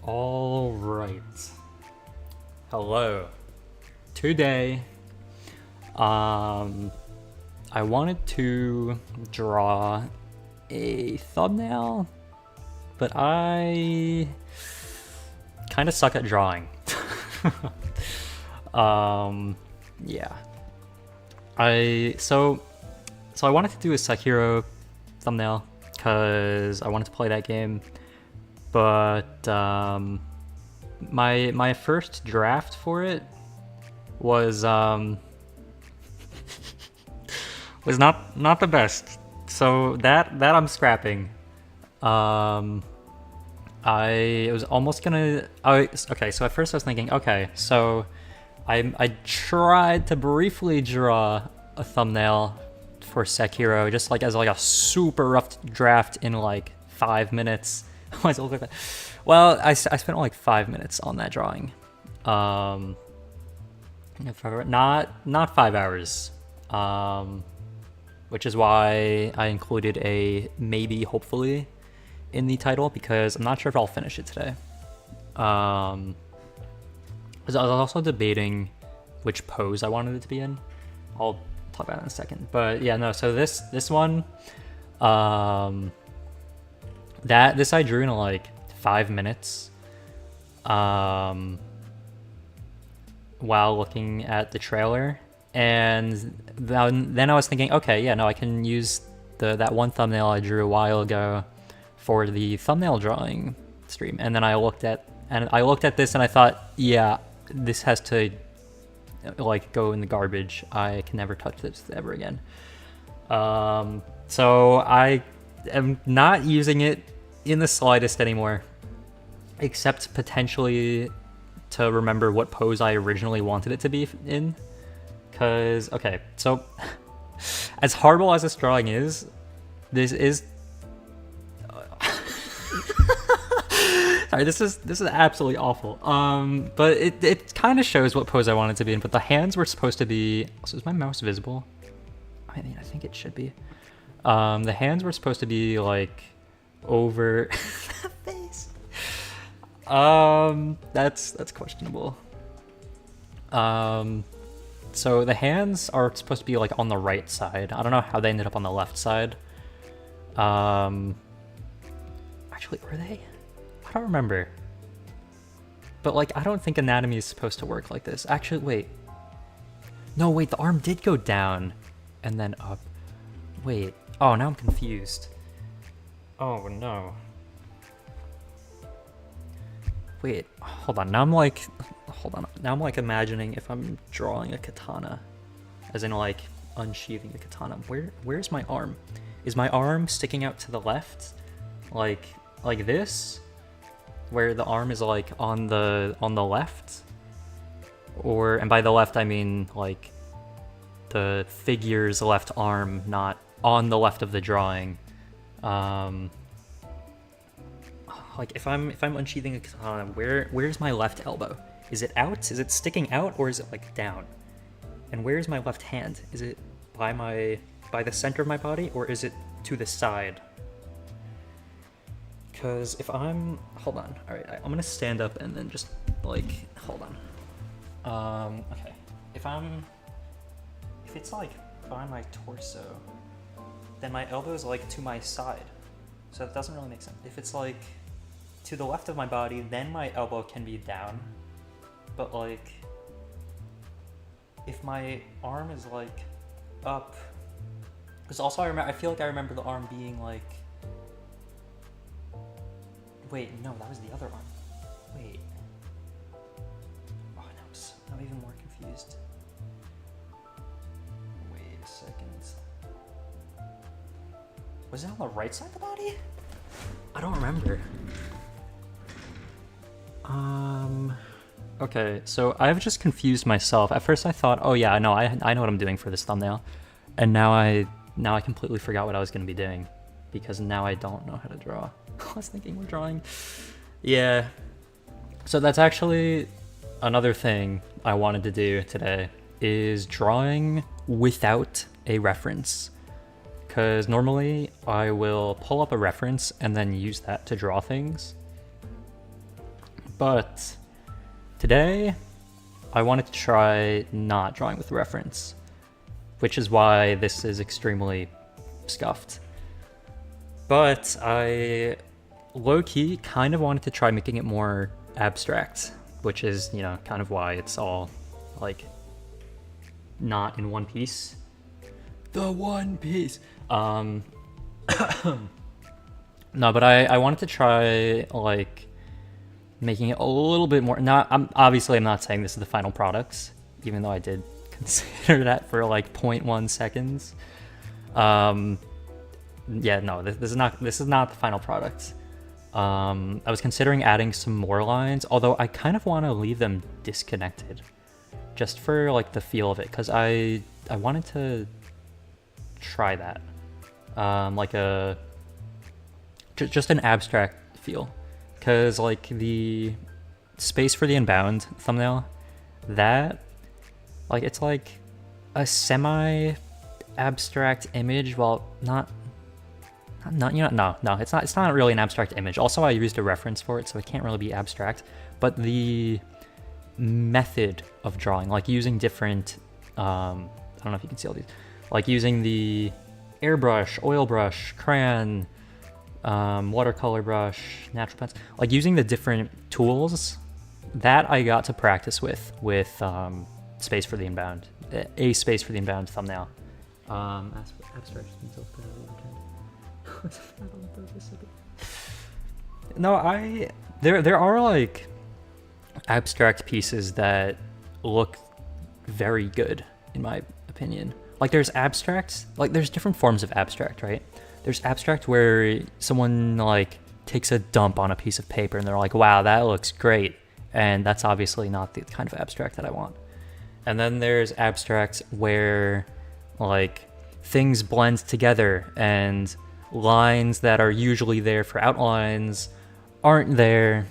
All right. Hello. Today, I wanted to draw a thumbnail, but I kind of suck at drawing. Yeah. So I wanted to do a Sekiro thumbnail because I wanted to play that game, but my first draft for it was was not the best. So that I'm scrapping. I was almost gonna. Okay. So at first I was thinking, okay, so I tried to briefly draw a thumbnail for Sekiro, just like as like a super rough draft in like 5 minutes. Why does it look like that? Well, I spent like 5 minutes on that drawing. Not 5 hours. Which is why I included a maybe, hopefully, in the title, because I'm not sure if I'll finish it today. I was also debating which pose I wanted it to be in. I'll talk about it in a second. But yeah, no. So this one, this I drew in like 5 minutes. While looking at the trailer, and then I was thinking, okay, yeah, no, I can use that one thumbnail I drew a while ago for the thumbnail drawing stream. And then I looked at this and I thought, yeah, this has to like go in the garbage. I can never touch this ever again. So I am not using it in the slightest anymore, except potentially to remember what pose I originally wanted it to be in. Cause okay, so as horrible as this drawing is, this is sorry, this is absolutely awful. But it kind of shows what pose I wanted to be in. But the hands were supposed to be. So is my mouse visible? I mean, I think it should be. The hands were supposed to be like over the face. That's questionable. So the hands are supposed to be like on the right side. I don't know how they ended up on the left side. Actually, were they? I don't remember. But like, I don't think anatomy is supposed to work like this. Actually, wait. No, wait, the arm did go down and then up. Wait. Oh, now I'm confused. Oh, no. Wait, hold on. Now I'm like imagining if I'm drawing a katana, as in like unsheathing the katana. Where's my arm? Is my arm sticking out to the left, like this, where the arm is like on the left, or, and by the left I mean like the figure's left arm, not on the left of the drawing. Like if I'm unsheathing a katana, where's my left elbow? Is it out? Is it sticking out, or is it like down? And where's my left hand? Is it by the center of my body, or is it to the side? Because if I'm, hold on, all right, I'm gonna stand up and then just like, hold on. Okay, if it's like by my torso, then my elbow is like to my side, so it doesn't really make sense. If it's like to the left of my body, then my elbow can be down. But like, if my arm is like up, because also I feel like I remember the arm being like, wait, no, that was the other arm. Wait. Oh, now I'm even more confused. Wait a second. Was it on the right side of the body? I don't remember. Okay, so I've just confused myself. At first I thought, oh yeah, no, I know what I'm doing for this thumbnail. And now I completely forgot what I was going to be doing, because now I don't know how to draw. I was thinking we're drawing. Yeah. So that's actually another thing I wanted to do today, is drawing without a reference. Because normally I will pull up a reference and then use that to draw things. But today, I wanted to try not drawing with reference, which is why this is extremely scuffed. But I low-key kind of wanted to try making it more abstract, which is, you know, kind of why it's all like not in one piece. The One Piece. No, but I wanted to try like making it a little bit more. I'm not saying this is the final product, even though I did consider that for like 0.1 seconds. Yeah, no, this is not the final product. I was considering adding some more lines, although I kind of want to leave them disconnected, just for like the feel of it, because I wanted to try that, like just an abstract feel, because like the Space for the Unbound thumbnail, that like it's like a semi abstract image, well, no, it's not really an abstract image. Also, I used a reference for it, so it can't really be abstract. But the method of drawing, like using different, I don't know if you can see all these, like using the airbrush, oil brush, crayon, watercolor brush, natural pencil, like using the different tools that I got to practice with Space for the Unbound, a Space for the Unbound thumbnail. Abstract. No, there are like abstract pieces that look very good in my opinion. Like there's abstract, like there's different forms of abstract, right? There's abstract where someone like takes a dump on a piece of paper and they're like, wow, that looks great. And that's obviously not the kind of abstract that I want. And then there's abstract where like things blend together and lines that are usually there for outlines aren't there,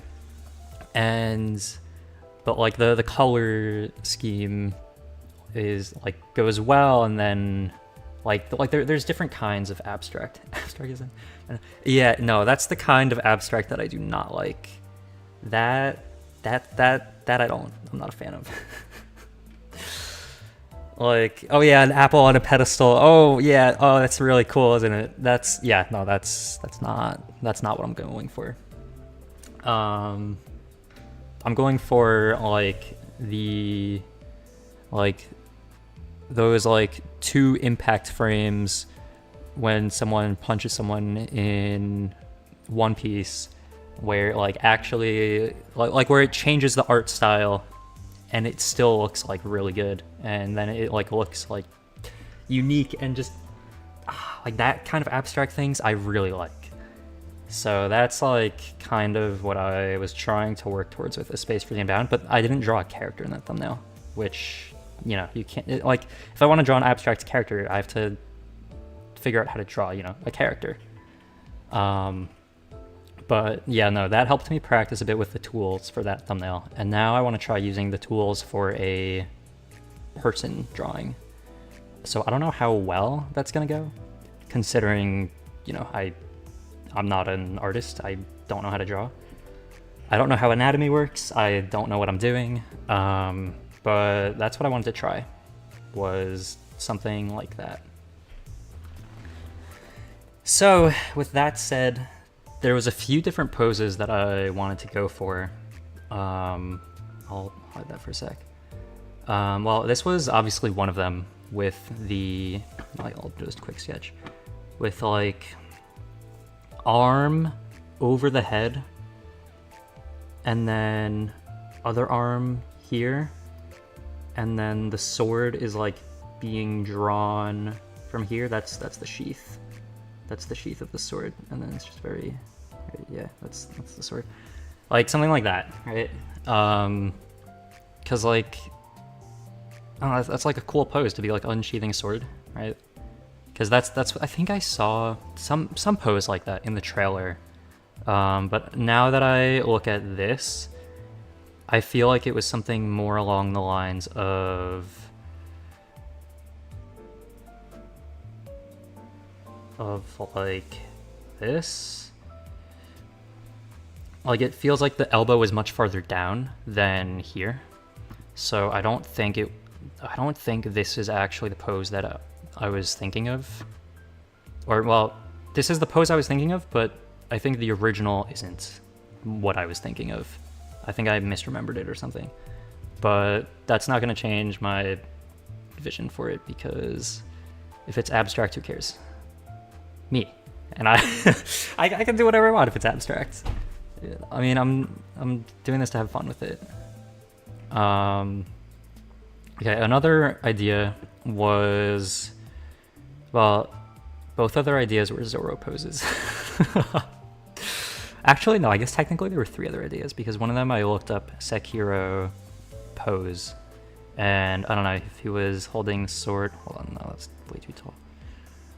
but like the color scheme is like goes well, and then there's different kinds of abstract. Abstract isn't. Yeah, no, that's the kind of abstract that I do not like. That I'm not a fan of. Like, oh yeah, an apple on a pedestal. Oh yeah, oh that's really cool, isn't it? That's not what I'm going for. I'm going for like those like 2 impact frames when someone punches someone in One Piece, where like actually like where it changes the art style and it still looks like really good, and then it like looks like unique, and just like that kind of abstract things I really like. So that's like kind of what I was trying to work towards with A Space for the Unbound, but I didn't draw a character in that thumbnail, which, you know, you can't, like, if I want to draw an abstract character, I have to figure out how to draw, you know, a character. But yeah, no, that helped me practice a bit with the tools for that thumbnail. And now I want to try using the tools for a person drawing. So I don't know how well that's going to go, considering, you know, I'm not an artist. I don't know how to draw. I don't know how anatomy works. I don't know what I'm doing. But that's what I wanted to try, was something like that. So with that said, there was a few different poses that I wanted to go for. I'll hide that for a sec. Well, this was obviously one of them, with the, I'll just quick sketch, with like arm over the head, and then other arm here, and then the sword is like being drawn from here. That's the sheath. That's the sheath of the sword, and then it's just very, yeah, that's the sword, like something like that, right? Because like, I don't know, that's like a cool pose to be like unsheathing a sword, right? Because that's I think I saw some pose like that in the trailer, but now that I look at this, I feel like it was something more along the lines of like this. like it feels like the elbow is much farther down than here. So I don't think this is actually the pose that I was thinking of. Or, well, this is the pose I was thinking of, but I think the original isn't what I was thinking of. I think I misremembered it or something. But that's not going to change my vision for it, because if it's abstract, who cares? Me. And I can do whatever I want if it's abstract. I mean, I'm doing this to have fun with it. Okay, another idea was, well, both other ideas were Zoro poses. Actually, no, I guess technically there were 3 other ideas, because one of them I looked up sekiro pose, and I don't know if he was holding sword. Hold on, no, that's way too tall.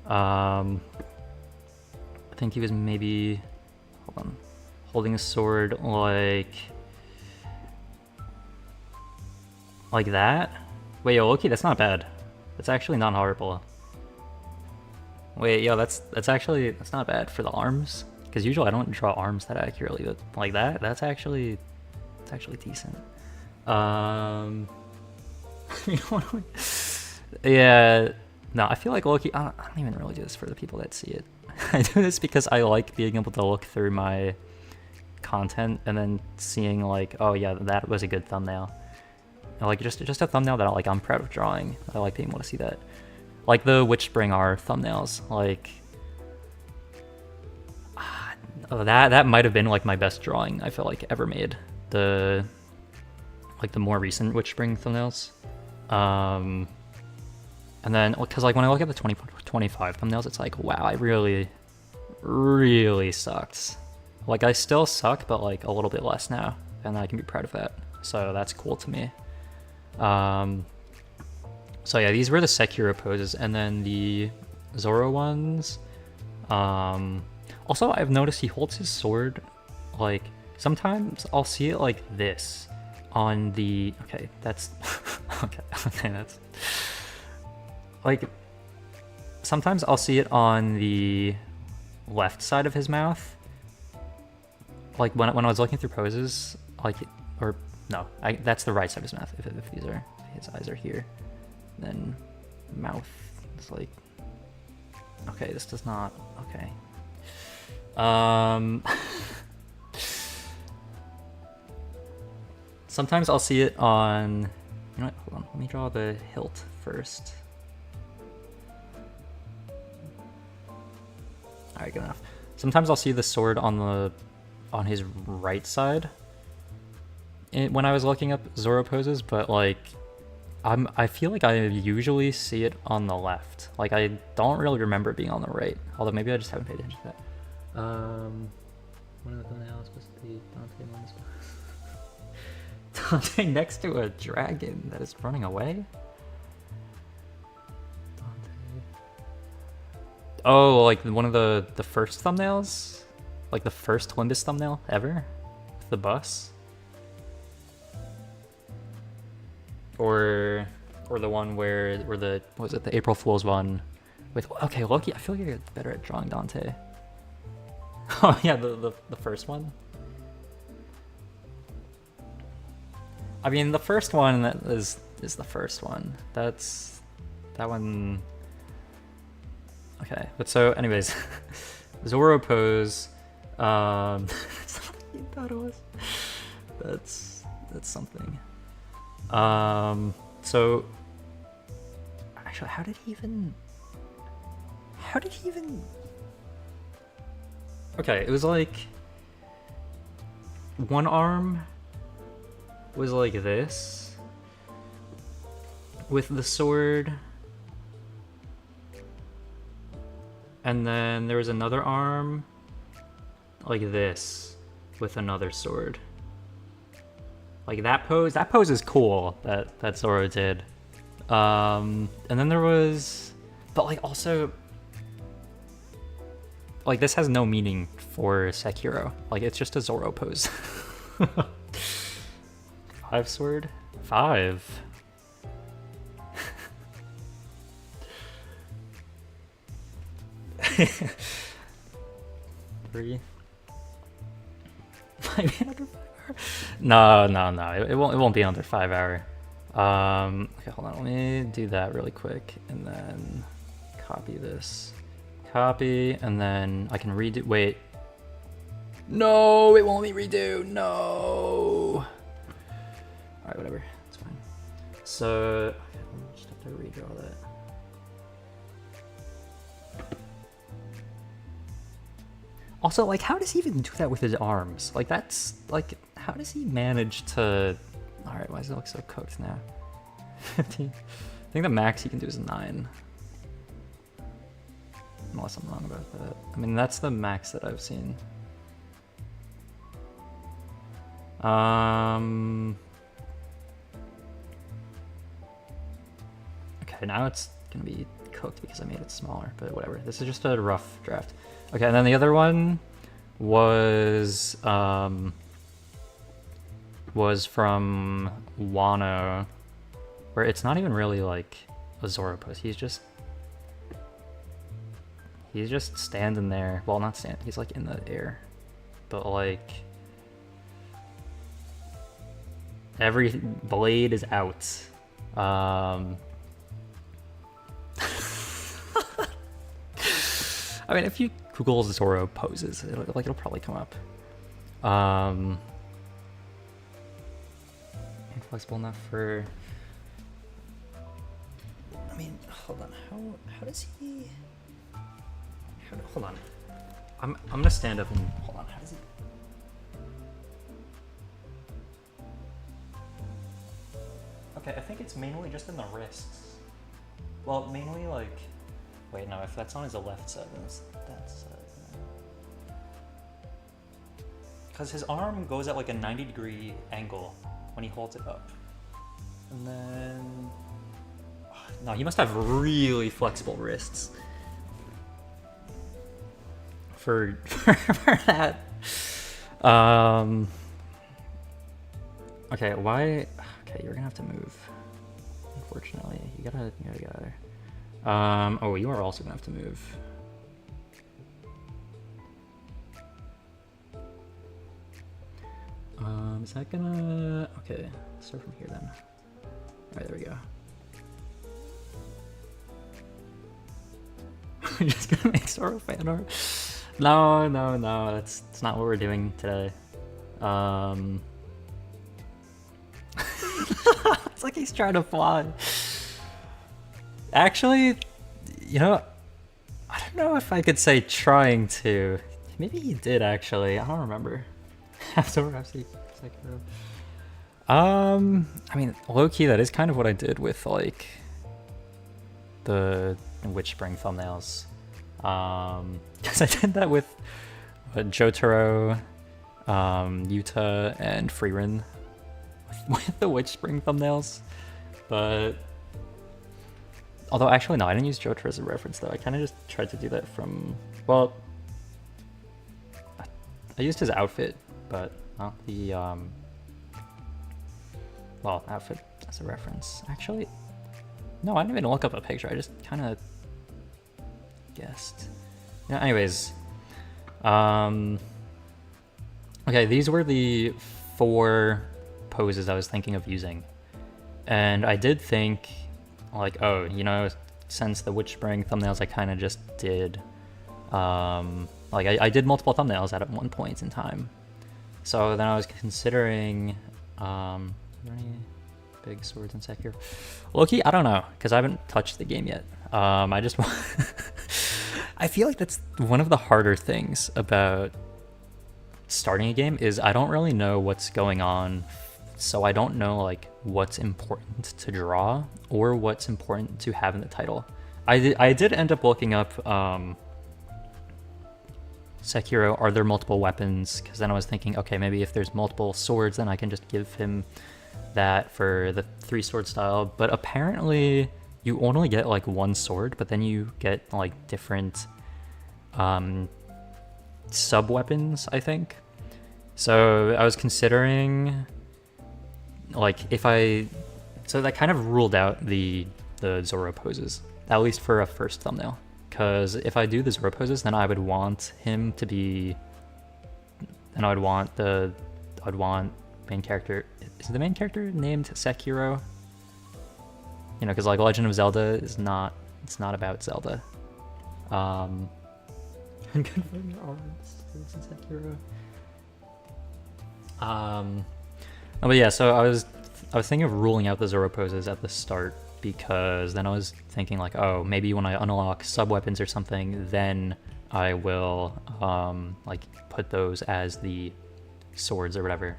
I think he was maybe, hold on, holding a sword like that. Wait, yo, Loki, that's not bad. That's actually not horrible. Wait, yo, that's not bad for the arms, because usually I don't draw arms that accurately, but like that, that's actually decent. You know what? Yeah, no, I feel like Loki. I don't even really do this for the people that see it. I do this because I like being able to look through my content and then seeing like, oh yeah, that was a good thumbnail. And like just a thumbnail that I'm proud of drawing. I like being able to see that. Like the Witch Spring R thumbnails, like that might have been like my best drawing I feel like ever made. The more recent Witch Spring thumbnails. And then because like when I look at the 2025 thumbnails, it's like, wow, I really sucked. Like I still suck, but like a little bit less now, and I can be proud of that. So that's cool to me. So yeah, these were the Sekiro poses, and then the Zoro ones. Also, I've noticed he holds his sword, like, sometimes I'll see it like this on the, okay, that's, okay, that's, like, sometimes I'll see it on the left side of his mouth, like when I was looking through poses, like, or, no, that's the right side of his mouth, if his eyes are here. Then mouth is like, okay, this does not, okay. Sometimes I'll see it on, you know what, hold on, let me draw the hilt first. Alright, good enough. Sometimes I'll see the sword on his right side when I was looking up Zoro poses, but like, I feel like I usually see it on the left. Like I don't really remember it being on the right. Although maybe I just haven't paid attention to that. One of the thumbnails was the Dante minus Dante next to a dragon that is running away? Dante. Oh, like one of the first thumbnails? Like the first Limbus thumbnail ever? With the bus? Or the one where the, what was it, the April Fool's one with, okay, Loki, I feel like you're better at drawing Dante. Oh yeah, the first one. I mean, the first one that is the first one. That one. Okay, but so anyways, Zoro pose. That's not what you thought it was. That's something. So actually, how did he even, okay, it was like one arm was like this with the sword, and then there was another arm like this with another sword. Like that pose is cool that Zoro did. And then there was, but like also, like this has no meaning for Sekiro. Like it's just a Zoro pose. 5 sword? 5. might be under 5 hour. No, no, no. It won't be under 5 hour. Okay, hold on. Let me do that really quick, and then copy this. Copy, and then I can redo. Wait. No, it won't let me redo. No. All right, whatever. It's fine. So, okay, I'll just have to redraw that. Also, like, how does he even do that with his arms? Like, that's, like, how does he manage to... Alright, why does it look so cooked now? 15. I think the max he can do is 9. Unless I'm wrong about that. I mean, that's the max that I've seen. Okay, now it's gonna be cooked because I made it smaller, but whatever. This is just a rough draft. Okay, and then the other one was from Wano, where it's not even really like a Zoro pose. He's just standing there. Well, not standing. He's like in the air, but like every blade is out. I mean, if you Google Zoro poses, it'll probably come up. Inflexible enough for. I mean, hold on. How does he? Hold on. I'm gonna stand up and hold on. How does he? Okay, I think it's mainly just in the wrists. Well, mainly like. Wait, no, if that's on his left side, then that's... Because his arm goes at like a 90-degree angle when he holds it up. And then... No, he must have really flexible wrists. For that. Okay, why... Okay, you're gonna have to move. Unfortunately, you gotta get out of there. Oh, you are also gonna have to move. Is that gonna... Okay, start from here then. Alright, there we go. I'm just gonna make Zoro fan art. No, that's not what we're doing today. It's like he's trying to fly. Actually, you know, I don't know if I could say trying to. Maybe he did actually. I don't remember. After sekiro. I mean, low key, that is kind of what I did with like the Witch Spring thumbnails. Because I did that with Jotaro, Yuta, and Frieren with the Witch Spring thumbnails, but. Although, actually, no, I didn't use Jotaro as a reference, though. I kind of just tried to do that from... Well, I used his outfit, but not the, well, outfit as a reference. Actually, no, I didn't even look up a picture. I just kind of guessed. Yeah, anyways. Okay, these were the 4 poses I was thinking of using. And I did think... like, oh, you know, since the Witch Spring thumbnails I kind of just did, like, I did multiple thumbnails at one point in time. So then I was considering, are there any big swords in Sekiro? Loki, I don't know, because I haven't touched the game yet. I just I feel like that's one of the harder things about starting a game is I don't really know what's going on. So I don't know like what's important to draw or what's important to have in the title. I did end up looking up Sekiro, are there multiple weapons? Because then I was thinking, okay, maybe if there's multiple swords, then I can just give him that for the 3-sword style. But apparently you only get like 1 sword, but then you get like different sub-weapons, I think. So I was considering... like so that kind of ruled out the Zoro poses, at least for a first thumbnail, because if I do the Zoro poses, then I would want him to be then I'd want main character. Is the main character named Sekiro? You know, because like Legend of Zelda is not. It's not about Zelda. And confirm your arms. Sekiro. But yeah, so I was thinking of ruling out the Zoro poses at the start, because then I was thinking like, oh, maybe when I unlock sub weapons or something, then I will like put those as the swords or whatever.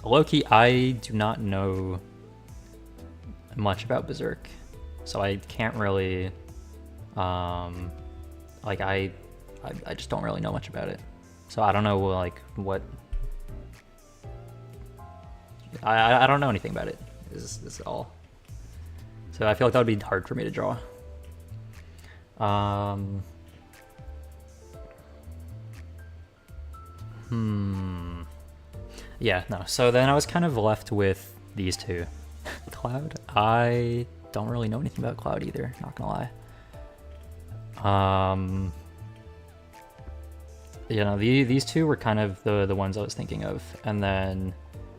Low-key, I do not know much about Berserk, so I can't really like I just don't really know much about it, so I don't know like what I don't know anything about it. This is all, so I feel like that would be hard for me to draw. Yeah, no. So then I was kind of left with these two. Cloud. I don't really know anything about Cloud either, not gonna lie. You know, these two were kind of the ones I was thinking of. And then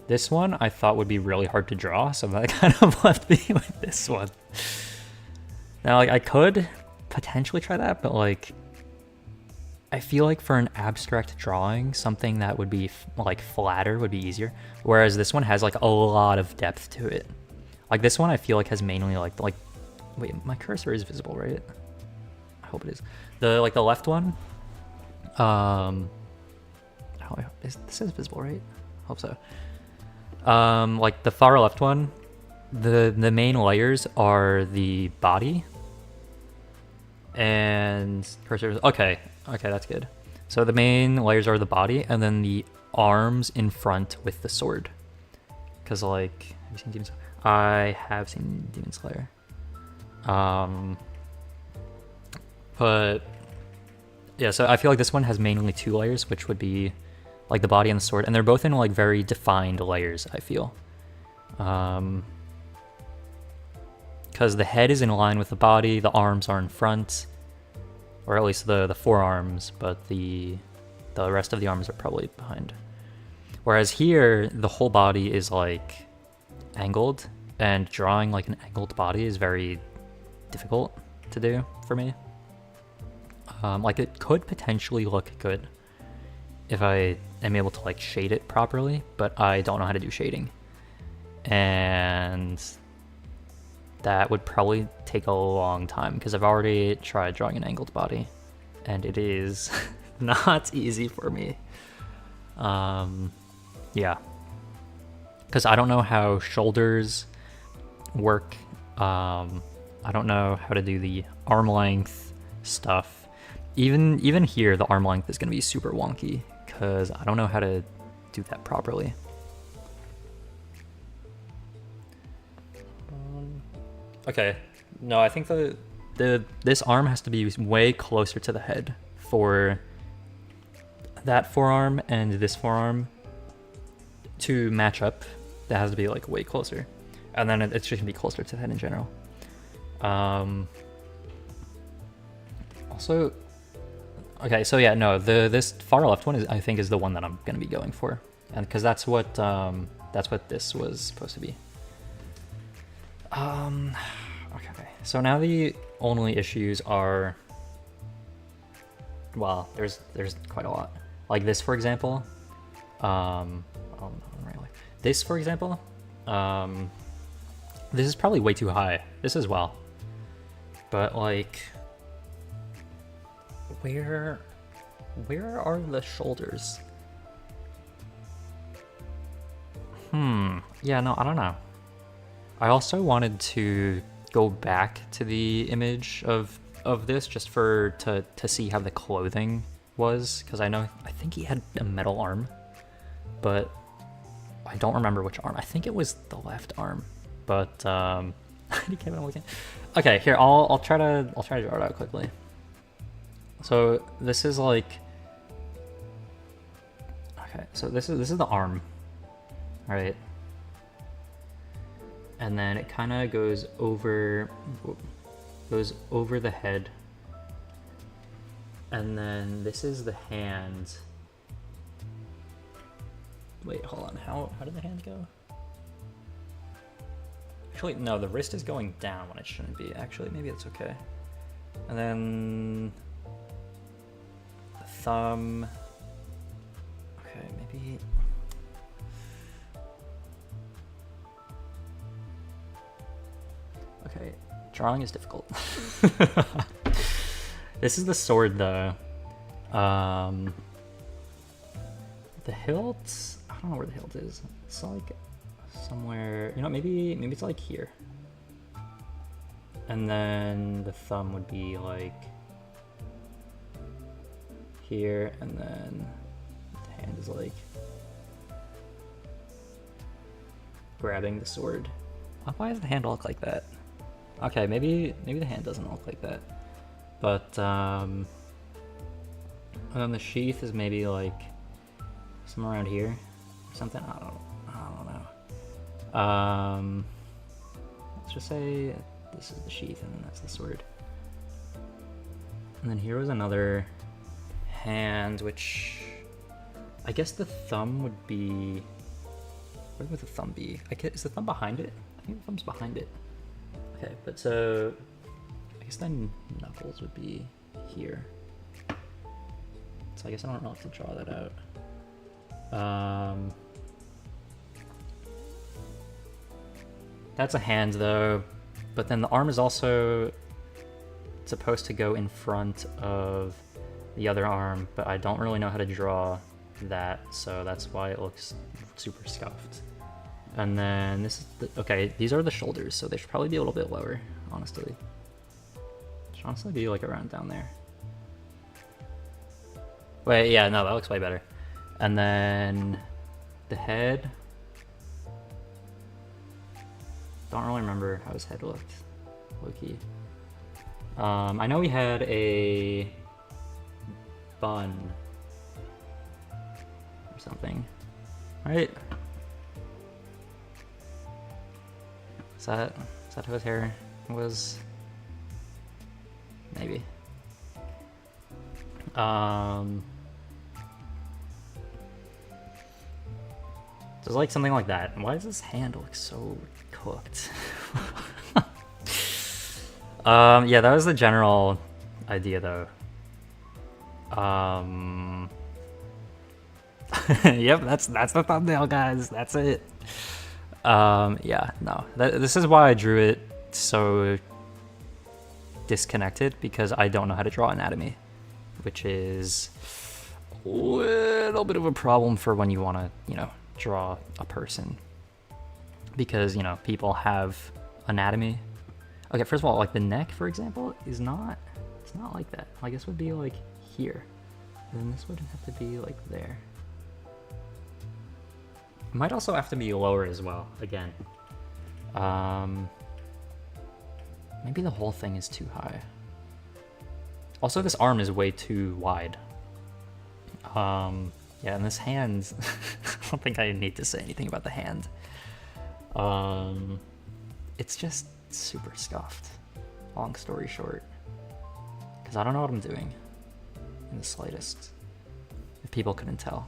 this one I thought would be really hard to draw, so that kind of left me with this one. Now, like, I could potentially try that, but like, I feel like for an abstract drawing, something that would be like flatter would be easier. Whereas this one has like a lot of depth to it. Like this one I feel like has mainly like, wait, my cursor is visible, right? I hope it is. The left one, this is visible, right? I hope so. Like the far left one, the main layers are the body and cursor. Okay, that's good. So the main layers are the body and then the arms in front with the sword. Because like, have you seen Demon Slayer? I have seen Demon Slayer. But yeah, so I feel like this one has mainly two layers, which would be like the body and the sword, and they're both in like very defined layers, I feel. Because the head is in line with the body, the arms are in front, or at least the forearms, but the rest of the arms are probably behind. Whereas here, the whole body is like angled, and drawing like an angled body is very difficult to do for me. Like it could potentially look good if I am able to like shade it properly, but I don't know how to do shading. And that would probably take a long time because I've already tried drawing an angled body and it is not easy for me. Yeah, because I don't know how shoulders work. I don't know how to do the arm length stuff. Even here, the arm length is going to be super wonky because I don't know how to do that properly. Okay, no, I think this arm has to be way closer to the head for that forearm and this forearm to match up. That has to be like way closer, and then it's just gonna be closer to the head in general. Also, okay, so yeah, no, this far left one I think is the one that I'm gonna be going for, and because that's what this was supposed to be. Okay, so now the only issues are, well, there's quite a lot. Like this, for example. This, for example, this is probably way too high. This as well. But like, where are the shoulders? Yeah, no, I don't know. I also wanted to go back to the image of this just to see how the clothing was, because I think he had a metal arm, but I don't remember which arm. I think it was the left arm, but okay, here I'll try to draw it out quickly. So this is like, okay, so this is the arm, right? And then it kind of goes over the head, And then this is the hand. Wait, hold on. How did the hand go? Actually, no, the wrist is going down when it shouldn't be. Actually, maybe it's okay. And then the thumb. Okay, maybe. Okay, drawing is difficult. This is the sword, though. The hilt. I don't know where the hilt is. It's like somewhere. You know, maybe it's like here. And then the thumb would be like here, and then the hand is like grabbing the sword. Why does the hand look like that? Okay, maybe the hand doesn't look like that. But and then the sheath is maybe like somewhere around here or something. I don't know. Let's just say this is the sheath and then that's the sword. And then here was another hand, which I guess the thumb would be. Where would the thumb be? Is the thumb behind it? I think the thumb's behind it. Okay, but so I guess then knuckles would be here. So I guess I don't know if to draw that out. That's a hand though, but then the arm is also supposed to go in front of the other arm, but I don't really know how to draw that, so that's why it looks super scuffed. And then this is okay, these are the shoulders, so they should probably be a little bit lower, honestly. Should honestly be like around down there. Wait, yeah, no, that looks way better. And then the head. Don't really remember how his head looked, low-key. I know he had a bun or something, right? Is that how his hair was? Maybe. Just like something like that. Why does this hand look so cooked? Yeah, that was the general idea though. Yep, that's the thumbnail, guys. That's it. Yeah, no. This is why I drew it so disconnected, because I don't know how to draw anatomy, which is a little bit of a problem for when you want to, you know, draw a person, because, you know, people have anatomy. Okay, first of all, like the neck, for example, it's not like that. Like this would be like here, and then this would have to be like there. It might also have to be lower as well, again. Maybe the whole thing is too high. Also, this arm is way too wide. Yeah, and this hand, I don't think I need to say anything about the hand. It's just super scuffed, long story short. Because I don't know what I'm doing in the slightest, if people couldn't tell.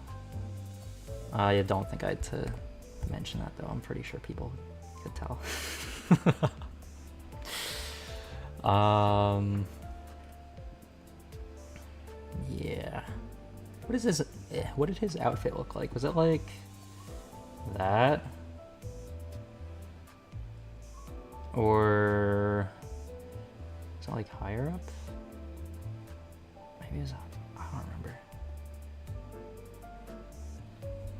I don't think I had to mention that though, I'm pretty sure people could tell. Yeah. What did his outfit look like? Was it like that? Or is it like higher up? Maybe it's, I don't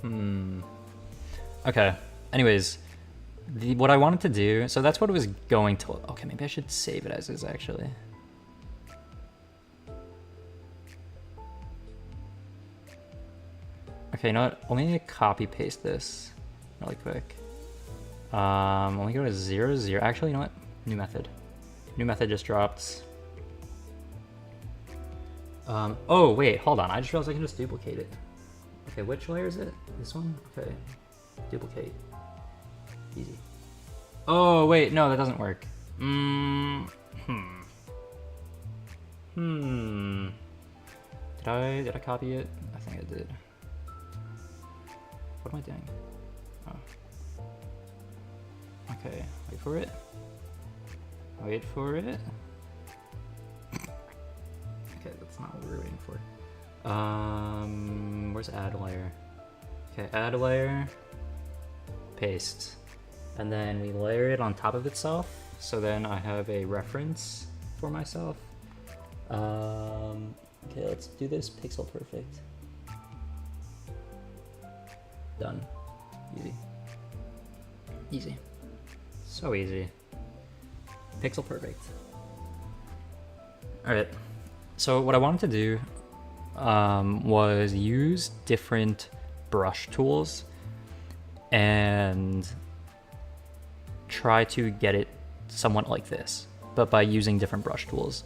remember. Okay. Anyways, what I wanted to do, so that's what it was going to look. Okay, maybe I should save it as is actually. Okay, you know what? Let me copy paste this really quick. Let me go to 0, 0. Actually, you know what? New method. New method just dropped. Oh, wait, hold on. I just realized I can just duplicate it. Okay, which layer is it? This one? Okay. Duplicate. Easy. Oh, wait, no, that doesn't work. Did I copy it? I think I did. What am I doing? Oh. Okay, wait for it. Wait for it. Okay, that's not what we were waiting for. Where's add layer? Okay, add layer, paste. And then we layer it on top of itself. So then I have a reference for myself. Okay, let's do this pixel perfect. Done. Easy. Easy. So easy. Pixel perfect. Alright. So what I wanted to do was use different brush tools and try to get it somewhat like this, but by using different brush tools.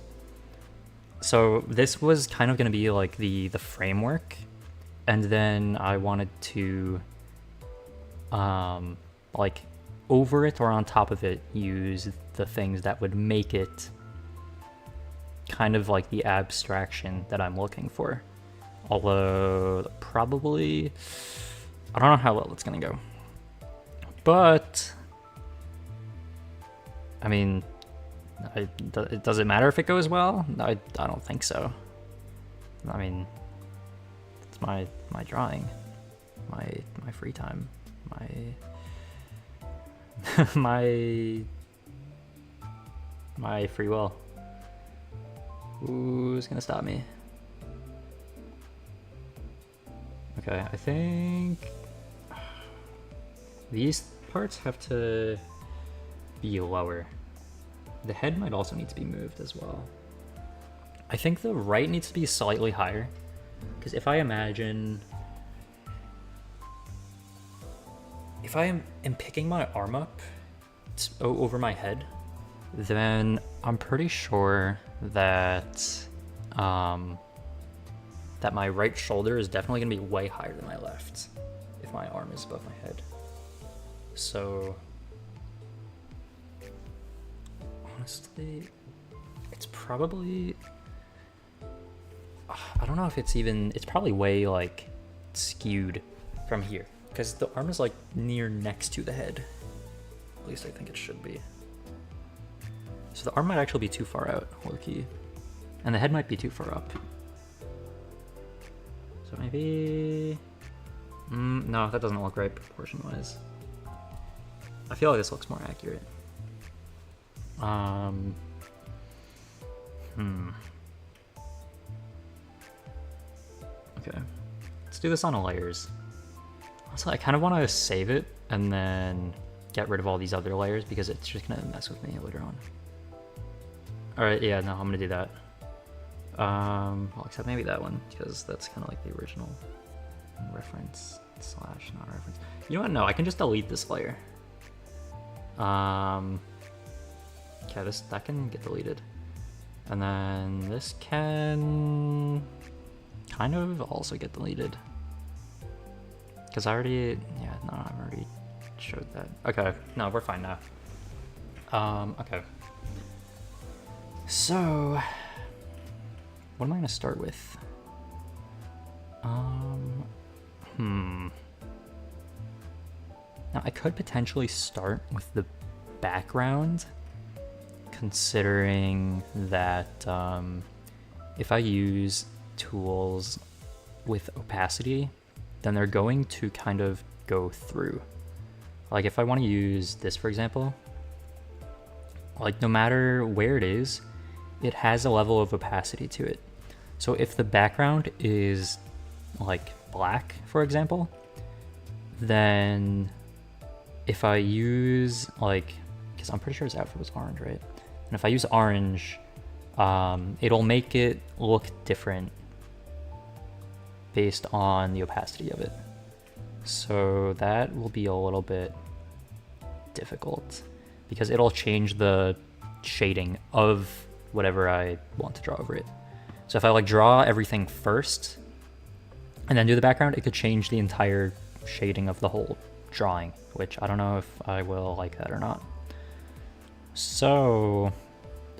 So this was kind of going to be like the framework, and then I wanted to like over it or on top of it use the things that would make it kind of like the abstraction that I'm looking for. Although probably I don't know how well it's gonna go, but I mean, does it matter if it goes well? I don't think so. I mean, it's my drawing, my free time, my free will. Who's gonna stop me? Okay, I think these parts have to be lower. The head might also need to be moved as well. I think the right needs to be slightly higher, because if I imagine, if I am picking my arm up over my head, then I'm pretty sure that that my right shoulder is definitely gonna be way higher than my left if my arm is above my head. So honestly, it's probably, I don't know if it's even, it's probably way like skewed from here, because the arm is like near next to the head. At least I think it should be. So the arm might actually be too far out, low-key. And the head might be too far up. So maybe, no, that doesn't look right proportion-wise. I feel like this looks more accurate. Okay, let's do this on a layers. Also, I kind of want to save it and then get rid of all these other layers because it's just gonna mess with me later on. All right, yeah, no, I'm gonna do that. Well, except maybe that one, because that's kind of like the original reference slash not reference. You know what? No, I can just delete this layer. Okay, that can get deleted, and then this can kind of also get deleted because I already, yeah, no, I've already showed that. Okay, no, we're fine now. Okay. So, what am I gonna start with? Now I could potentially start with the background, considering that if I use tools with opacity, then they're going to kind of go through. Like if I want to use this, for example, like no matter where it is, it has a level of opacity to it. So if the background is like black, for example, then if I use like, because I'm pretty sure his outfit was orange, right? And if I use orange, it'll make it look different based on the opacity of it. So that will be a little bit difficult because it'll change the shading of whatever I want to draw over it. So if I like draw everything first and then do the background, it could change the entire shading of the whole drawing, which I don't know if I will like that or not. So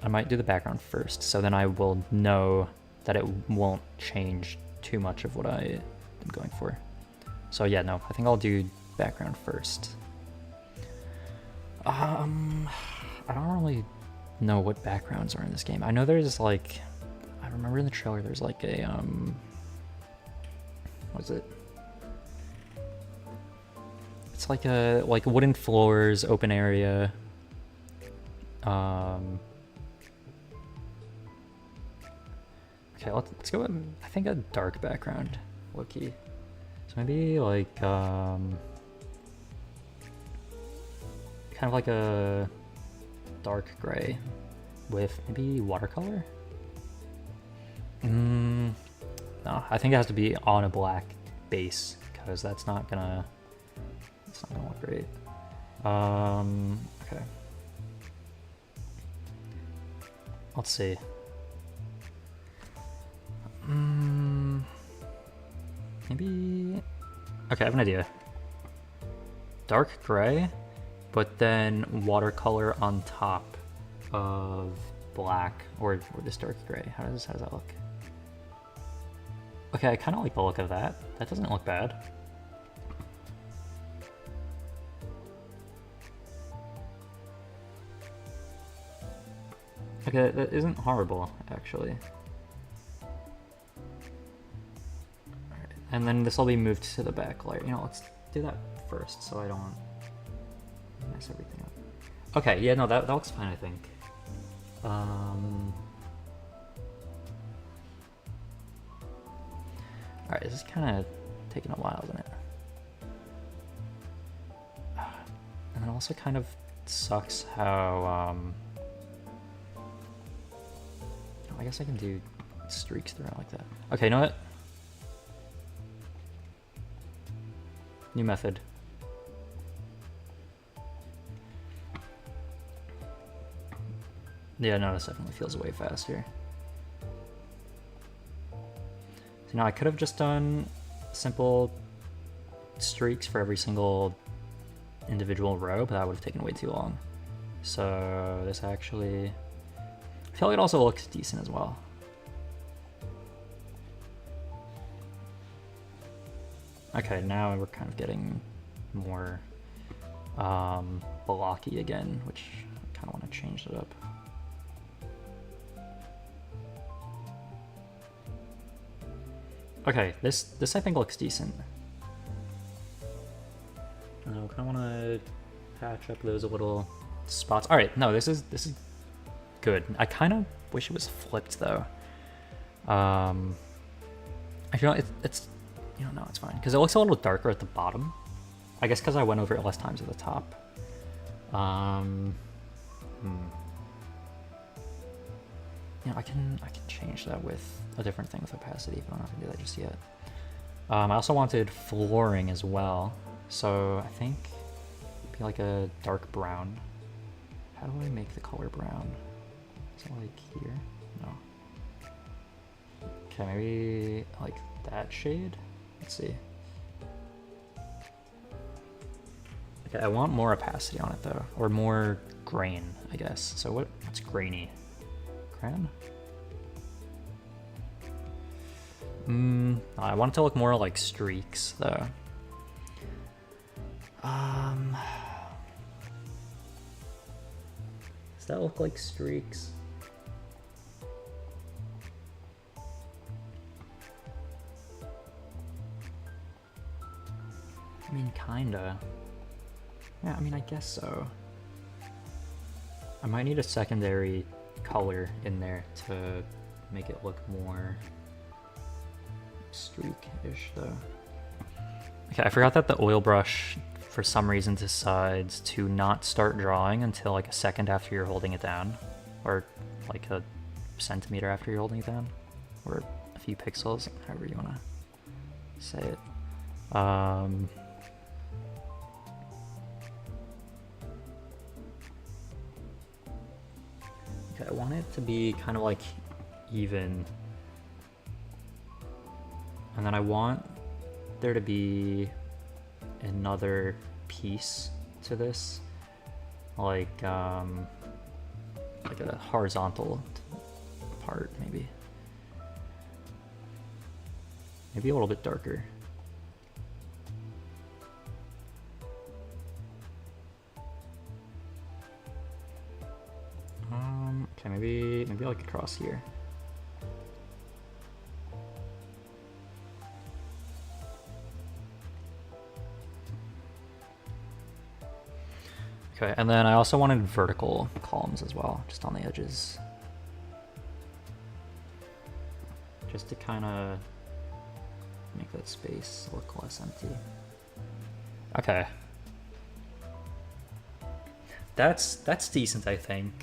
I might do the background first, so then I will know that it won't change too much of what I am going for. So yeah, no, I think I'll do background first. I don't really know what backgrounds are in this game. I know there's like, I remember in the trailer there's like a, what is it? It's like a, like wooden floors, open area. Okay, let's go with, I think, a dark background, low-key. So maybe like, kind of like a dark gray with maybe watercolor? No, I think it has to be on a black base because that's not gonna look great. Okay. Let's see. Maybe... Okay, I have an idea. Dark gray, but then watercolor on top of black, or this dark gray. How does that look? Okay, I kind of like the look of that. That doesn't look bad. Okay, that isn't horrible, actually. Alright, and then this will be moved to the back layer. You know, let's do that first so I don't mess everything up. Okay, yeah, no, that looks fine, I think. Alright, this is kind of taking a while, isn't it? And it also kind of sucks how, I guess I can do streaks throughout like that. Okay, you know what? New method. Yeah, no, this definitely feels way faster. So now I could have just done simple streaks for every single individual row, but that would have taken way too long. So this actually... I feel like it also looks decent as well. Okay, now we're kind of getting more blocky again, which I kind of want to change it up. Okay, this I think looks decent. I kind of want to patch up those little spots. All right, no, this is good. I kind of wish it was flipped though. I feel like it's you know, no, it's fine because it looks a little darker at the bottom. I guess because I went over it less times at the top. You know, I can change that with a different thing with opacity, but I'm not gonna do that just yet. I also wanted flooring as well, so I think it'd be like a dark brown. How do I make the color brown? Is it like here? No. Okay, maybe like that shade? Let's see. Okay, I want more opacity on it though, or more grain, I guess. So what's grainy? Crayon? I want it to look more like streaks though. Does that look like streaks? I mean, kinda. Yeah, I mean, I guess so. I might need a secondary color in there to make it look more streak-ish though. Okay, I forgot that the oil brush for some reason decides to not start drawing until like a second after you're holding it down, or like a centimeter after you're holding it down, or a few pixels, however you want to say it. Okay, I want it to be kind of like even, and then I want there to be another piece to this, like a horizontal part maybe. Maybe a little bit darker. Okay, maybe like across here. Okay, and then I also wanted vertical columns as well, just on the edges. Just to kind of make that space look less empty. Okay. That's decent, I think.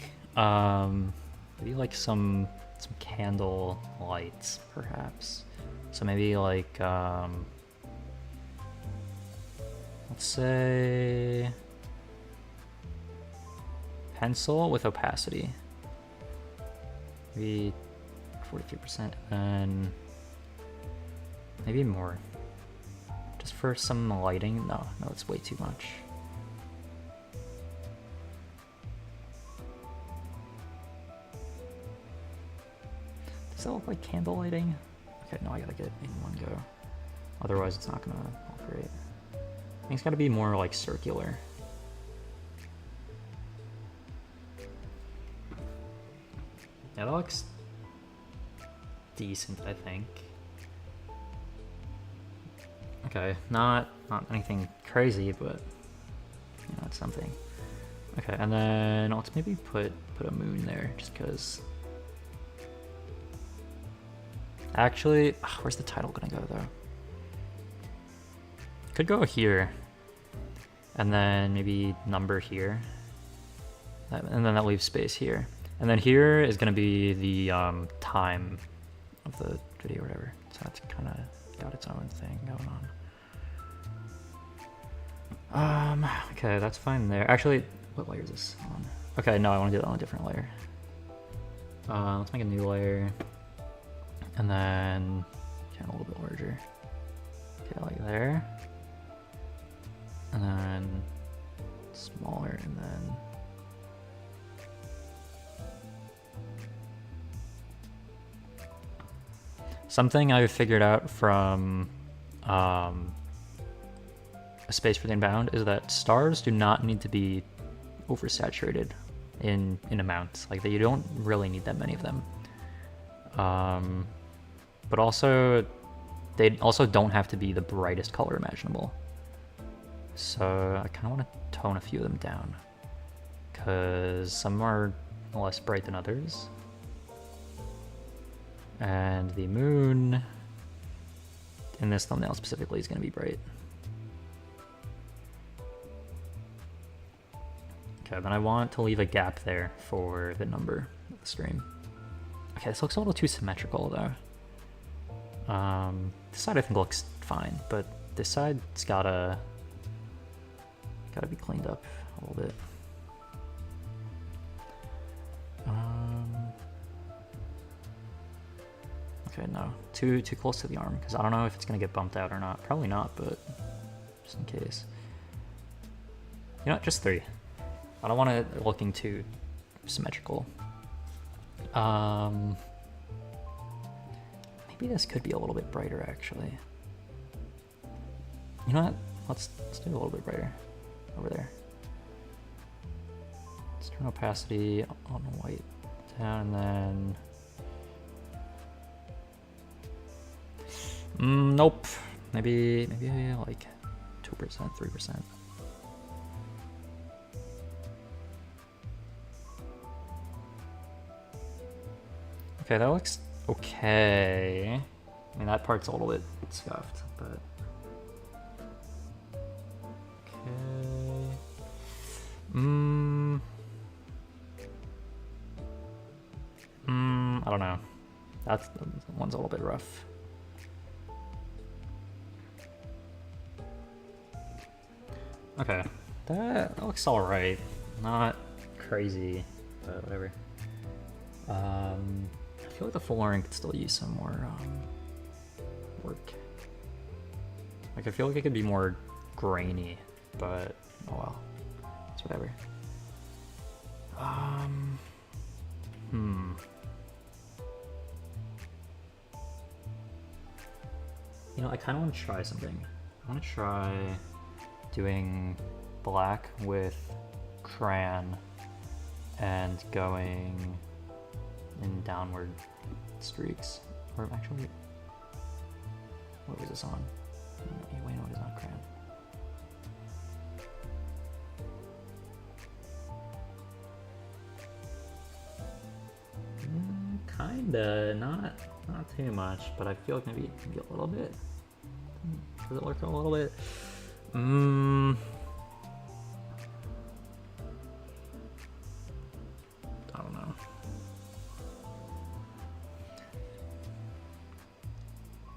Maybe like some candle lights, perhaps. So maybe like let's say pencil with opacity. Maybe 43%, and maybe more. Just for some lighting. No, it's way too much. Does that look like candle lighting? Okay, no, I gotta get it in one go. Otherwise, it's not gonna look great. I think it's gotta be more like circular. Yeah, that looks decent, I think. Okay, not anything crazy, but you know, it's something. Okay, and then let's maybe put a moon there, just because. Actually, where's the title gonna go though? Could go here, and then maybe number here, and then that leaves space here, and then here is gonna be the time of the video or whatever. So that's kind of got its own thing going on. Okay, that's fine there. Actually, what layer is this on? Okay, no, I want to do it on a different layer. Let's make a new layer. And then, a little bit larger. Okay, like there. And then, smaller, and then. Something I figured out from A Space for the Unbound is that stars do not need to be oversaturated in amount. Like, you don't really need that many of them. But also, they also don't have to be the brightest color imaginable. So I kind of want to tone a few of them down, because some are less bright than others. And the moon, in this thumbnail specifically, is going to be bright. Okay, then I want to leave a gap there for the number of the stream. Okay, this looks a little too symmetrical though. This side I think looks fine, but this side's gotta be cleaned up a little bit. Okay, no, too close to the arm, because I don't know if it's gonna get bumped out or not. Probably not, but just in case. You know what, just 3. I don't want it looking too symmetrical. Maybe this could be a little bit brighter, actually. You know what? Let's do a little bit brighter over there. Let's turn opacity on white down, and then. Nope. Maybe like 2%, 3%. Okay, that looks okay. I mean, that part's a little bit scuffed, but okay. I don't know. That one's a little bit rough. Okay, that looks all right. Not crazy, but whatever. I feel like the full art could still use some more work. Like, I feel like it could be more grainy, but oh well, it's whatever. know, I kind of want to try something. I want to try doing black with crayon and going in downward streaks. Or actually, what was this on? Wait, no, it is not crayon. Kinda, not too much, but I feel like maybe a little bit. Does it look a little bit? I don't know.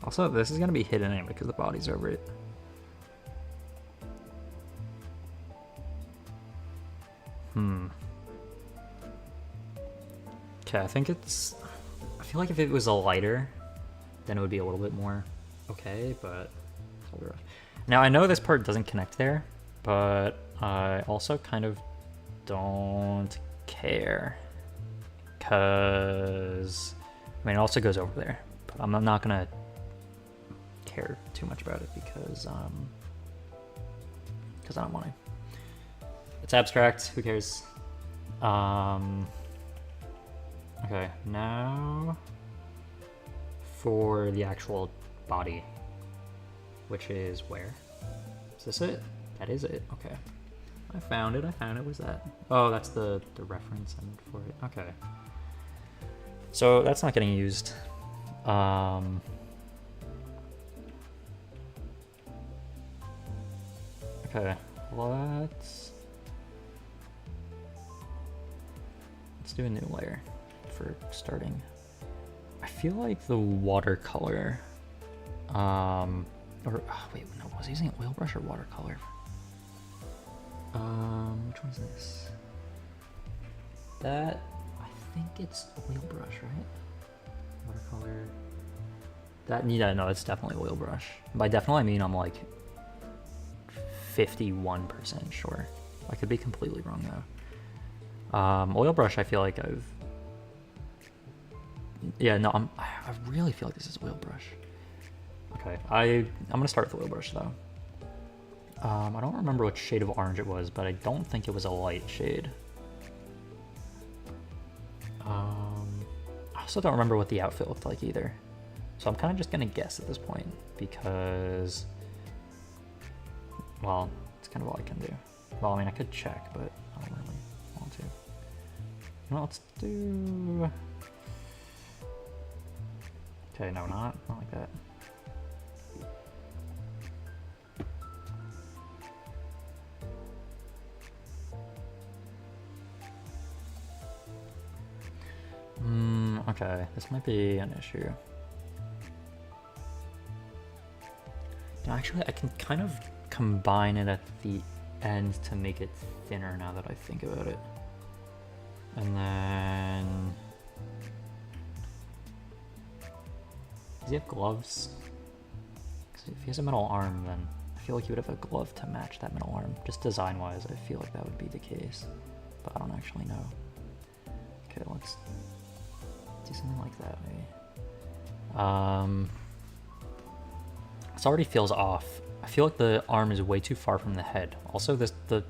Also, this is gonna be hidden anyway because the body's over it. Okay, I think it's... I feel like if it was a lighter, then it would be a little bit more okay, but... Now, I know this part doesn't connect there, but I also kind of don't care. Because... I mean, it also goes over there, but I'm not gonna care too much about it because I don't want to. It's abstract, who cares? Okay, now for the actual body, which is where? Is this it? That is it, okay. I found it, where's that? Oh, that's the reference I need for it, okay. So that's not getting used. Okay, let's do a new layer for starting. I feel like the watercolor, wait, no, was I using an oil brush or watercolor? Which one is this? That, I think it's oil brush, right? Watercolor. That, yeah, no, it's definitely oil brush. By definitely I mean I'm like 51% sure. I could be completely wrong though. Oil brush, I feel like I've... Yeah, no, I really feel like this is oil brush. Okay, I'm gonna start with oil brush though. I don't remember what shade of orange it was, but I don't think it was a light shade. I also don't remember what the outfit looked like either. So I'm kind of just gonna guess at this point because, well, it's kind of all I can do. Well, I mean, I could check, but I don't really want to. Well, let's do... Okay, no, not like that. Okay, this might be an issue. No, actually, I can kind of combine it at the end to make it thinner now that I think about it. And then... Does he have gloves? Because if he has a metal arm, then I feel like he would have a glove to match that metal arm. Just design-wise, I feel like that would be the case. But I don't actually know. Okay, let's do something like that, maybe. This already feels off. I feel like the arm is way too far from the head. Also, the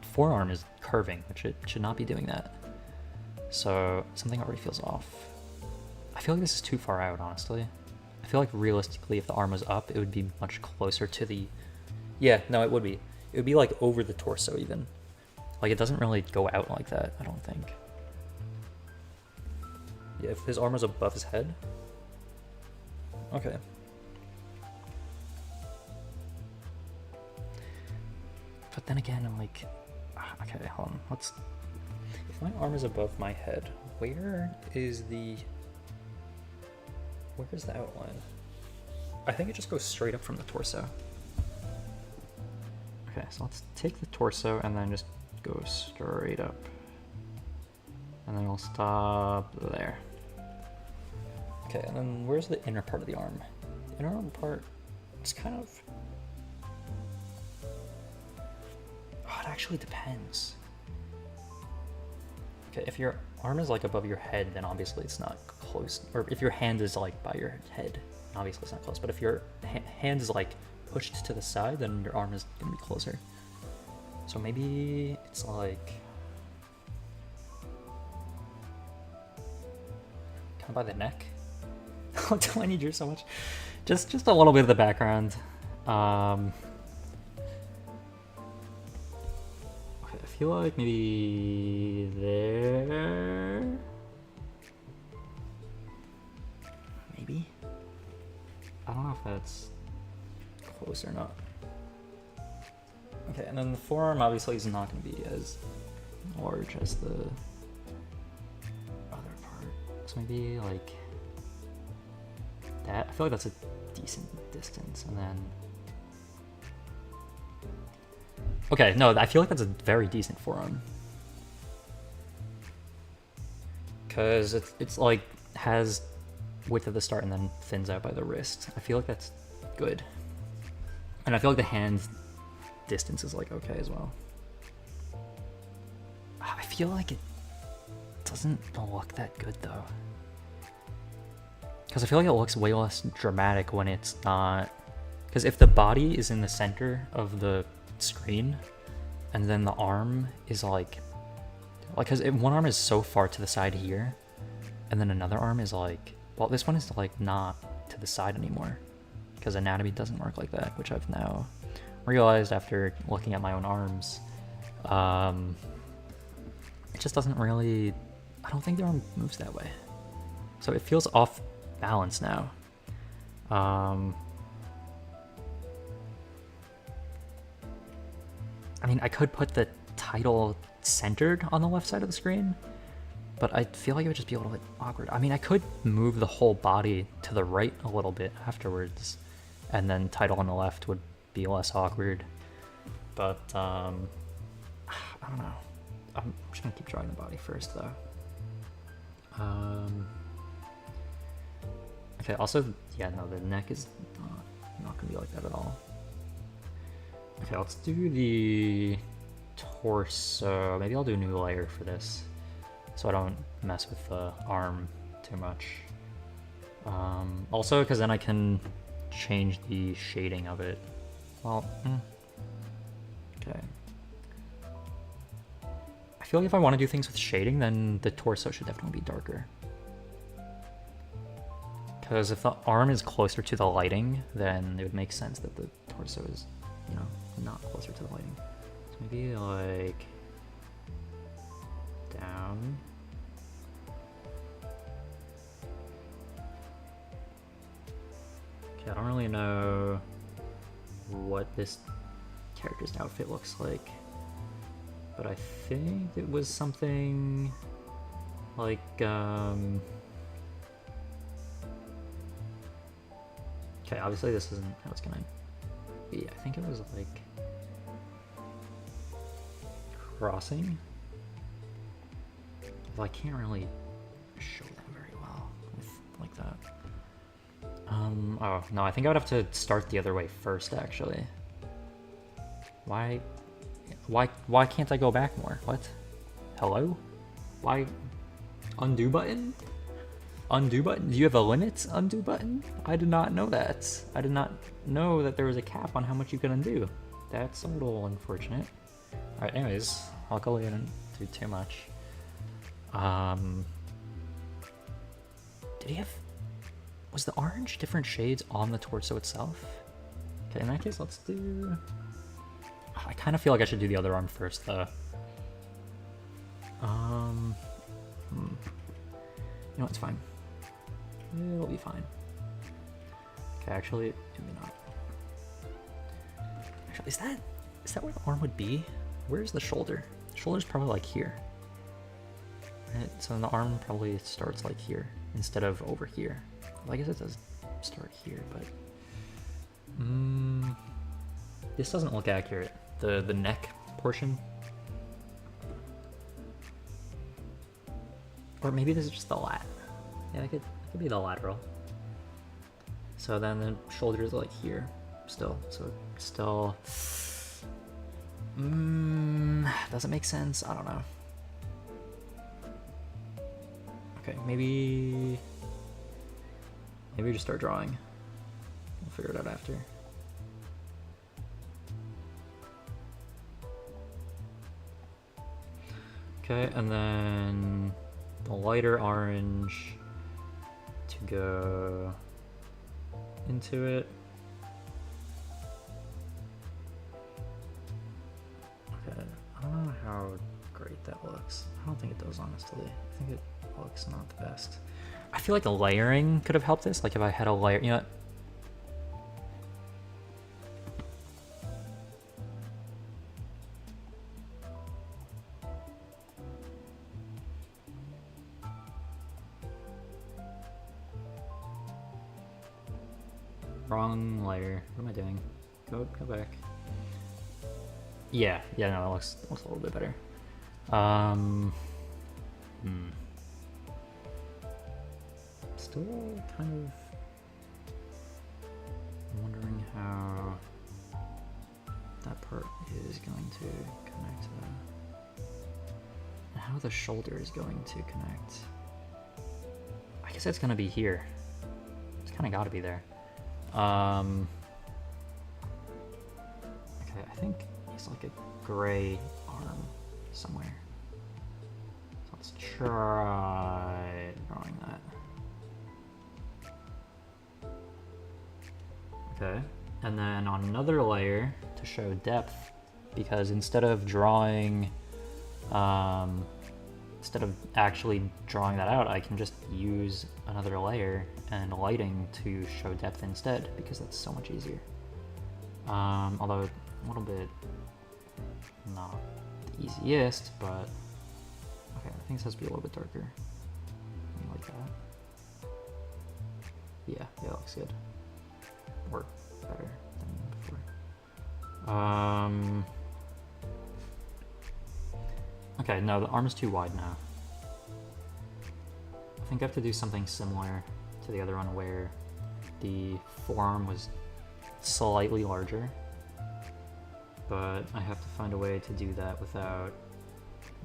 forearm is curving, which it should not be doing that. So something already feels off. I feel like this is too far out, honestly. I feel like realistically, if the arm was up, it would be much closer to the... Yeah, no, it would be. It would be like over the torso even. Like it doesn't really go out like that, I don't think. Yeah, if his arm was above his head. Okay. But then again, I'm like, okay, hold on. Let's. If my arm is above my head, where is the outline? I think it just goes straight up from the torso. Okay, so let's take the torso and then just go straight up. And then we'll stop there. Okay, and then where's the inner part of the arm? The inner arm part is kind of... Oh, it actually depends. Okay, if your arm is like above your head, then obviously it's not close. Or if your hand is like by your head, obviously it's not close. But if your hand is like pushed to the side, then your arm is gonna be closer. So maybe it's like kind of by the neck. Oh, do I need yours so much? Just a little bit of the background. Okay, I feel like maybe there. Maybe. I don't know if that's close or not. Okay, and then the forearm obviously is not going to be as large as the other part. So maybe like that. I feel like that's a decent distance. And then okay, no, I feel like that's a very decent forearm. Because it's like has width at the start and then thins out by the wrist. I feel like that's good. And I feel like the hand distance is like okay as well. I feel like it doesn't look that good though. Because I feel like it looks way less dramatic when it's not. Because if the body is in the center of the screen and then the arm is like because one arm is so far to the side here and then another arm is like, well, this one is like not to the side anymore because anatomy doesn't work like that, which I've now realized after looking at my own arms. It just doesn't really, I don't think the arm moves that way. So it feels off balance now. I mean, I could put the title centered on the left side of the screen, but I feel like it would just be a little bit awkward. I mean, I could move the whole body to the right a little bit afterwards, and then title on the left would be less awkward. But, I don't know. I'm just gonna keep drawing the body first, though. Okay, also, yeah, no, the neck is not gonna be like that at all. Okay, let's do the torso. Maybe I'll do a new layer for this, so I don't mess with the arm too much. Also, because then I can change the shading of it. Well, okay. I feel like if I want to do things with shading, then the torso should definitely be darker. Because if the arm is closer to the lighting, then it would make sense that the torso is, you know, not closer to the lighting. So maybe like down. Okay, I don't really know what this character's outfit looks like, but I think it was something like okay, obviously this isn't how it's gonna be. I think it was like crossing. Well, I can't really show that very well with like that. Oh no, I think I would have to start the other way first, actually. Why can't I go back more? What? Hello? Why? Undo button? Undo button? Do you have a limit undo button? I did not know that. I did not know that there was a cap on how much you can undo. That's a little unfortunate. Alright, anyways, I'll go ahead and do too much. Did he have... Was the orange different shades on the torso itself? Okay, in that case, let's do... I kind of feel like I should do the other arm first, though. You know, it's fine. It'll be fine. Okay, actually, maybe not. Actually, is that where the arm would be? Where's the shoulder? The shoulder's probably like here. Right? So then the arm probably starts like here instead of over here. Well, I guess it does start here, but this doesn't look accurate. The neck portion, or maybe this is just the lat. Yeah, it could be the lateral. So then the shoulders are like here still. So still doesn't make sense. I don't know. Okay, maybe we just start drawing. We'll figure it out after. Okay, and then the lighter orange to go into it. Okay, I don't know how great that looks. I don't think it does, honestly. I think it looks not the best. I feel like the layering could have helped this. Like if I had a layer, you know what? Wrong layer. What am I doing? Go back. Yeah, no, that looks a little bit better. Still kind of wondering how that part is going to connect to that. And how the shoulder is going to connect. I guess it's gonna be here. It's kind of got to be there. Okay, I think he's like a gray arm somewhere. So let's try drawing that. Okay, and then on another layer to show depth, because instead of drawing, instead of actually drawing that out, I can just use another layer and lighting to show depth instead, because that's so much easier. Although a little bit not the easiest, but okay, I think this has to be a little bit darker. Like that. Yeah, that looks good. Or better than before. Okay, no, the arm is too wide now. I think I have to do something similar to the other one where the forearm was slightly larger, but I have to find a way to do that without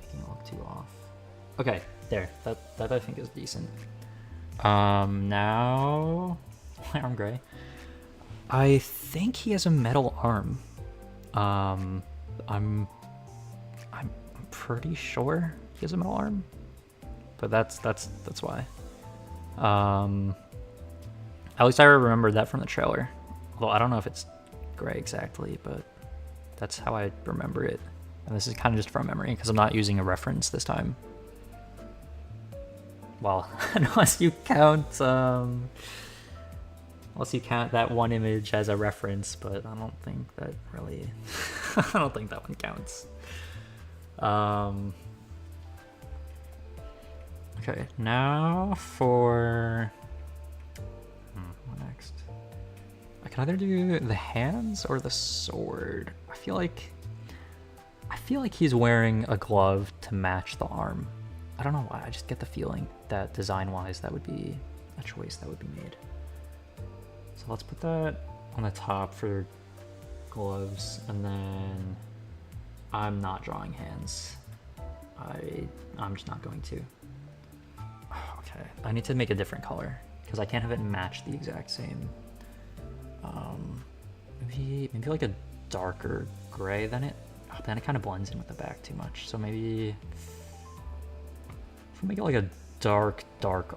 making it look too off. Okay, there, that I think is decent. Now, my arm gray. I think he has a metal arm. I'm pretty sure he has a metal arm, but that's why. At least I remember that from the trailer. Although I don't know if it's gray exactly, but that's how I remember it. And this is kind of just from memory because I'm not using a reference this time. Well, unless you count that one image as a reference, but I don't think that really, I don't think that one counts. Okay, now for, what next? I can either do the hands or the sword. I feel like he's wearing a glove to match the arm. I don't know why, I just get the feeling that design-wise that would be a choice that would be made. So let's put that on the top for gloves, and then I'm not drawing hands. I'm just not going to. Okay, I need to make a different color because I can't have it match the exact same. Maybe like a darker gray than it. Oh, then it kind of blends in with the back too much. So maybe if we make it like a dark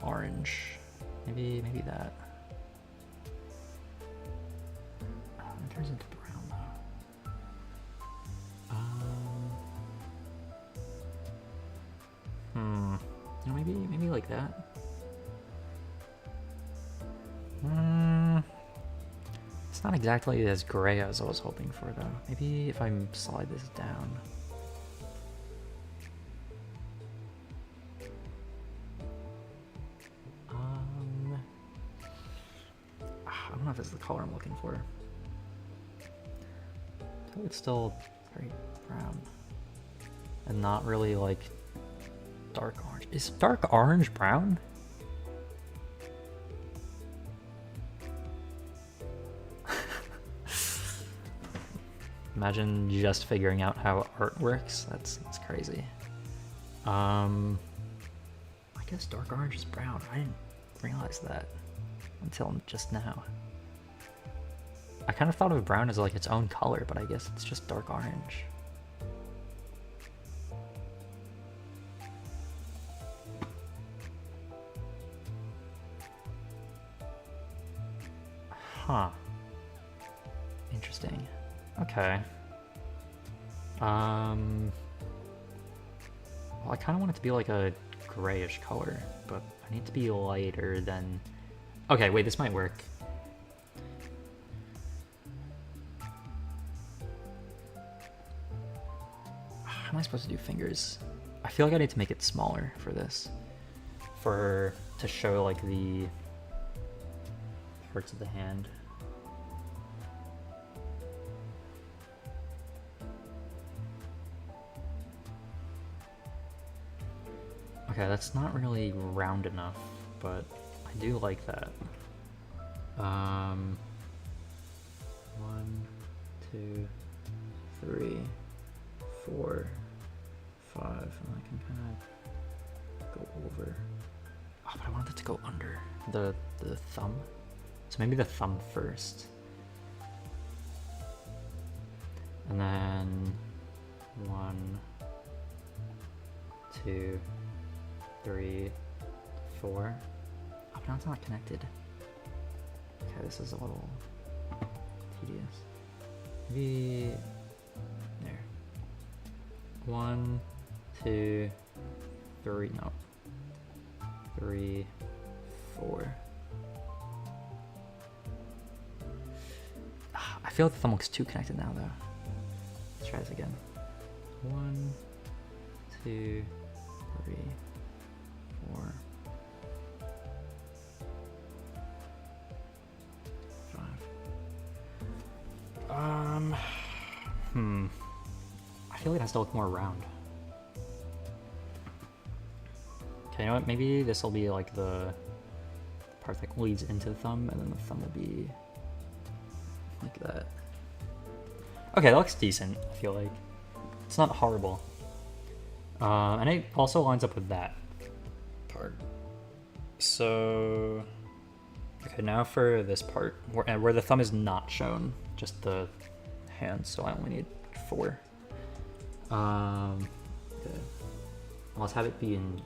orange, maybe that. It turns into brown though. You know, maybe like that. It's not exactly as gray as I was hoping for though. Maybe if I slide this down. I don't know if this is the color I'm looking for. It's still very brown and not really like dark orange. Is dark orange brown? Imagine just figuring out how art works. That's crazy. I guess dark orange is brown. I didn't realize that until just now. I kind of thought of brown as like its own color, but I guess it's just dark orange. Huh. Interesting. Okay. Well, I kind of want it to be like a grayish color, but I need to be lighter than... Okay, wait, this might work. How am I supposed to do fingers? I feel like I need to make it smaller for this. To show like the parts of the hand. Okay, that's not really round enough, but I do like that. 1, 2, 3, 4, 5, and I can kind of go over. Oh, but I wanted it to go under the thumb. So maybe the thumb first. And then 1, 2, 3, 4. Oh, but now it's not connected. Okay, this is a little tedious. Maybe there. 1, 2, 3. No. 3, 4. I feel like the thumb looks too connected now, though. Let's try this again. 1, 2, 3, 4, 5. I feel like it has to look more round. Okay, you know what? Maybe this will be like the part that leads into the thumb, and then the thumb will be like that. Okay, that looks decent, I feel like. It's not horrible. And it also lines up with that part. So, okay, now for this part, where the thumb is not shown, just the hand, so I only need 4. Okay. Let's have it be in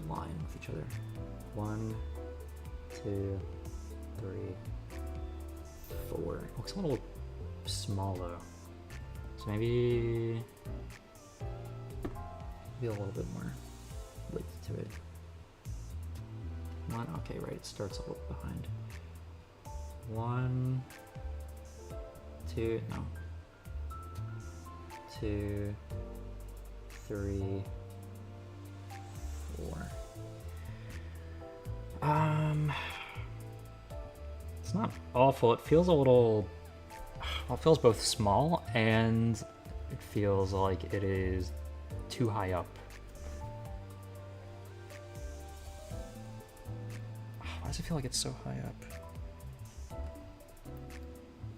line with each other. 1, 2, 3, 4. It looks a little small though. So maybe a little bit more width to it. 1, okay, right, it starts a little behind. 1, 2, no. 2, 3, 4. It's not awful. It feels a little, well, it feels both small and it feels like it is too high up. Why does it feel like it's so high up?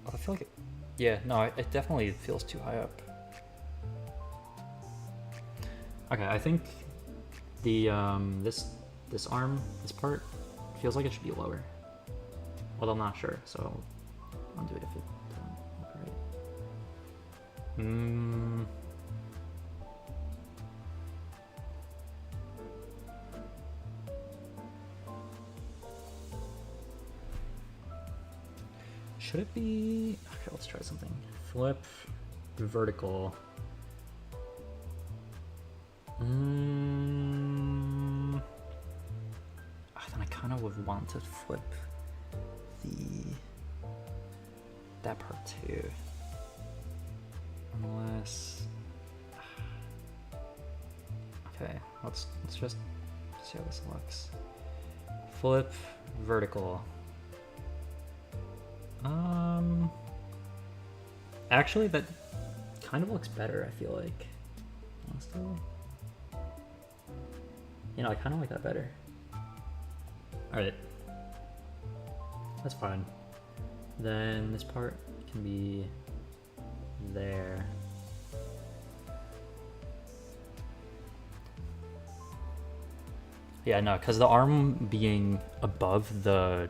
Oh, I feel like it, yeah, no, it definitely feels too high up. Okay, I think the this arm, this part, feels like it should be lower. Although I'm not sure, so I'll do it if it doesn't look right. Should it be? Okay, let's try something. Flip, vertical. Then I kind of would want to flip that part too, unless. Okay, let's just see how this looks. Flip, vertical. Actually, that kind of looks better, I feel like. Honestly. You know, I kind of like that better. Alright. That's fine. Then this part can be there. Yeah, no, because the arm being above the,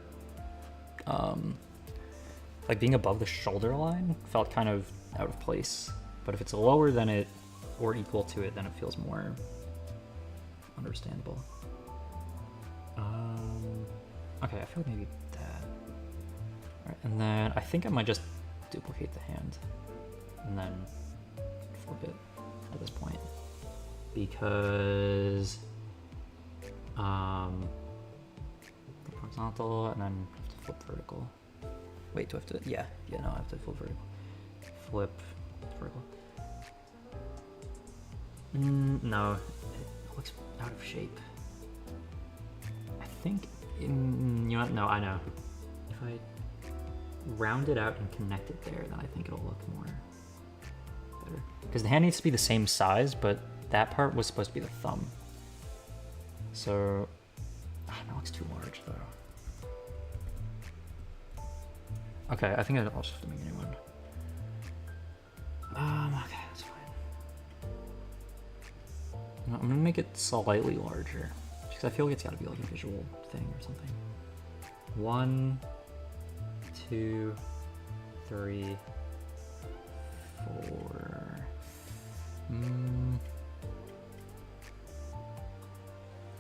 like being above the shoulder line felt kind of out of place. But if it's lower than it, or equal to it, then it feels more understandable. Okay, I feel like maybe that. Alright, and then I think I might just duplicate the hand, and then flip it at this point. Because flip horizontal and then have to flip vertical. Wait, do I have to? Yeah, no, I have to flip vertical. Flip vertical. No, it looks out of shape. I think, you know what? No, I know. If I round it out and connect it there, then I think it'll look more better. Because the hand needs to be the same size, but that part was supposed to be the thumb. So, that looks too large though. Okay, I think I'll just have to make a new one. Okay, that's fine. I'm gonna make it slightly larger, because I feel like it's gotta be like a visual thing or something. 1, 2, 3, 4.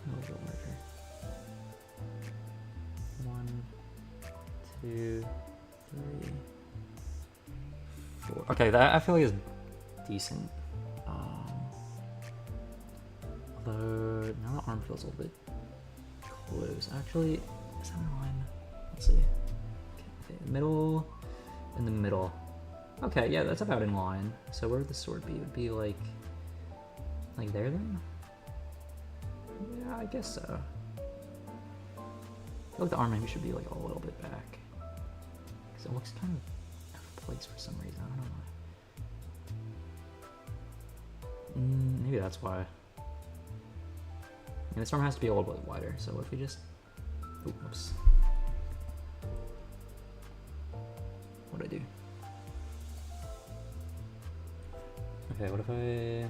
A little bit larger. 1, 2, 3, 4. Okay, that I feel like is decent. Although now the arm feels a little bit close. Actually, is that in line? Let's see. Okay, middle, in the middle. Okay, yeah, that's about in line. So where would the sword be? It would be like there then? Yeah, I guess so. I feel like the arm maybe should be like a little bit back, because it looks kind of out of place for some reason. I don't know why. Maybe that's why. And this arm has to be a little bit wider, so what if we just... Oops. What'd I do? Okay, what if I...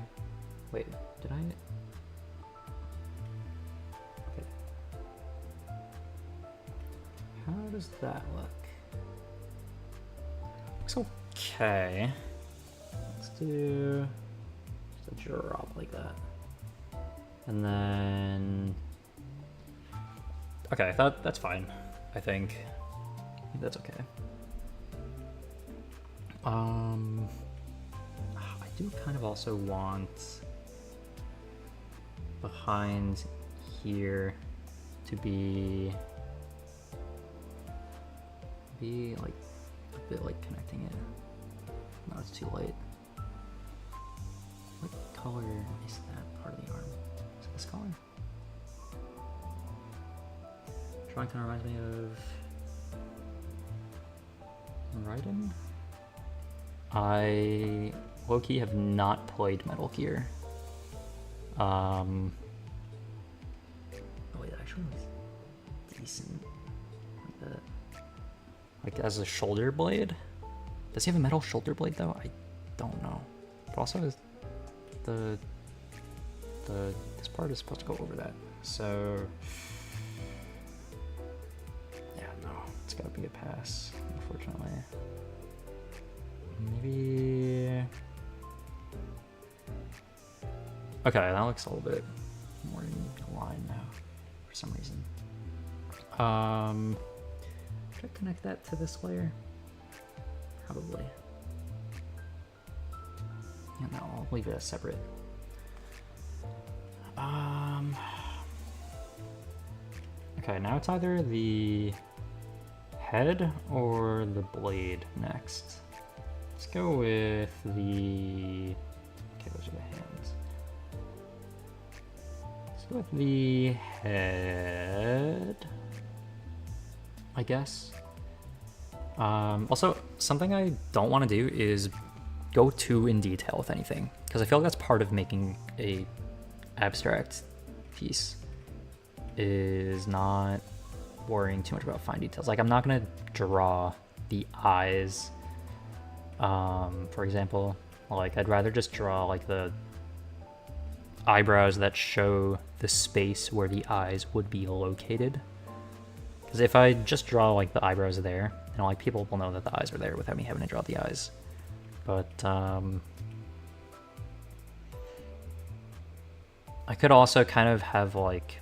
Wait, did I... Okay. How does that look? Looks okay. Let's do... just a drop like that. And then, okay, that's fine. I think that's okay. I do kind of also want behind here to be like a bit like connecting it. No, it's too light. What color is that part of the arm? This color? Drawing kind of reminds me of Raiden. I low-key have not played Metal Gear. Oh wait, that actually looks decent. Like as a shoulder blade. Does he have a metal shoulder blade though? I don't know. But also this part is supposed to go over that, so yeah, no, it's gotta be a pass, unfortunately. Maybe, okay, that looks a little bit more in line now for some reason. Should I connect that to this layer? Probably. Yeah, no, I'll leave it as separate. Okay, now it's either the head or the blade next. Let's go with the... Okay, those are the hands. Let's go with the head, I guess. Also, something I don't want to do is go too in detail with anything, because I feel like that's part of making a abstract piece, is not worrying too much about fine details. Like, I'm not gonna draw the eyes, for example. Like, I'd rather just draw like the eyebrows that show the space where the eyes would be located. Because if I just draw like the eyebrows there, you know, like people will know that the eyes are there without me having to draw the eyes. But I could also kind of have like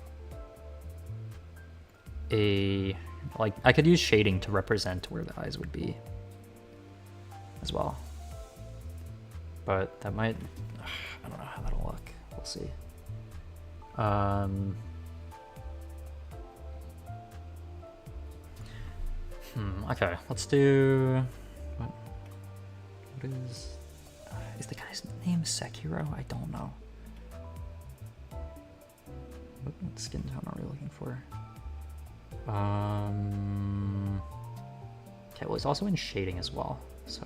I could use shading to represent where the eyes would be as well. But that might, I don't know how that'll look. We'll see. Okay, let's do, what is the guy's name Sekiro? I don't know. What skin tone are we looking for? Okay, well, he's also in shading as well, so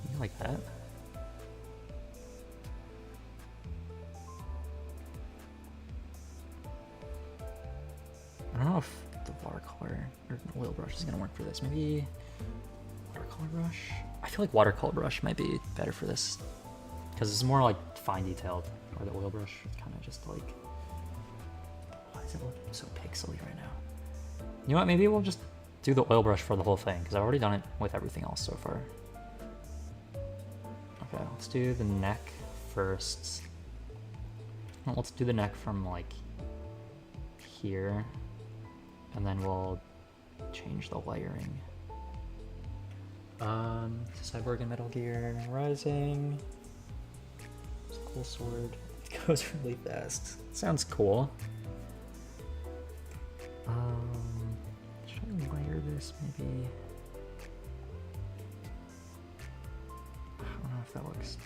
maybe like that. I don't know if the watercolor or oil brush is gonna work for this. Maybe watercolor brush? I feel like watercolor brush might be better for this because it's more like fine detailed, or the oil brush is kind of just like, why is it looking so pixely right now? You know what, maybe we'll just do the oil brush for the whole thing because I've already done it with everything else so far. Okay, let's do the neck first. Well, let's do the neck from like here, and then we'll change the layering. Cyborg and Metal Gear Rising. It's a cool sword. It goes really fast. Sounds cool. Should I layer this maybe? I don't know if that looks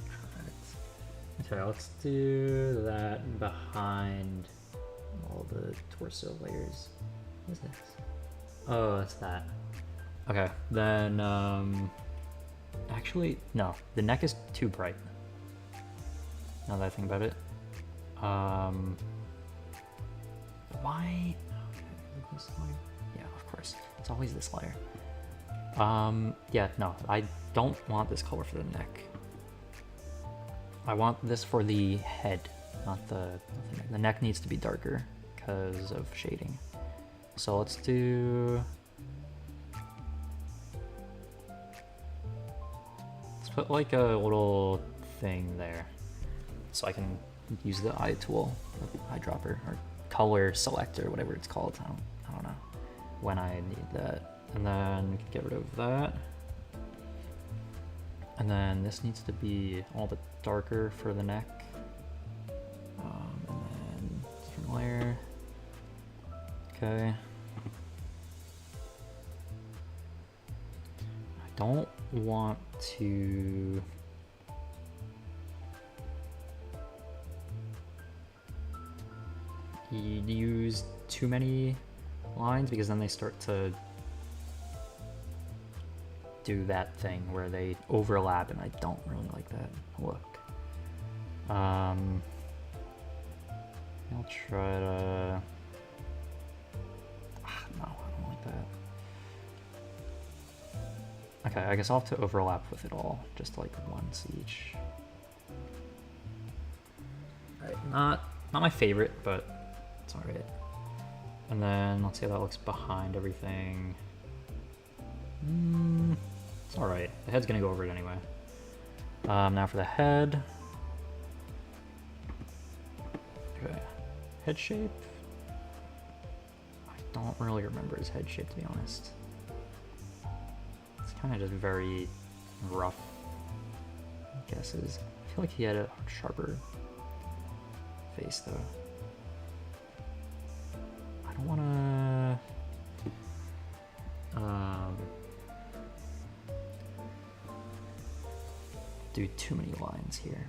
correct. Okay, let's do that behind all the torso layers. What is this? Oh, that's that. Okay, then, actually, no, the neck is too bright. Now that I think about it. Why? Okay, this layer? Yeah, of course. It's always this layer. Yeah, no, I don't want this color for the neck. I want this for the head, not the neck. The neck needs to be darker because of shading. So let's do... Let's put like a little thing there so I can use the eye tool, the eyedropper, or color selector, whatever it's called. I don't know when I need that. And then get rid of that. And then this needs to be all the darker for the neck. And then different layer. Okay. I don't want to use too many lines because then they start to do that thing where they overlap, and I don't really like that look. I'll try to... no, I don't like that. Okay, I guess I'll have to overlap with it all, just like once each. Alright, not my favorite, but it's alright. And then let's see how that looks behind everything. It's alright. The head's gonna go over it anyway. Now for the head. Okay. Head shape. I don't really remember his head shape, to be honest. It's kind of just very rough guesses. I feel like he had a sharper face, though. I don't want to... do too many lines here.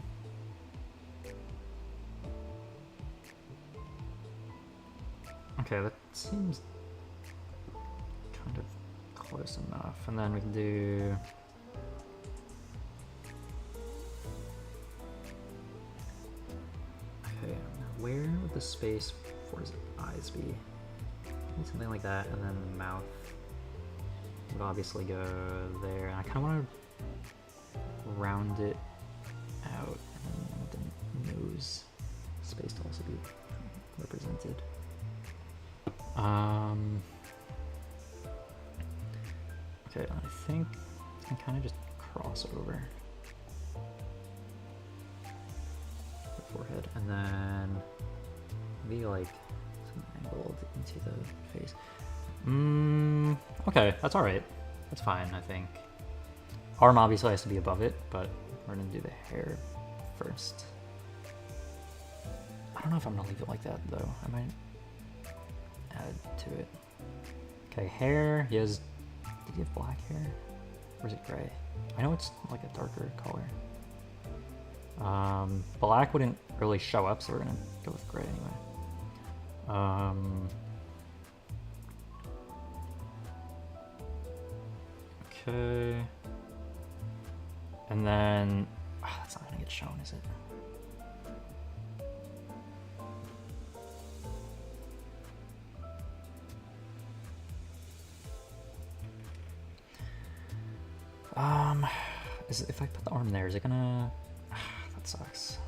Okay, that seems kind of close enough. And then we can do... Okay, where would the space for his eyes be? Maybe something like that, and then the mouth would obviously go there. And I kind of want to round it out, and then I want the nose space to also be represented. Okay, I think I can kind of just cross over the forehead, and then maybe like angled into the face. Okay, that's alright. That's fine, I think. Arm obviously has to be above it, but we're gonna do the hair first. I don't know if I'm gonna leave it like that though. I might add to it. Okay, hair. Did he have black hair? Or is it gray? I know it's like a darker color. Black wouldn't really show up, so we're gonna go with gray anyway. Okay. And then, that's not gonna get shown, is it? If I put the arm there, is it gonna? That sucks.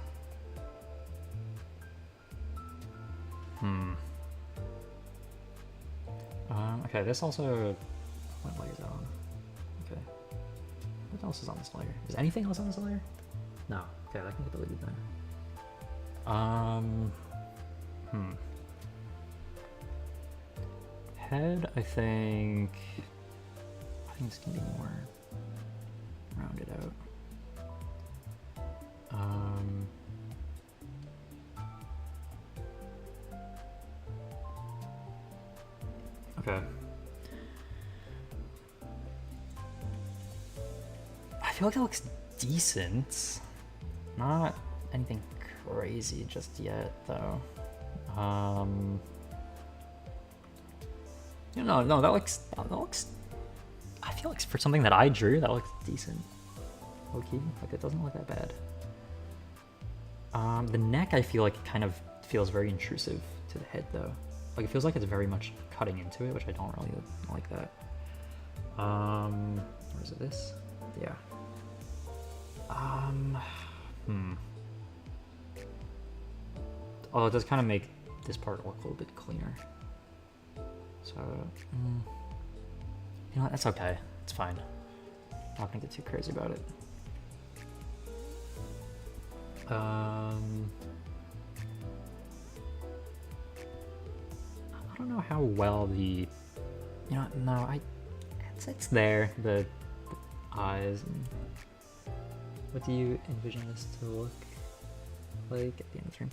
Okay, this also. What layer is that on? Okay. What else is on this layer? Is anything else on this layer? No. Okay, that can get deleted then. Head, I think this can be more rounded out. Okay. I feel like it looks decent. Not anything crazy just yet, though. No, that looks. I feel like for something that I drew, that looks decent. Okay, like it doesn't look that bad. The neck, I feel like it kind of feels very intrusive to the head, though. Like it feels like it's very much cutting into it, which I don't really like that. Or is it this? Yeah. Oh, it does kind of make this part look a little bit cleaner. So, you know what? That's okay. It's fine. I'm not gonna get too crazy about it. I don't know how well the, it's there, the eyes. And what do you envision this to look like at the end of the stream?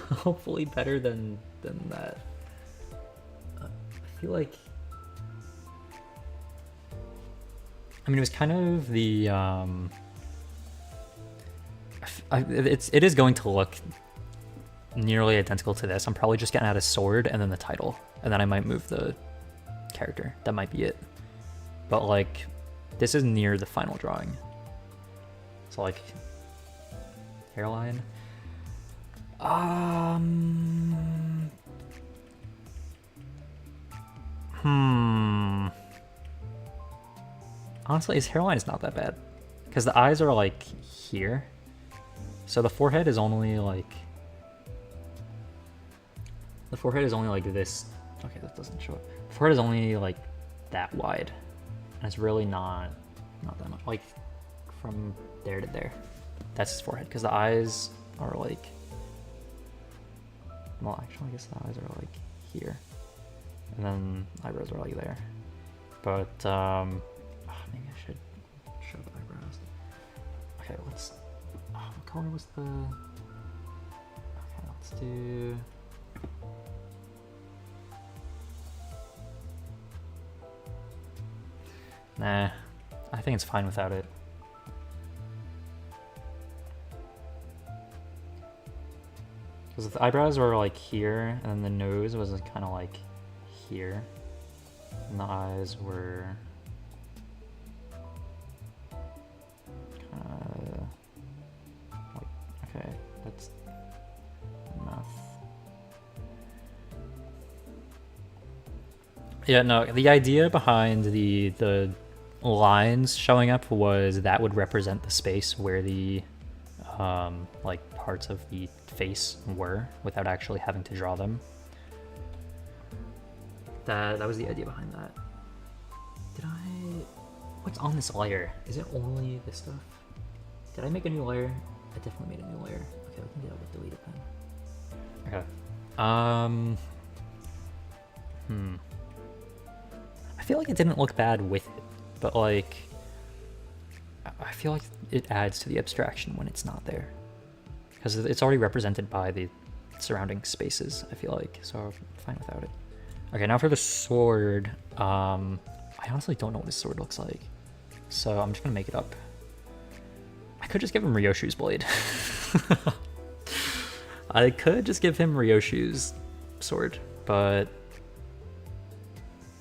Hopefully better than that. I feel like, it was kind of the it is going to look nearly identical to this. I'm probably just gonna add a sword and then the title, and then I might move the character. That might be it. But like, this is near the final drawing. So like, hairline. Honestly, his hairline is not that bad, because the eyes are like here, so the forehead is only like this. Okay, that doesn't show up. The forehead is only like that wide, and it's really not that much. Like from there to there, that's his forehead, because the eyes are like, well, actually, I guess the eyes are like here, and then eyebrows are like there. But maybe I should show the eyebrows. Okay, let's. What color was the? Okay, let's do. Nah, I think it's fine without it. Because the eyebrows were like here, and the nose was kind of like here, and the eyes were kind of like, okay, that's enough. Yeah, no, the idea behind the lines showing up was that would represent the space where the like parts of the face were without actually having to draw them. That was the idea behind that. Did I... What's on this layer? Is it only this stuff? Did I make a new layer? I definitely made a new layer. Okay, we can do that with deleted pen. Okay. I feel like it didn't look bad with it, but like, I feel like it adds to the abstraction when it's not there. Because it's already represented by the surrounding spaces, I feel like, so I'm fine without it. Okay, now for the sword. I honestly don't know what his sword looks like, so I'm just gonna make it up. I could just give him Ryoshu's blade. I could just give him Ryoshu's sword, but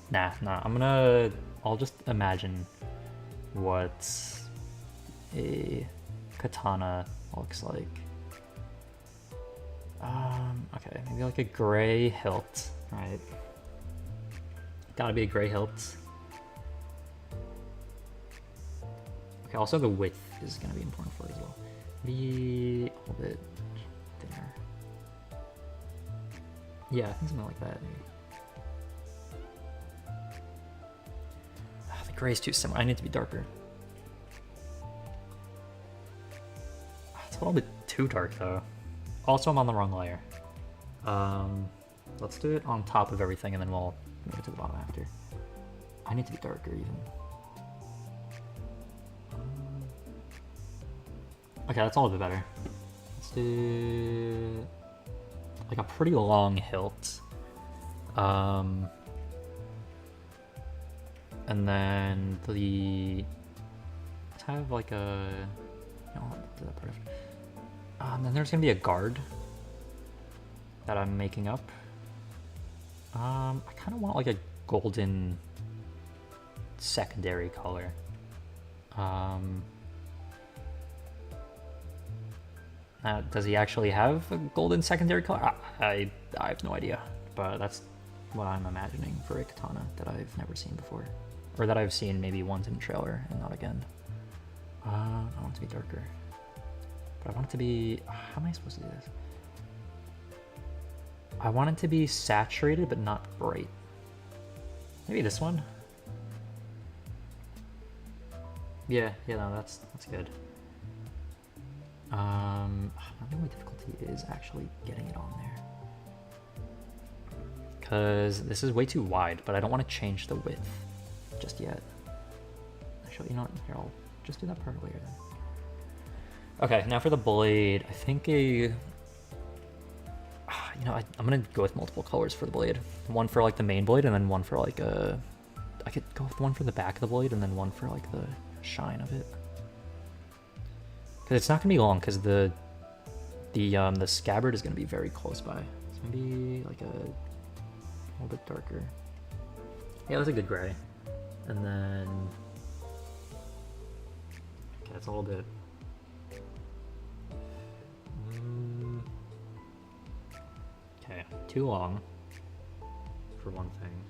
nah, I'll just imagine what a katana looks like. Okay, maybe like a gray hilt, right? Gotta be a gray hilt. Okay, also the width is gonna be important for it as well. Be a little bit thinner. Yeah, I think something like that, maybe. The gray's too similar. I need to be darker. It's a little bit too dark though. Also, I'm on the wrong layer. Let's do it on top of everything and then we'll move it to the bottom after. I need to be darker even. Okay, that's a little bit better. Let's do like a pretty long hilt. And then let's have like a, no, I'll do that part of. Then there's gonna be a guard that I'm making up. I kind of want like a golden secondary color. Does he actually have a golden secondary color? I have no idea, but that's what I'm imagining for a katana that I've never seen before. Or that I've seen maybe once in a trailer and not again. I want it to be darker. But I want it to be... How am I supposed to do this? I want it to be saturated but not bright. Maybe this one? Yeah, no, that's good. The only difficulty is actually getting it on there. Because this is way too wide, but I don't want to change the width just yet. Actually, you know what? Here, I'll just do that part later then. Okay, now for the blade. I think I'm gonna go with multiple colors for the blade. One for like the main blade, and then one for like I could go with one for the back of the blade, and then one for like the shine of it. Because it's not gonna be long, because the scabbard is gonna be very close by. So maybe like a little bit darker. Yeah, that's a good gray. And then okay, it's a little bit. Okay, too long for one thing.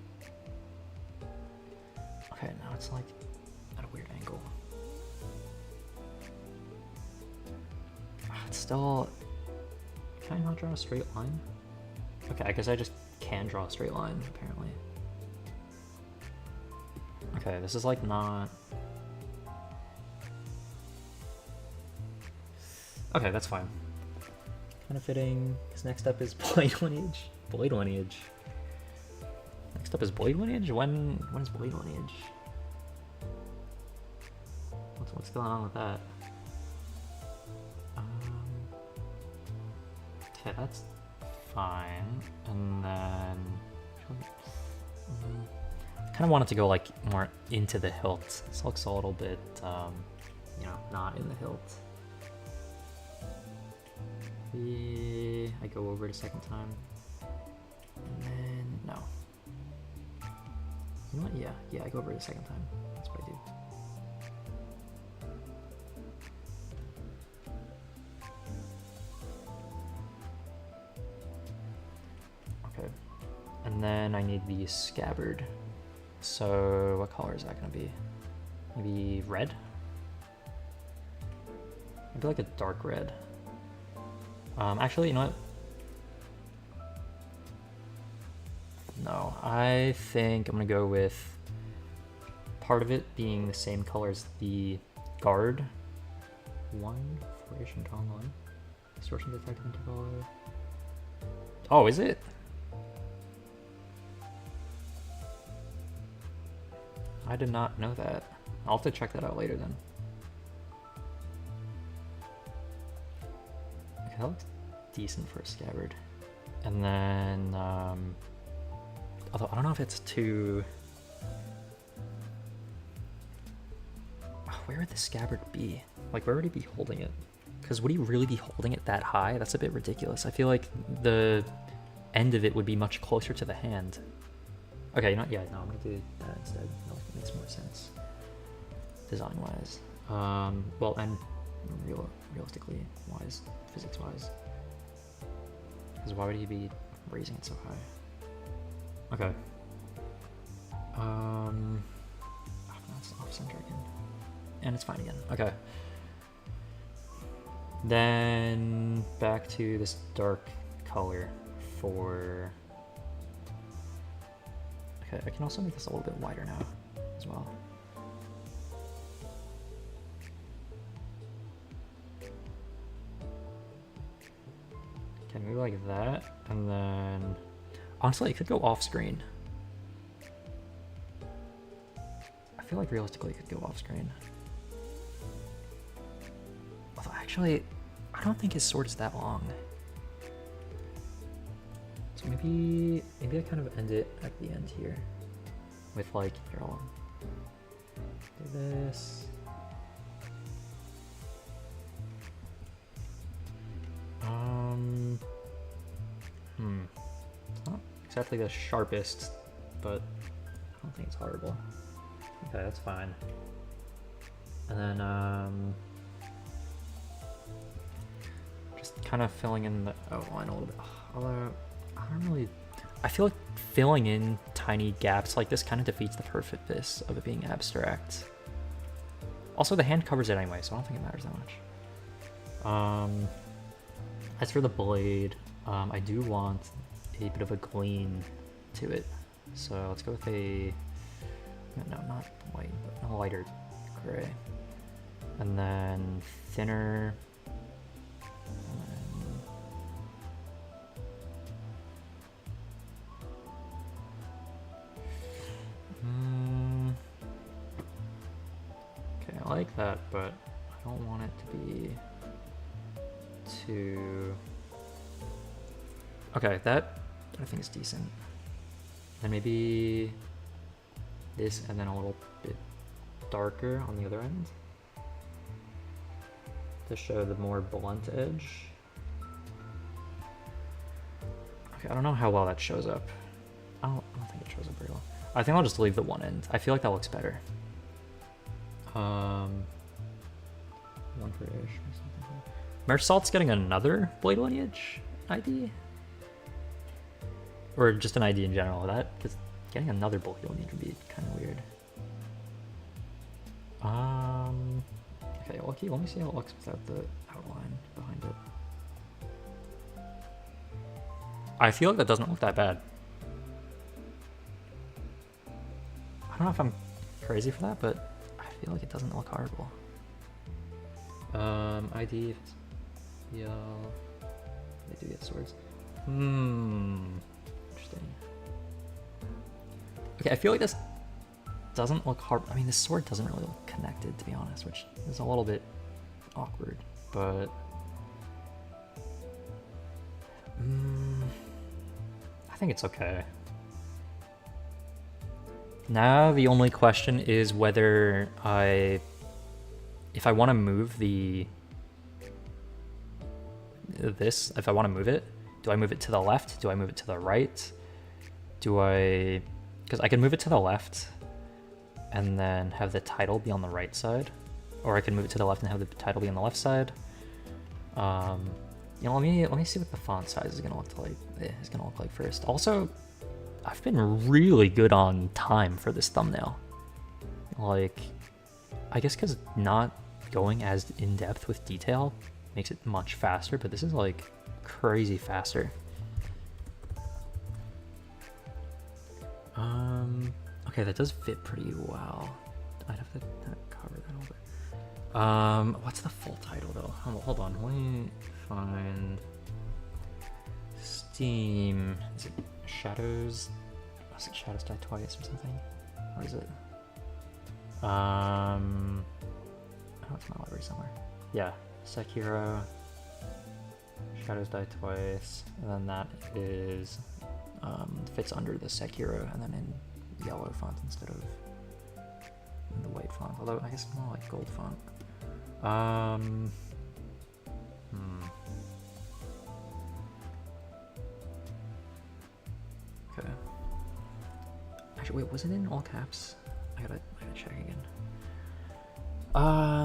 Okay, now it's like at a weird angle. It's still... Can I not draw a straight line? Okay, I guess I just can draw a straight line, apparently. Okay, this is like not... Okay, that's fine. Kind of fitting, because next up is Blade Lineage. Blade Lineage. Next up is Blade Lineage? When is Blade Lineage? What's going on with that? Okay, that's fine. And then... I kind of want it to go like more into the hilt. This looks a little bit, not in the hilt. I go over it a second time. And then, no. You know what? Yeah, I go over it a second time. That's what I do. Okay. And then I need the scabbard. So what color is that going to be? Maybe red? Maybe like a dark red. Actually, you know what? No, I think I'm gonna go with part of it being the same color as the guard. One formation tone line. Distortion detected interval. Oh, is it? I did not know that. I'll have to check that out later then. Okay, that looks decent for a scabbard. And then, although I don't know if it's too... Where would the scabbard be? Like, where would he be holding it? Because would he really be holding it that high? That's a bit ridiculous. I feel like the end of it would be much closer to the hand. Okay, no, yeah, no, I'm gonna do that instead. That makes more sense, design-wise. Well, and realistically wise, physics-wise. Because why would he be raising it so high? Okay. That's off-center again. And it's fine again. Okay. Then back to this dark color for... Okay, I can also make this a little bit wider now as well. Okay, maybe like that, and then... Honestly, it could go off screen. I feel like realistically it could go off screen. Although actually, I don't think his sword is that long. So maybe I kind of end it at the end here with like, here, I'll do this. It's not exactly the sharpest, but I don't think it's horrible. Okay, that's fine. And then just kind of filling in the outline a little bit. Although I don't really, I feel like filling in tiny gaps like this kind of defeats the purpose of it being abstract. Also, the hand covers it anyway, so I don't think it matters that much. As for the blade, I do want a bit of a gleam to it. So let's go with a, no, not white, but a lighter gray. And then thinner. Okay, I like that, but I don't want it to be too... Okay, that I think is decent. Then maybe this and then a little bit darker on the other end to show the more blunt edge. Okay, I don't know how well that shows up. I don't think it shows up very well. I think I'll just leave the one end. I feel like that looks better. One for ish or something. Mersalt's getting another Blade Lineage ID? Or just an ID in general. That, because getting another Blade Lineage would be kind of weird. Okay, lucky. Let me see how it looks without the outline behind it. I feel like that doesn't look that bad. I don't know if I'm crazy for that, but I feel like it doesn't look horrible. ID, if it's they do get swords. Interesting. Okay, I feel like this doesn't look hard. I mean, this sword doesn't really look connected, to be honest, which is a little bit awkward, but I think it's okay. Now the only question is whether if I want to move if I want to move it, do I move it to the left? Do I move it to the right? Because I can move it to the left and then have the title be on the right side, or I can move it to the left and have the title be on the left side. You know, let me see what the font size is gonna look like first. Also, I've been really good on time for this thumbnail. Like, I guess because not going as in depth with detail makes it much faster, but this is like crazy faster. Okay, that does fit pretty well. I'd have to cover that a little bit. What's the full title though? Hold on, let me find Steam. Is it Shadows? Was it Shadows Die Twice or something? Or is it? Oh, it's in my library somewhere. Yeah, Sekiro, Shadows Die Twice, and then that is fits under the Sekiro, and then in yellow font instead of the white font. Although I guess more like gold font. Okay. Actually, wait, was it in all caps? I gotta check again.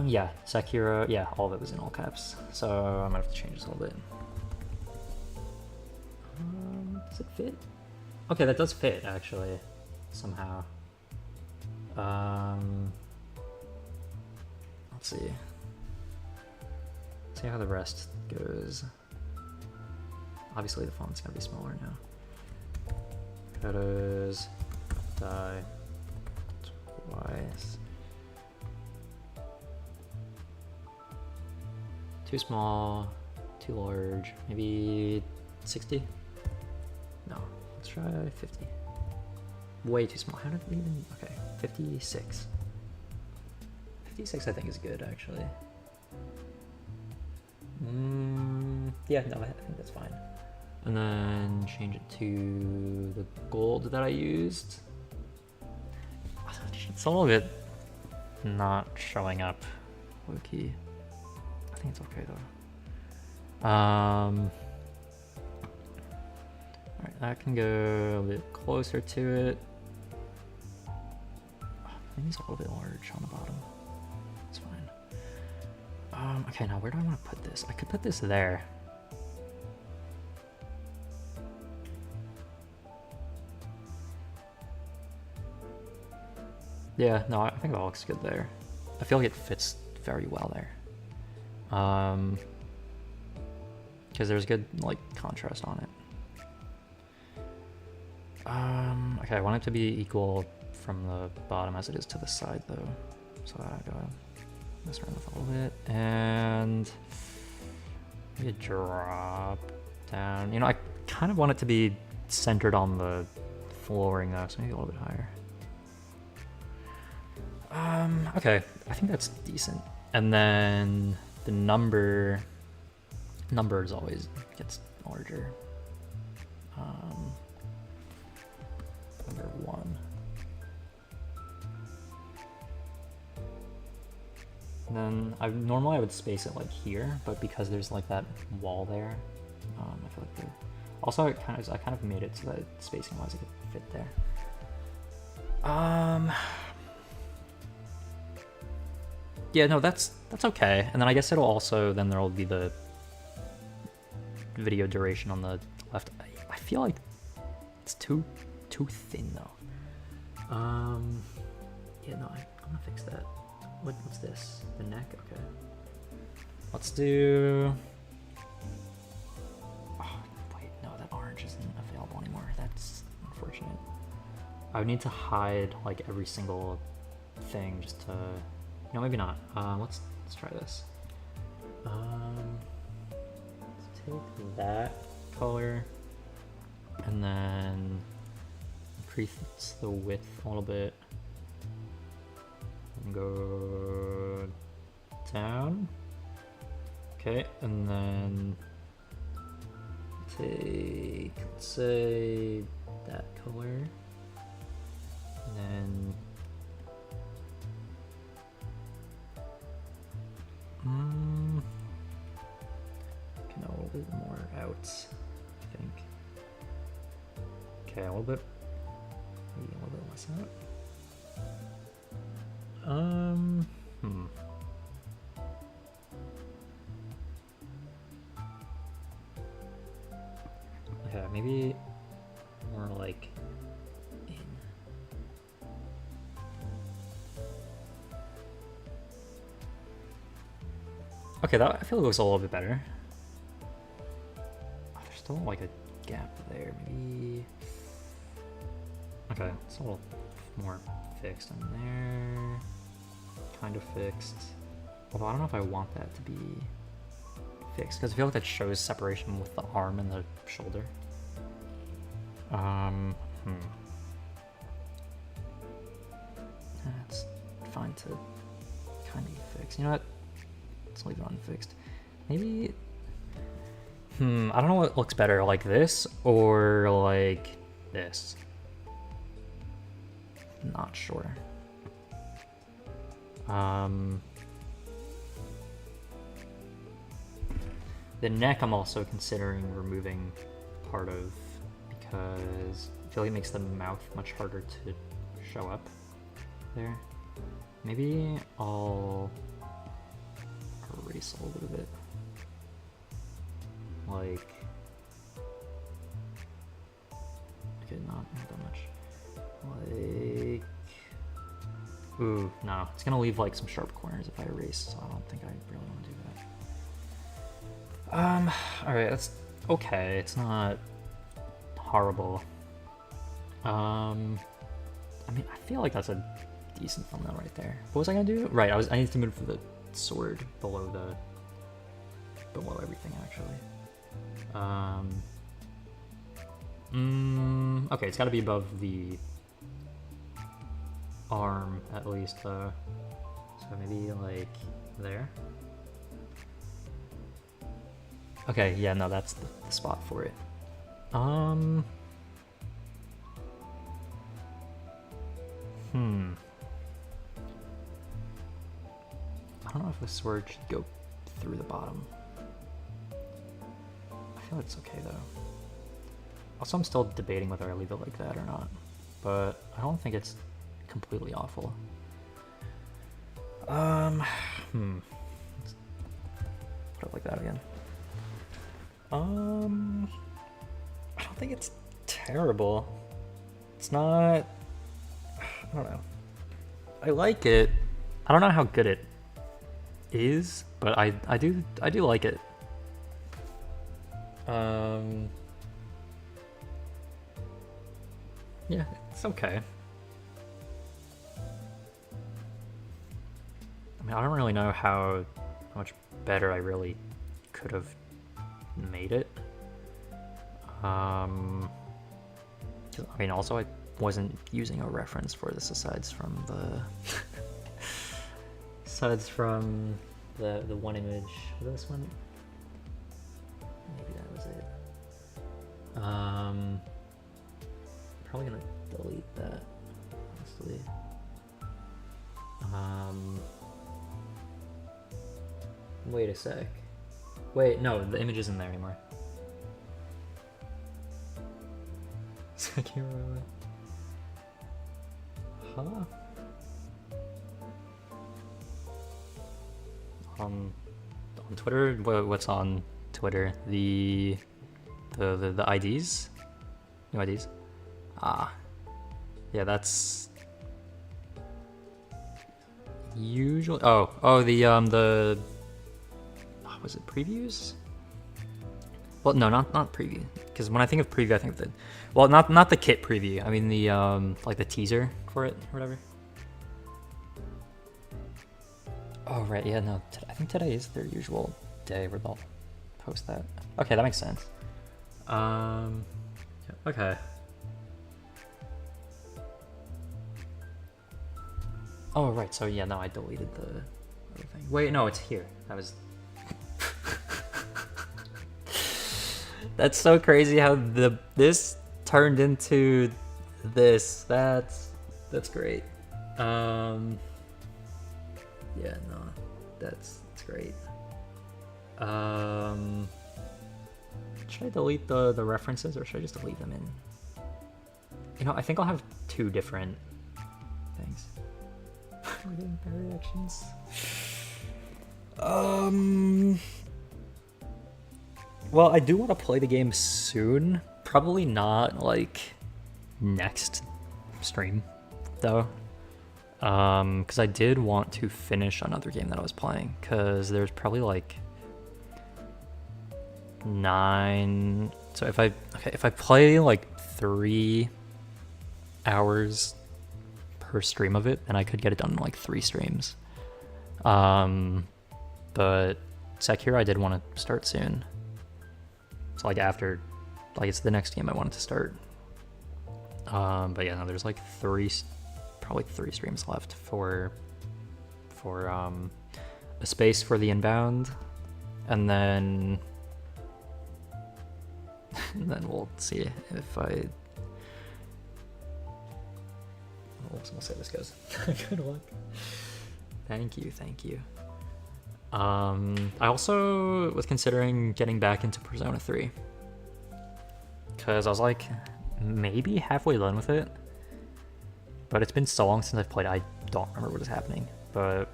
Yeah, Sekiro, yeah, all of it was in all caps. So I'm gonna have to change this a little bit. Does it fit? Okay, that does fit actually, somehow. Let's see. See how the rest goes. Obviously the font's gonna be smaller now. Shadows Die Twice. Too small, too large, maybe 60? No, let's try 50. Way too small. How did we even, okay, 56. 56 I think is good actually. Yeah, no, I think that's fine. And then change it to the gold that I used. It's a little bit not showing up, low key. I think it's okay though. Alright, that can go a bit closer to it. Maybe it's a little bit large on the bottom. It's fine. Okay, now where do I want to put this? I could put this there. Yeah, no, I think that looks good there. I feel like it fits very well there. Because there's good like contrast on it. Okay, I want it to be equal from the bottom as it is to the side though. So I gotta mess around with a little bit and maybe drop down. You know, I kind of want it to be centered on the flooring though, so maybe a little bit higher. Okay, I think that's decent. And then the numbers always gets larger. Number 1. And then normally I would space it like here, but because there's like that wall there, I feel like also I kind of made it so that spacing wise it could fit there. Yeah, no, that's okay. And then I guess it'll also, then there'll be the video duration on the left. I feel like it's too thin though. Yeah, no, I'm gonna fix that. What's this? The neck? Okay. Let's do... Oh, wait, no, that orange isn't available anymore. That's unfortunate. I would need to hide like every single thing just to... No, maybe not. Let's try this. Let's take that color and then increase the width a little bit and go down. Okay, and then take, let's say, that color, and then a little bit more out, I think. Okay, a little bit, maybe a little bit less out. Okay, maybe more like in. Okay, that I feel it looks a little bit better. Oh, there's still like a gap there, maybe. Okay, it's a little more fixed in there. Kind of fixed. Although I don't know if I want that to be fixed, because I feel like that shows separation with the arm and the shoulder. That's fine to kind of be fixed. You know what? Let's leave it unfixed. Maybe... I don't know what looks better, like this or like this. Not sure. The neck I'm also considering removing part of because I feel like it makes the mouth much harder to show up there. Maybe I'll erase a little bit. Like, okay, not that much. Like, ooh, no, it's gonna leave like some sharp corners if I erase, so I don't think I really want to do that. Alright, that's okay, it's not horrible. I mean, I feel like that's a decent thumbnail right there. What was I gonna do? Right, I need to move the sword below everything actually. Okay, it's gotta be above the arm at least though. So maybe like there. Okay, yeah, no, that's the spot for it. I don't know if the sword should go through the bottom. I feel it's okay though. Also, I'm still debating whether I leave it like that or not, but I don't think it's completely awful. Let's put it like that again. I don't think it's terrible. It's not. I don't know. I like it. I don't know how good it is, but I do like it. Yeah, it's okay. I mean, I don't really know how much better I really could have made it. I mean, also I wasn't using a reference for this aside from the the one image. Was this one? Maybe that was it. Probably gonna delete that, honestly. Wait a sec. Wait, no, the image isn't there anymore. Sekiro. Huh? On Twitter? What's on Twitter? The IDs? New IDs? Ah. Yeah, that's usually the was it previews? Well, no, not preview, because when I think of preview, I think of the, well, not the kit preview. I mean the like the teaser for it or whatever. Oh right, yeah, no. I think today is their usual day where they'll post that. Okay, that makes sense. Okay. Oh right, so yeah, no, I deleted the other thing. Wait, no, it's here. That was. That's so crazy how this turned into this. That's great. Yeah, no, that's great. Should I delete the references or should I just leave them in? You know, I think I'll have two different things. We're getting bad reactions. Well, I do want to play the game soon. Probably not like next stream, though. Because I did want to finish another game that I was playing, because there's probably like 9. So if I play like 3 hours per stream of it, then I could get it done in like 3 streams. But Sekiro I did want to start soon. So like after, like it's the next game I wanted to start. But yeah, no, there's like probably 3 streams left for a space for the inbound, and then we'll see if we'll see how this goes. Good luck. Thank you. I also was considering getting back into Persona 3, because I was like maybe halfway done with it, but it's been so long since I've played, I don't remember what is happening. But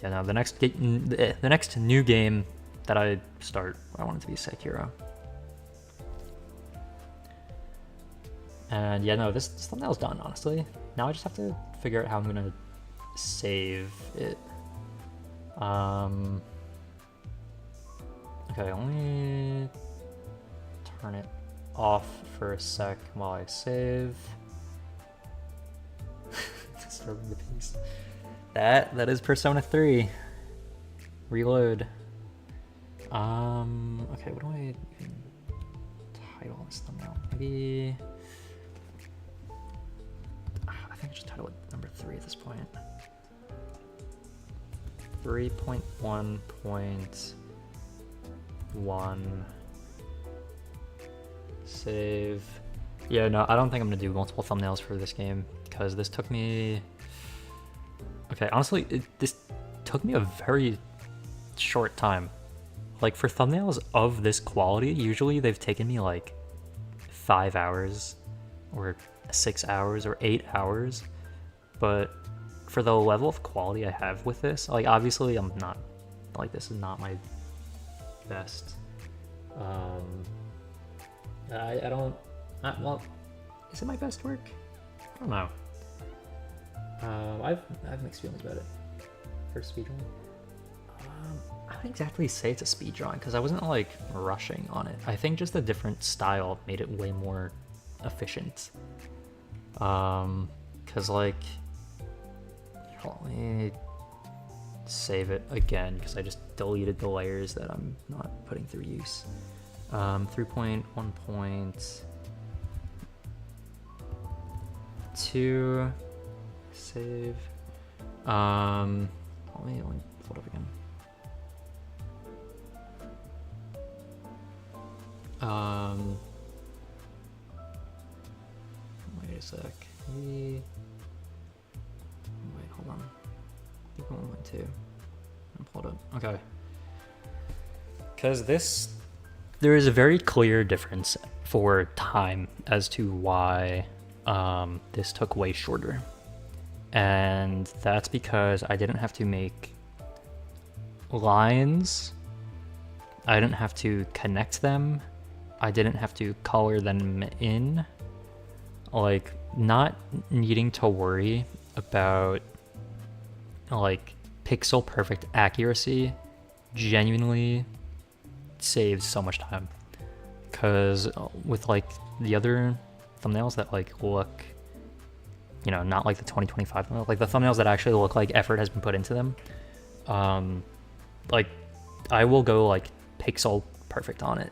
yeah, no, the next new game that I start, I want it to be Sekiro. And yeah, no, this thumbnail's done, honestly. Now I just have to figure out how I'm gonna save it. Okay, let me turn it off for a sec while I save. Disturbing the peace. That is Persona 3. Reload. Okay, what do I even title this thumbnail? Maybe I think I just title it number 3 at this point. 3.1.1 save. Yeah, no, I don't think I'm gonna do multiple thumbnails for this game, because this took me, okay, honestly, this took me a very short time. Like, for thumbnails of this quality, usually they've taken me like 5 hours or 6 hours or 8 hours, but for the level of quality I have with this, like, obviously I'm not, like, this is not my best. Well, is it my best work? I don't know. I've mixed feelings about it. For speedrun, I don't exactly say it's a speedrun, because I wasn't like rushing on it. I think just a different style made it way more efficient. Because like, let me save it again, because I just deleted the layers that I'm not putting through use. 3.1.2 save. Let me pull it up again. Wait a sec. Wait, hold on. 3.1.2. I'm pulled up. Okay. Because there is a very clear difference for time as to why this took way shorter. And that's because I didn't have to make lines, I didn't have to connect them, I didn't have to color them in. Like, not needing to worry about like pixel perfect accuracy genuinely saves so much time. Because with like the other thumbnails that like look, you know, not like the 2025 thumbnail, like the thumbnails that actually look like effort has been put into them, like I will go like pixel perfect on it.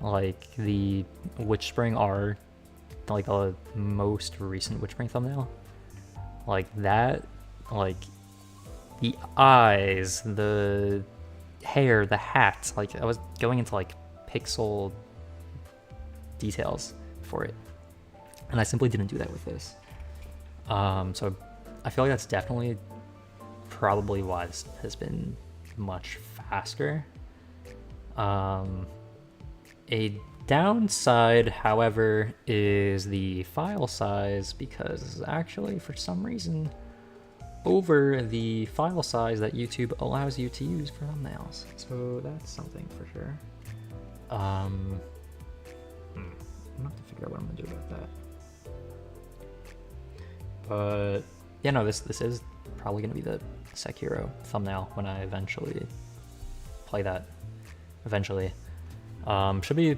Like the Witch Spring R, like the most recent Witch Spring thumbnail, like that, like the eyes, the hair, the hat, like I was going into like pixel details for it, and I simply didn't do that with this. So I feel like that's definitely probably why this has been much faster. A downside, however, is the file size, because this is actually, for some reason, over the file size that YouTube allows you to use for thumbnails. So that's something for sure. I'm gonna have to figure out what I'm gonna do about that. But yeah, no, this is probably gonna be the Sekiro thumbnail when I eventually play that. Eventually, should be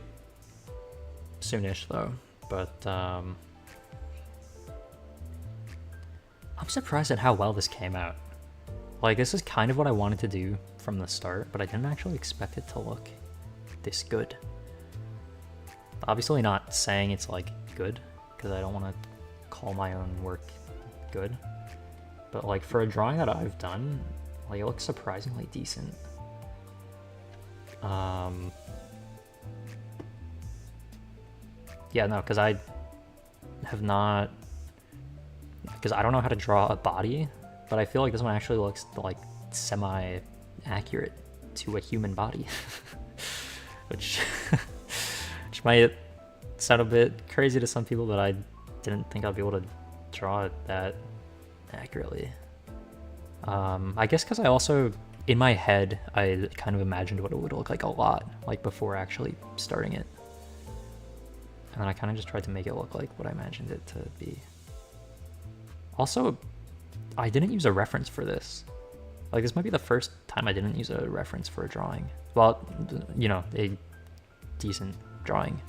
soonish though. But I'm surprised at how well this came out. Like, this is kind of what I wanted to do from the start, but I didn't actually expect it to look this good. Obviously not saying it's like good, because I don't want to call my own work good. But like for a drawing that I've done, like it looks surprisingly decent. Yeah, no, because I have not, because I don't know how to draw a body, but I feel like this one actually looks like semi-accurate to a human body, which might sound a bit crazy to some people, but I didn't think I'd be able to draw it that accurately. I guess because I also, in my head, I kind of imagined what it would look like a lot, like before actually starting it. And then I kind of just tried to make it look like what I imagined it to be. Also, I didn't use a reference for this. Like, this might be the first time I didn't use a reference for a drawing. Well, you know, a decent drawing.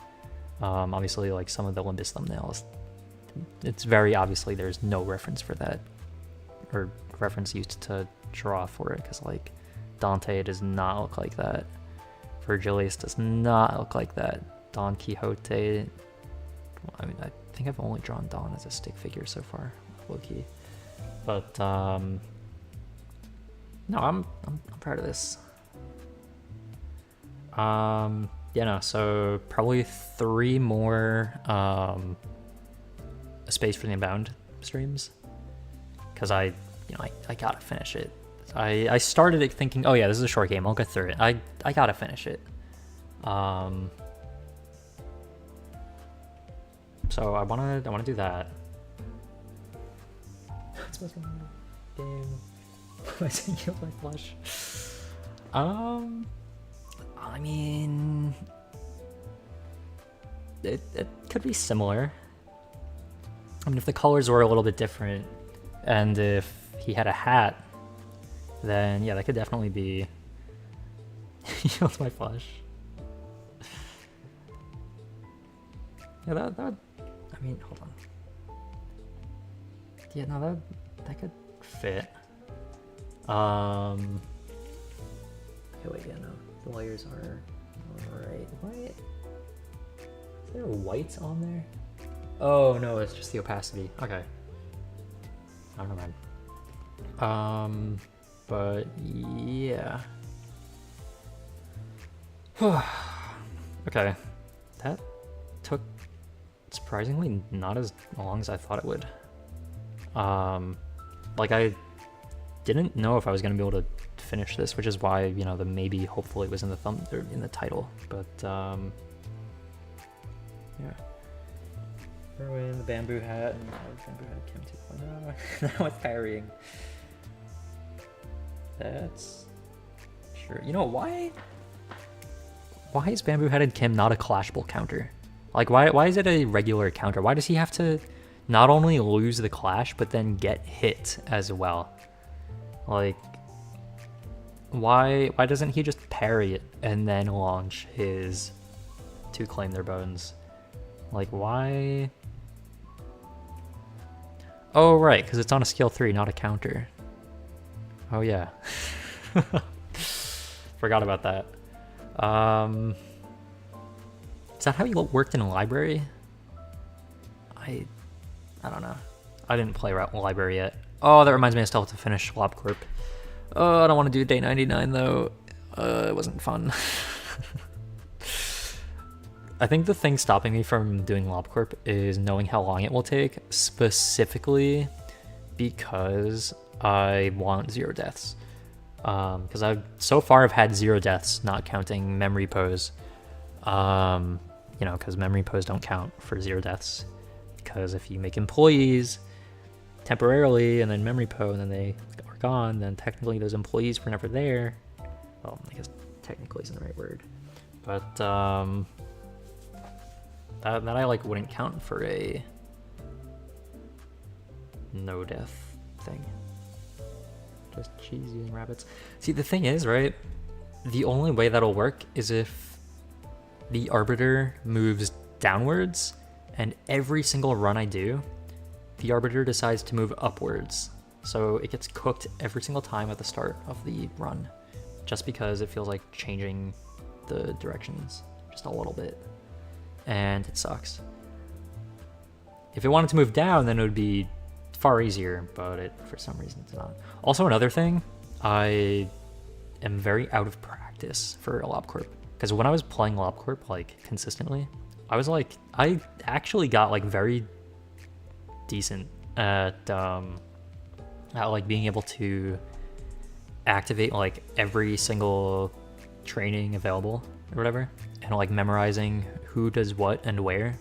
Obviously, like some of the Olympus thumbnails, it's very obviously there's no reference for that, or reference used to draw for it, because like Dante does not look like that. Virgilius does not look like that. Don Quixote, I mean, I think I've only drawn Don as a stick figure so far, low-key. But no, I'm proud of this. Yeah, no, so probably 3 more A Space for the Unbound streams, because I gotta finish it. I started it thinking, oh yeah, this is a short game, I'll get through it. I gotta finish it. So I wanna do that. It's supposed to be a game. I think you like blush. I mean, it could be similar. I mean, if the colors were a little bit different, and if he had a hat, then yeah, that could definitely be. Yield my flush. Yeah, that. I mean, hold on. Yeah, no, that could fit. Okay, wait, yeah, no. The layers are alright. What? Is there white on there? Oh no, it's just the opacity. Okay. I don't know, man. But yeah. Okay. That took surprisingly not as long as I thought it would. Like I didn't know if I was gonna be able to finish this, which is why, you know, the maybe hopefully was in the or in the title. But yeah. Throw in the bamboo hat and bamboo hat Kim 2.0. Now it's parrying. That's sure. You know why is bamboo headed Kim not a clashable counter? Like why is it a regular counter? Why does he have to not only lose the clash but then get hit as well? Like why doesn't he just parry it and then launch his to claim their bones? Like why? Oh right, because it's on a skill 3, not a counter. Oh yeah. Forgot about that. Is that how you worked in a library? I don't know. I didn't play library yet. Oh, that reminds me I still have to finish LobCorp. Oh, I don't want to do day 99 though. It wasn't fun. I think the thing stopping me from doing LobCorp is knowing how long it will take, specifically because I want 0 deaths. Because so far I've had 0 deaths, not counting memory pose. You know, because memory pose don't count for 0 deaths. Because if you make employees temporarily and then memory pose and then they are gone, then technically those employees were never there. Well, I guess technically isn't the right word. But that I like wouldn't count for a no death thing. Just cheese eating rabbits. See, the thing is, right? The only way that'll work is if the arbiter moves downwards, and every single run I do, the arbiter decides to move upwards. So it gets cooked every single time at the start of the run, just because it feels like changing the directions just a little bit, and it sucks. If it wanted to move down, then it would be far easier, but it, for some reason, it's not. Also, another thing, I am very out of practice for LobCorp, because when I was playing LobCorp like consistently, I actually got like very decent at like being able to activate like every single training available or whatever, and like memorizing who does what and where.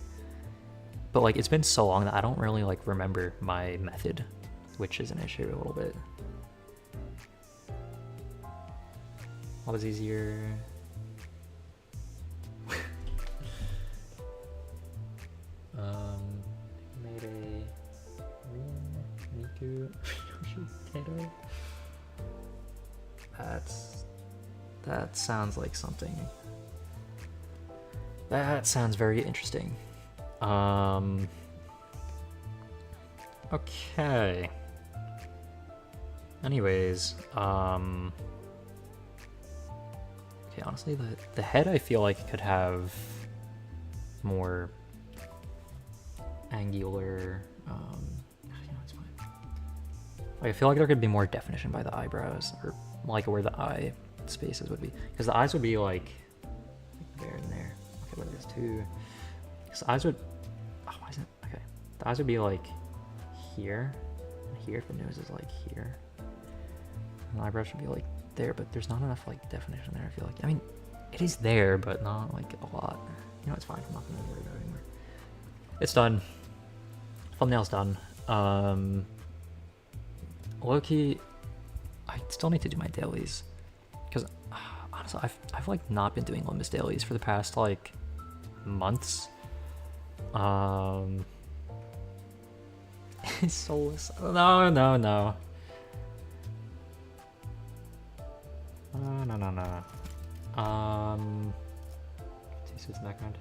But like it's been so long that I don't really like remember my method, which is an issue a little bit. What was easier? Made a Miku potato. That sounds like something. That sounds very interesting. Okay. Anyways, okay, honestly, the head I feel like could have more angular, it's fine. Like, I feel like there could be more definition by the eyebrows, or like where the eye spaces would be, because the eyes would be like there and there. Okay, but there's two. Because the eyes would, oh, why is it? Okay, the eyes would be like here and here. The nose is like here. And the eyebrows should be like there, but there's not enough like definition there. I feel like, I mean, it is there, but not like a lot. You know, it's fine. I'm not gonna worry about it anymore. It's done. Thumbnail's done. Low-key, I still need to do my dailies, because honestly, I've like not been doing Limbus dailies for the past like months. Soulless. No. No. Two suits in the background.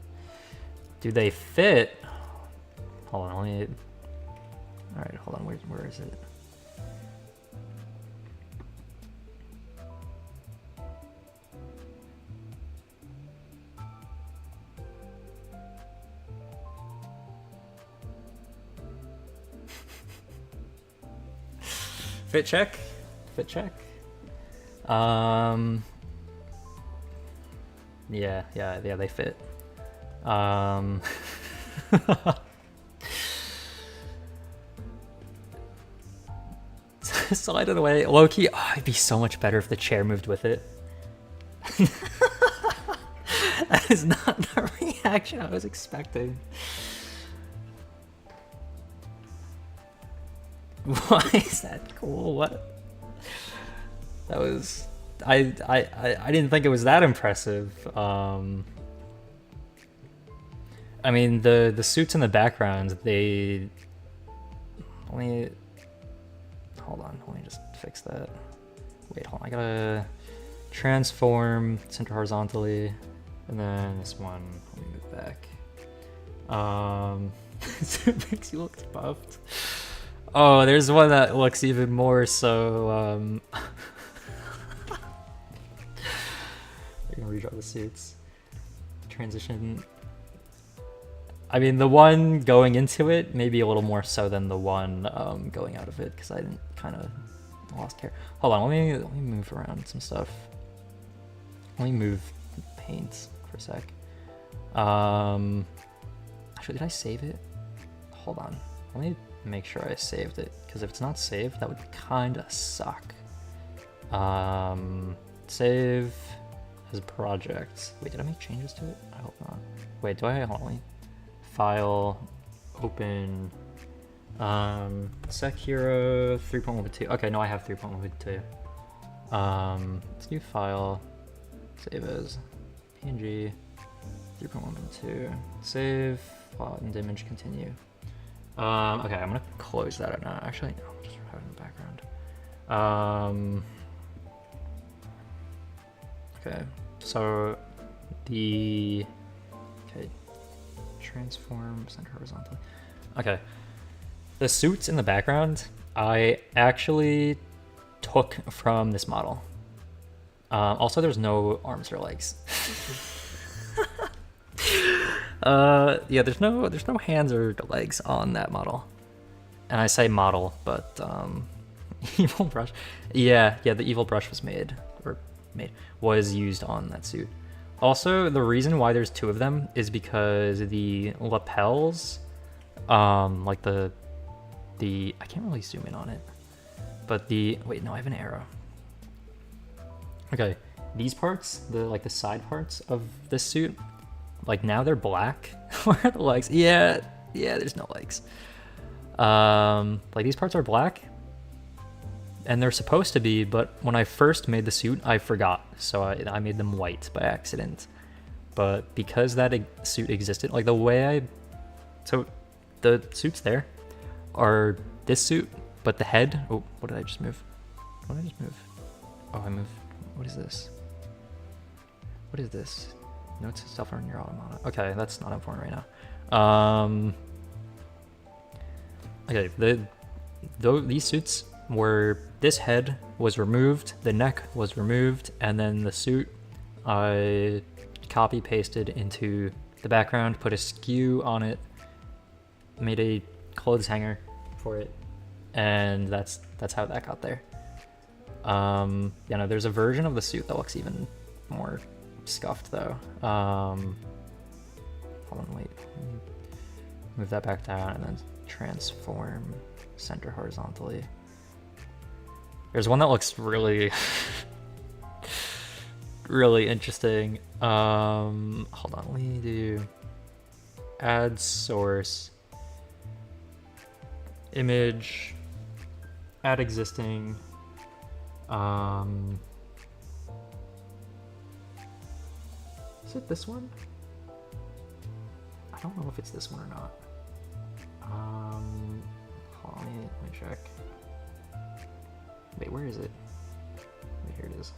Do they fit? Hold on, let me. All right, hold on. Where is it? Fit check. Yeah, they fit. Slide it away. Low-key, oh, it'd be so much better if the chair moved with it. That is not the reaction I was expecting. Why is that cool? What? That was... I didn't think it was that impressive. I mean, the suits in the background, they... Only... Hold on, let me just fix that. Wait, hold on, I gotta transform center horizontally, and then this one, let me move back. It makes you look buffed. Oh, there's one that looks even more so, I'm gonna redraw the suits. Transition. I mean, the one going into it, maybe a little more so than the one going out of it, because I didn't kind of lost care. Hold on, let me move around some stuff. Let me move paints for a sec. Actually, did I save it? Hold on, let me make sure I saved it, because if it's not saved, that would kind of suck. Save as project. Wait, did I make changes to it? I hope not. Wait, do I? Hold on, file, open, sekiro 3.1.2. Okay, no, I have 3.1.2. Let's do file, save as PNG 3.1.2, save, file and image, continue. Okay, I'm gonna close that now. Actually, no, I'll just out in the background. Okay, so okay, transform, center horizontally. Okay, the suits in the background, I actually took from this model. Also, there's no arms or legs. Yeah, there's no hands or legs on that model. And I say model, but evil brush. Yeah, the evil brush was was used on that suit. Also, the reason why there's two of them is because the lapels, like the I can't really zoom in on it, but wait, no, I have an arrow. Okay, these parts, the side parts of this suit, like now they're black. Where are the legs? Yeah, there's no legs. Like these parts are black, and they're supposed to be, but when I first made the suit, I forgot, so I made them white by accident. But because that suit existed, like the way so the suits there are this suit, but the head, oh, what did I just move? What did I just move? Oh, I moved, what is this? What is this? Notes and stuff on your automata. Okay, that's not important right now. Okay, these suits were, this head was removed, the neck was removed, and then the suit I copy pasted into the background, put a skew on it, made a clothes hanger for it, and that's how that got there. Yeah, no, there's a version of the suit that looks even more scuffed though. Hold on, wait. Move that back down and then transform, center horizontally. There's one that looks really really interesting. Hold on, let me do add source, image, add existing, is it this one? I don't know if it's this one or not. Hold on, let me check. Wait, where is it? Wait, here it is.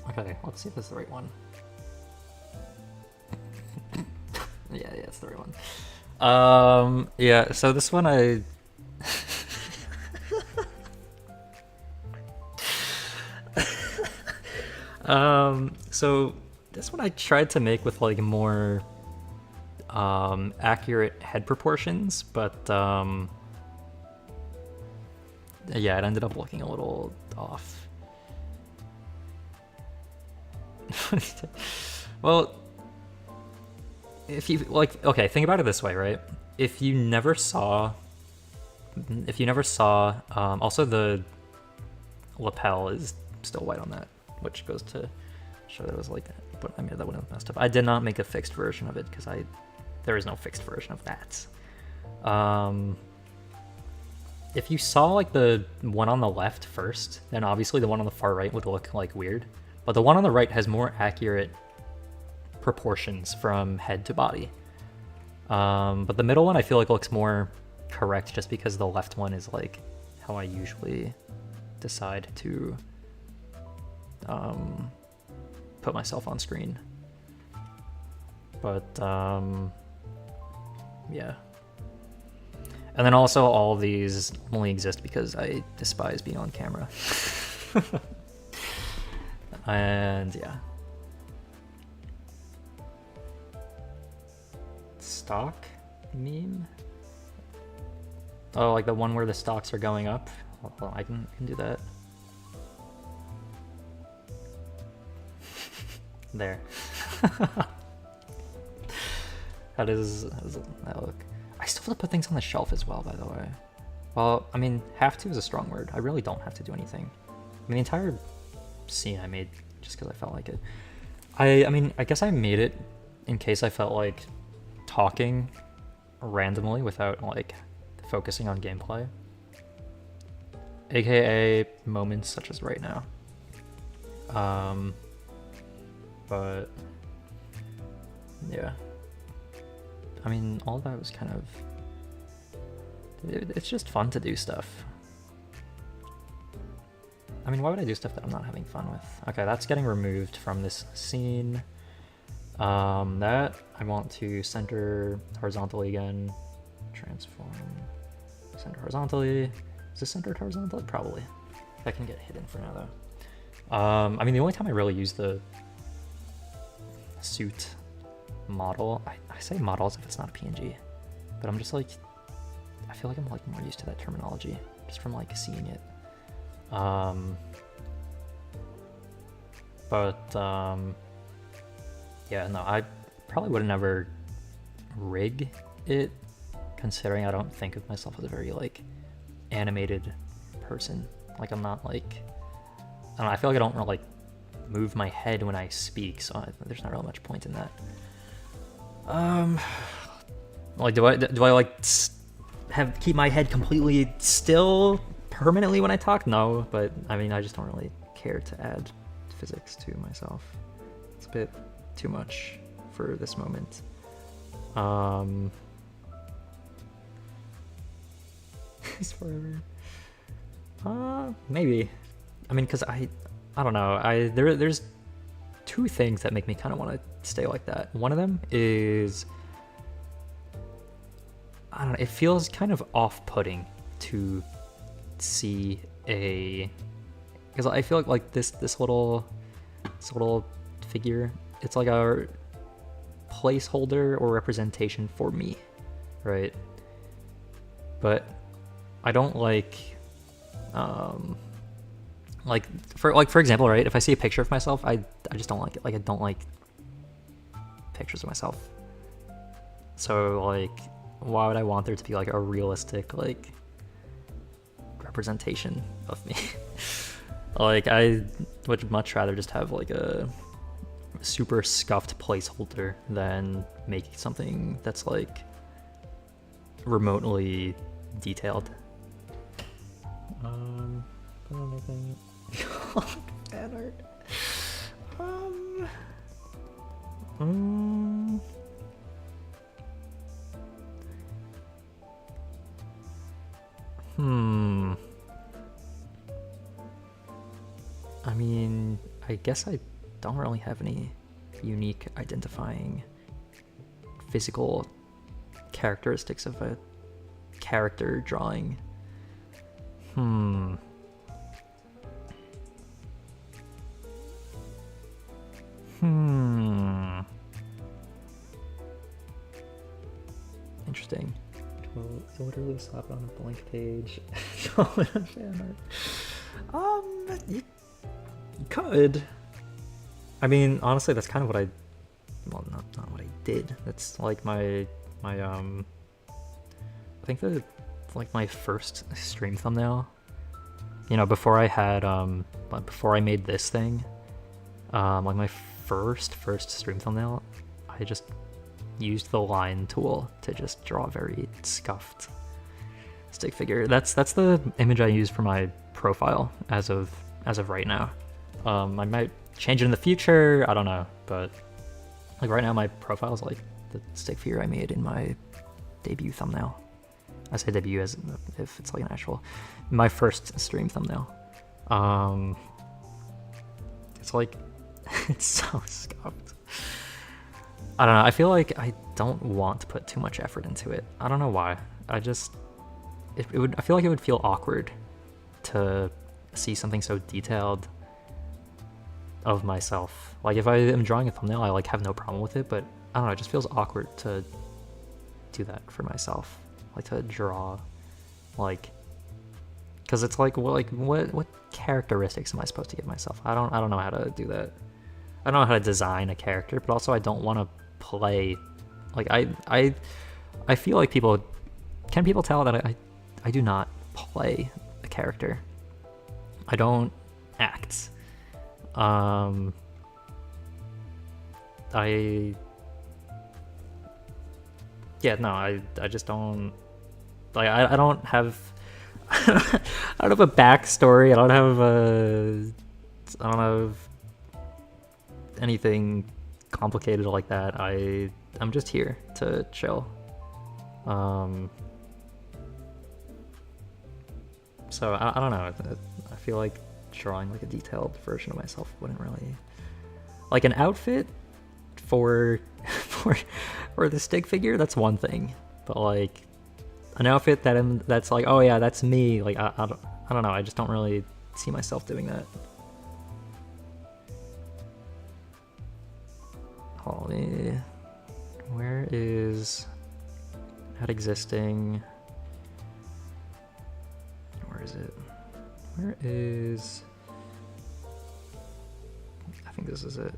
Okay, let's see if it's the right one. Yeah, it's the right one. Yeah, so this one so this one I tried to make with like more accurate head proportions, but yeah, it ended up looking a little off. Well, if you like, okay, think about it this way, right? If you never saw, also the lapel is still white on that, which goes to show that it was like that, but I made that one messed up. I did not make a fixed version of it because there is no fixed version of that. If you saw like the one on the left first, then obviously the one on the far right would look like weird, but the one on the right has more accurate proportions from head to body. But the middle one I feel like looks more correct just because the left one is like how I usually decide to put myself on screen. But yeah. And then also all of these only exist because I despise being on camera. And yeah. Stock meme? Oh, like the one where the stocks are going up? Well, I can do that. There. How does that look? I still have to put things on the shelf as well, by the way. Well, I mean, have to is a strong word. I really don't have to do anything. I mean, the entire scene I made just because I felt like it. I mean, I guess I made it in case I felt like talking randomly without like focusing on gameplay. AKA moments such as right now. But yeah. I mean, all that was kind of... It's just fun to do stuff. I mean, why would I do stuff that I'm not having fun with? Okay, that's getting removed from this scene. That I want to center horizontally again. Transform. Center horizontally. Is this centered horizontally? Probably. That can get hidden for now though. I mean, the only time I really use the suit model, I say model as if it's not a PNG, but I'm just like, I feel like I'm like more used to that terminology just from like seeing it. Yeah, no, I probably would never rig it, considering I don't think of myself as a very like animated person. Like I'm not like, I don't know, I feel like I don't really like move my head when I speak, so there's not really much point in that. Like do I like keep my head completely still permanently when I talk? No, but I mean I just don't really care to add physics to myself. It's a bit too much for this moment. It's forever. Maybe. I mean, cause I don't know. There's two things that make me kind of want to stay like that. One of them is, I don't know, it feels kind of off-putting to see because I feel like this little figure, it's like a placeholder or representation for me, right? But I don't like for example, right, if I see a picture of myself, I just don't like it. Like I don't like pictures of myself. So like why would I want there to be like a realistic like representation of me? Like I would much rather just have like a super scuffed placeholder than making something that's like remotely detailed. Anything. Fan art. I mean, I guess I don't really have any unique identifying physical characteristics of a character drawing. Interesting. Well, literally slap it on a blank page. You could. I mean, honestly, that's kind of what I. Well, not what I did. That's like my I think that like my first stream thumbnail. You know, before I had before I made this thing, like my first stream thumbnail, I just used the line tool to just draw a very scuffed stick figure. That's the image I use for my profile as of right now. I might change it in the future, I don't know, but like right now my profile is like the stick figure I made in my debut thumbnail. I say debut as if it's like an actual, my first stream thumbnail. It's like, it's so scuffed. I don't know, I feel like I don't want to put too much effort into it. I don't know why. I just, I feel like it would feel awkward to see something so detailed of myself. Like if I am drawing a thumbnail, I like have no problem with it, but I don't know, it just feels awkward to do that for myself. Like to draw, like, because it's like, what characteristics am I supposed to give myself? I don't know how to do that. I don't know how to design a character, but also I don't want to play. Like I feel like people tell that I do not play a character. I don't act. I just don't, like, I don't have I don't have a backstory. I don't have anything complicated like that. I'm just here to chill. So I don't know. I feel like drawing like a detailed version of myself wouldn't really, like an outfit for for the stick figure, that's one thing, but like an outfit that's like, oh yeah, that's me, like I don't know, I just don't really see myself doing that. Holy, where is at existing? Where is it? Where is? I think this is it.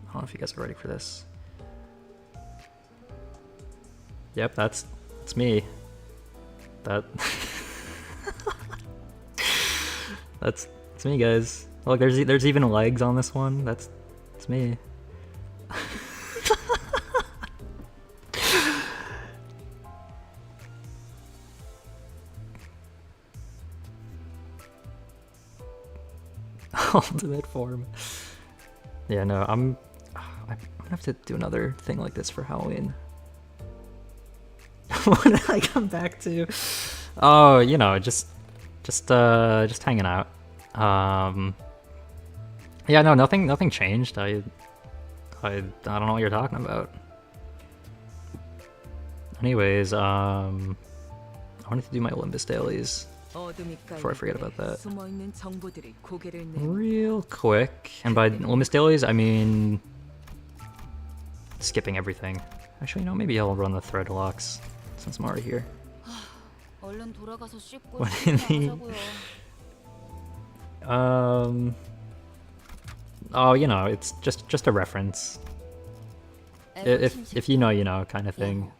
I don't know if you guys are ready for this. Yep, that's me. That that's me, guys. Look, there's even legs on this one. That's me. Ultimate form. Yeah, no, I'm gonna have to do another thing like this for Halloween. What did I come back to? Oh, you know, just hanging out. Yeah, no, nothing changed. I don't know what you're talking about. Anyways, I wanted to do my Olympus dailies before I forget about that real quick. And by Olympus dailies, I mean skipping everything. Actually, you know, maybe I'll run the thread locks since I'm already here. What do you mean? Oh, you know, it's just a reference. If you know, you know, kind of thing.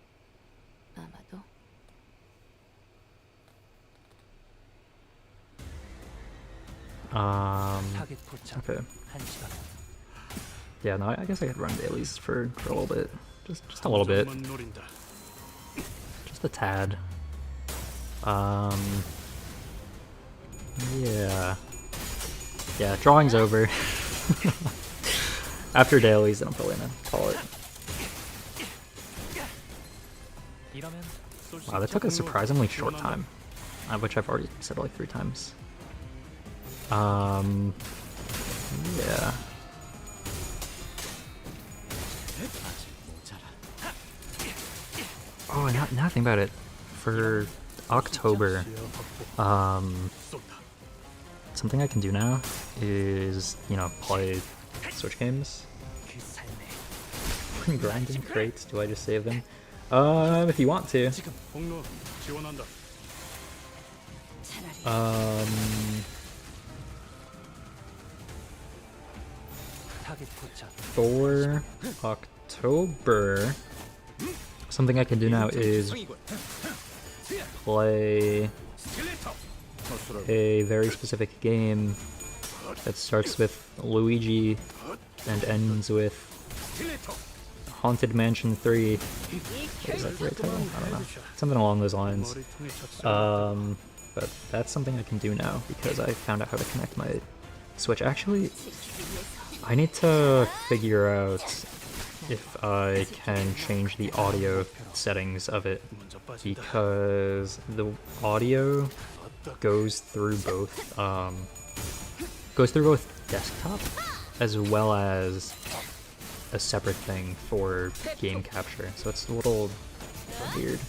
Okay. Yeah, no, I guess I could run dailies for a little bit. Just a little bit. Just a tad. Yeah. Yeah, drawing's over. After dailies, then I'm probably gonna call it. Wow, that took a surprisingly short time, which I've already said like 3 times. Yeah. Oh, now I think about it, for October, something I can do now is, you know, play Switch games. Grinding crates, do I just save them? If you want to. For October, something I can do now is play a very specific game that starts with Luigi and ends with Haunted Mansion 3. Wait, is that the right title? I don't know. Something along those lines. But that's something I can do now because I found out how to connect my Switch. Actually, I need to figure out if I can change the audio settings of it, because the audio goes through both desktop as well as a separate thing for game capture, so it's a little weird.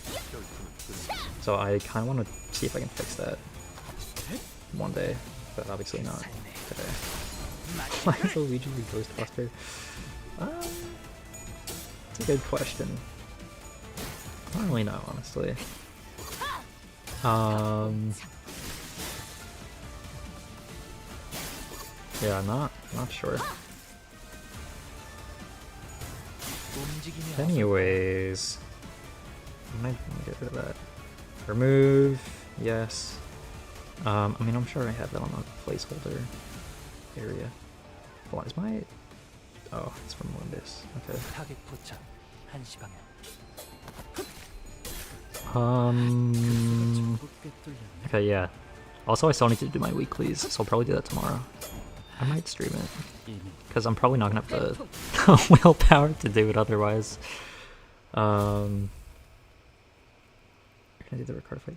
So I kind of want to see if I can fix that one day, but obviously not today. Why is Luigi the Ghostbuster? It's a good question. I don't really know, honestly. Yeah, I'm not sure. Anyways, I'm gonna get rid of that. Remove, yes. I mean, I'm sure I have that on the placeholder area. What is my? Oh, it's from Olympus. Okay. Okay, yeah. Also, I still need to do my weeklies, so I'll probably do that tomorrow. I might stream it, because I'm probably not gonna have the willpower to do it otherwise. Can I do the record fight?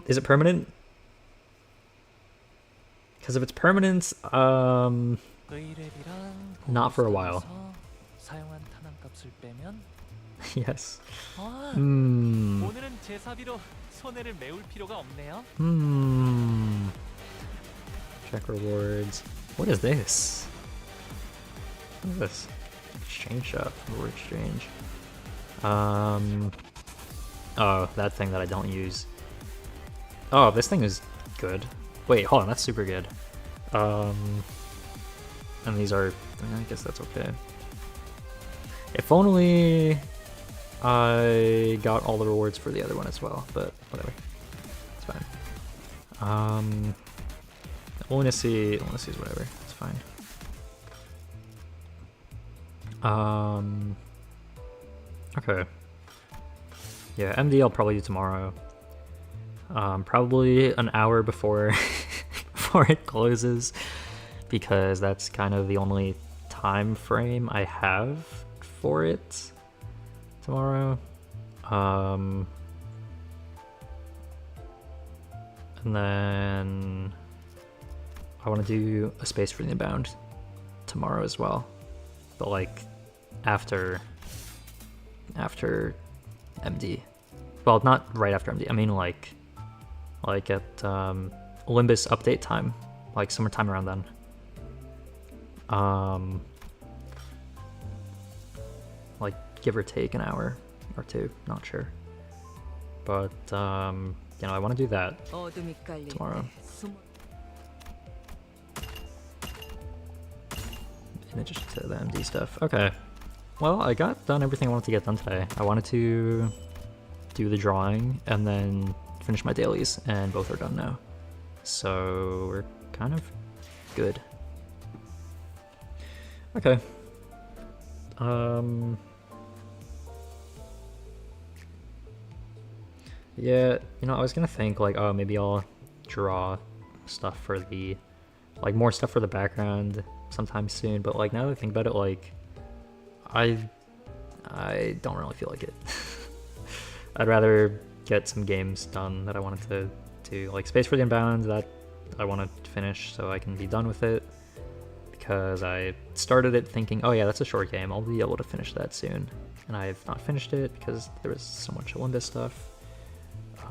Is it permanent? Because if it's permanent, not for a while. Yes. Check rewards. What is this? What is this? Exchange shop. Reward exchange. Oh, that thing that I don't use. Oh, this thing is good. Wait, hold on, that's super good. And these are, I guess that's okay. If only I got all the rewards for the other one as well, but whatever. It's fine. Lunacy is whatever, it's fine. Okay. Yeah, MD I'll probably do tomorrow. Probably an hour before before it closes, because that's kind of the only time frame I have for it tomorrow. And then I want to do a Space for the Inbound tomorrow as well, but like after MD. Well, not right after MD. I mean like at Olympus update time, like summertime around then. Like give or take an hour or two, not sure. But you know, I want to do that tomorrow. In addition to the MD stuff. Okay. Well, I got done everything I wanted to get done today. I wanted to do the drawing and then finish my dailies, and both are done now. So we're kind of good. Okay. Yeah, you know, I was gonna think like, oh, maybe I'll draw stuff for the, like more stuff for the background sometime soon, but like now that I think about it, like I don't really feel like it. I'd rather get some games done that I wanted to do, like Space for the Inbound, that I want to finish so I can be done with it, because I started it thinking, oh yeah, that's a short game, I'll be able to finish that soon, and I've not finished it because there was so much Olympus stuff.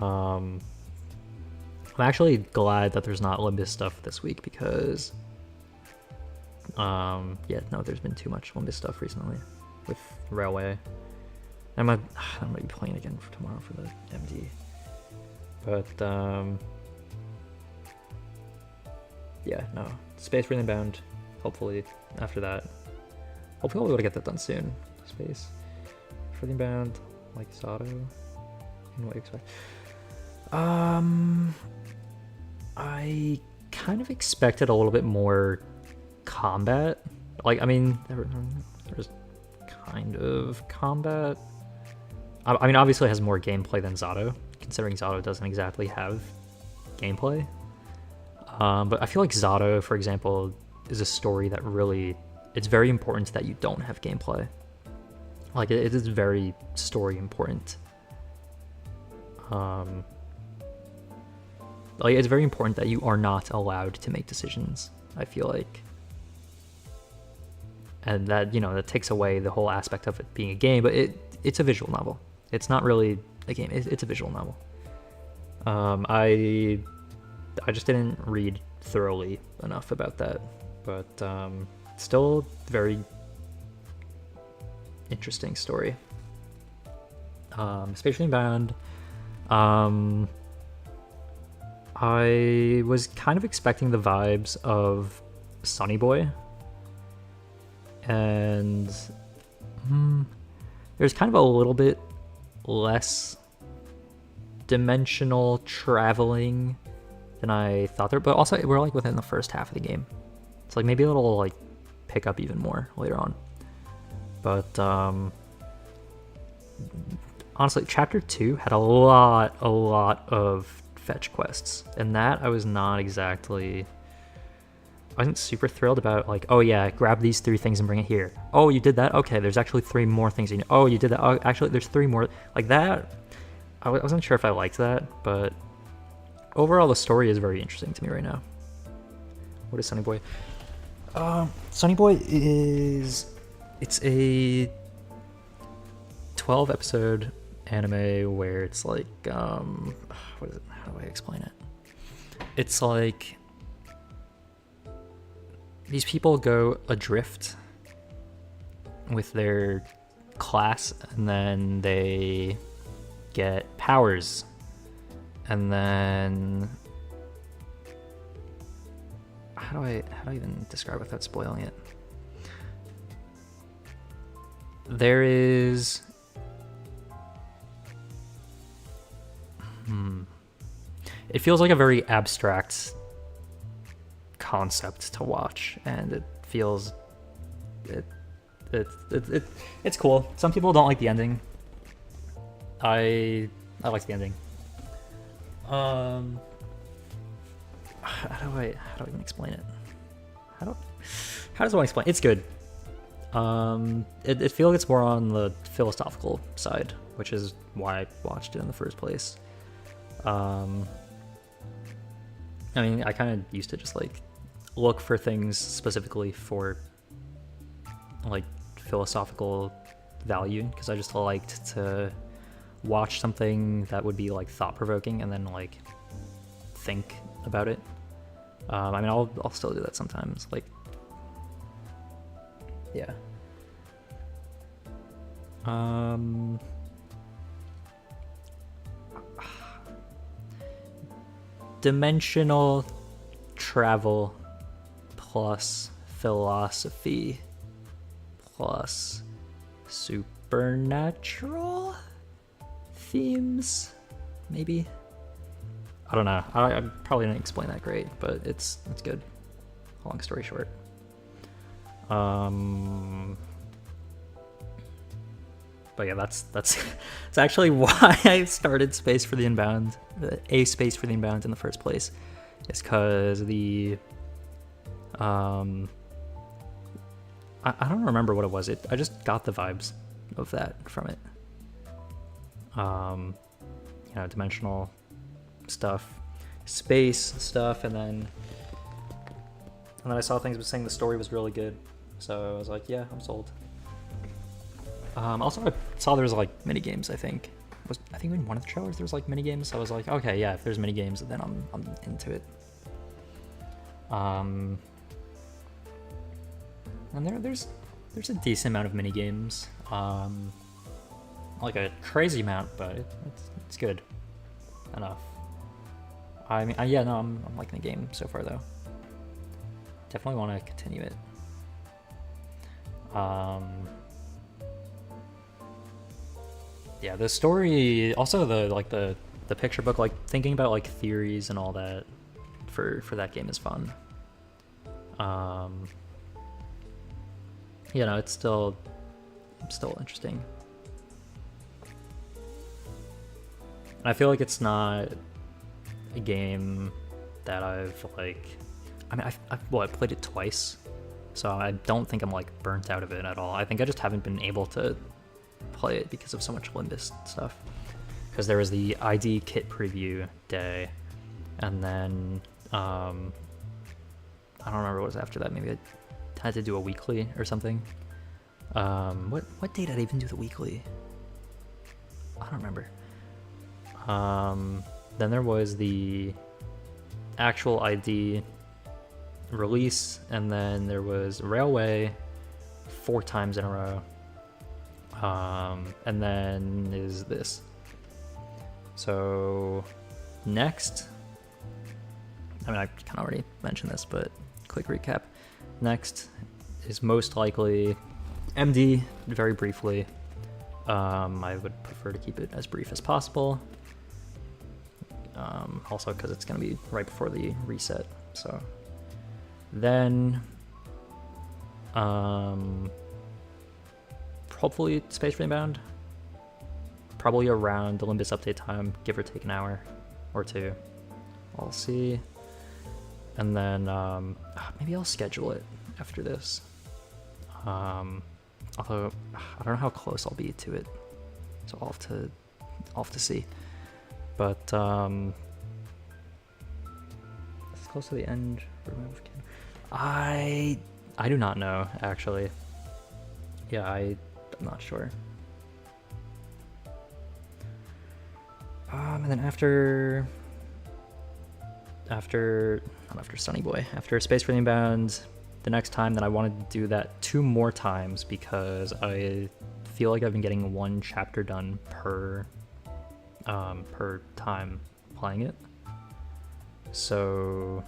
I'm actually glad that there's not Olympus stuff this week, because yeah, no, there's been too much Olympus stuff recently with Railway. I'm gonna be playing again for tomorrow for the MD, but yeah, no, Space for the Inbound. Hopefully after that, hopefully I'll be able to get that done soon. Space for the Inbound, like Zato, and what you expect. I kind of expected a little bit more combat. Like, I mean, there's kind of combat. I mean, obviously it has more gameplay than Zato, considering Zato doesn't exactly have gameplay. But I feel like Zato, for example, is a story that really, it's very important that you don't have gameplay. Like, it is very story important. Like, it's very important that you are not allowed to make decisions, I feel like. And that, you know, that takes away the whole aspect of it being a game, but it's a visual novel. It's not really a game, it's a visual novel. I just didn't read thoroughly enough about that, but still very interesting story. Spatially Bound. I was kind of expecting the vibes of Sonny Boy, and there's kind of a little bit less dimensional traveling than I thought there, but also we're like within the first half of the game. It's like maybe it'll like pick up even more later on. But honestly, chapter 2 had a lot of fetch quests, and that I was not exactly I wasn't super thrilled about like, oh yeah, grab these 3 things and bring it here. Oh, you did that? Okay, there's actually 3 more things you need. Oh, you did that? Oh, actually, there's 3 more. Like that, I wasn't sure if I liked that, but overall, the story is very interesting to me right now. What is Sunny Boy? Sunny Boy it's a 12 episode anime where it's like, what is it? How do I explain it? It's like these people go adrift with their class, and then they get powers, and then how do I even describe it without spoiling it? There is it feels like a very abstract concept to watch, and it feels it's cool. Some people don't like the ending. I like the ending. How do I even explain it? How does one explain? It's good. It feels like it's more on the philosophical side, which is why I watched it in the first place. I mean, I kind of used to just like look for things specifically for like philosophical value, because I just liked to watch something that would be like thought-provoking and then like think about it. I mean, I'll still do that sometimes, like, yeah. Dimensional travel plus philosophy plus supernatural themes, maybe. I don't know. I probably didn't explain that great, but it's good. Long story short. But yeah, that's it's actually why I started Space for the Inbound, a Space for the Inbound in the first place. It's because the I don't remember what it was. I just got the vibes of that from it. You know, dimensional stuff, space stuff, and then I saw things saying the story was really good, so I was like, yeah, I'm sold. Also, I saw there was like mini games. I think in one of the trailers there was like mini games. So I was like, okay, yeah, if there's mini games, then I'm into it. And there's a decent amount of mini games. Like a crazy amount, but it's good enough. I mean, yeah, no, I'm liking the game so far though. Definitely want to continue it. Yeah, the story, also the picture book, like thinking about like theories and all that for that game is fun. You know, it's still interesting. And I feel like it's not a game that I've like, I mean, I played it twice, so I don't think I'm like burnt out of it at all. I think I just haven't been able to play it because of so much Limbus stuff. Because there was the ID kit preview day, and then I don't remember what was after that. Maybe I had to do a weekly or something. What date did I even do the weekly? I don't remember. Then there was the actual ID release, and then there was Railway 4 times in a row. And then is this. So next, I mean, I kind of already mentioned this, but quick recap. Next is most likely MD, very briefly. I would prefer to keep it as brief as possible. Also because it's going to be right before the reset. So then hopefully Space for the Inbound, probably around the Limbus update time, give or take an hour or two. I'll see. And then maybe I'll schedule it after this. Although I don't know how close I'll be to it, so I'll have to see. But it's close to the end. I do not know, actually. Yeah, I'm not sure. And then after Sunny Boy, after Space Freedom Bound, the next time that I wanted to do that 2 more times because I feel like I've been getting 1 chapter done per time playing it. So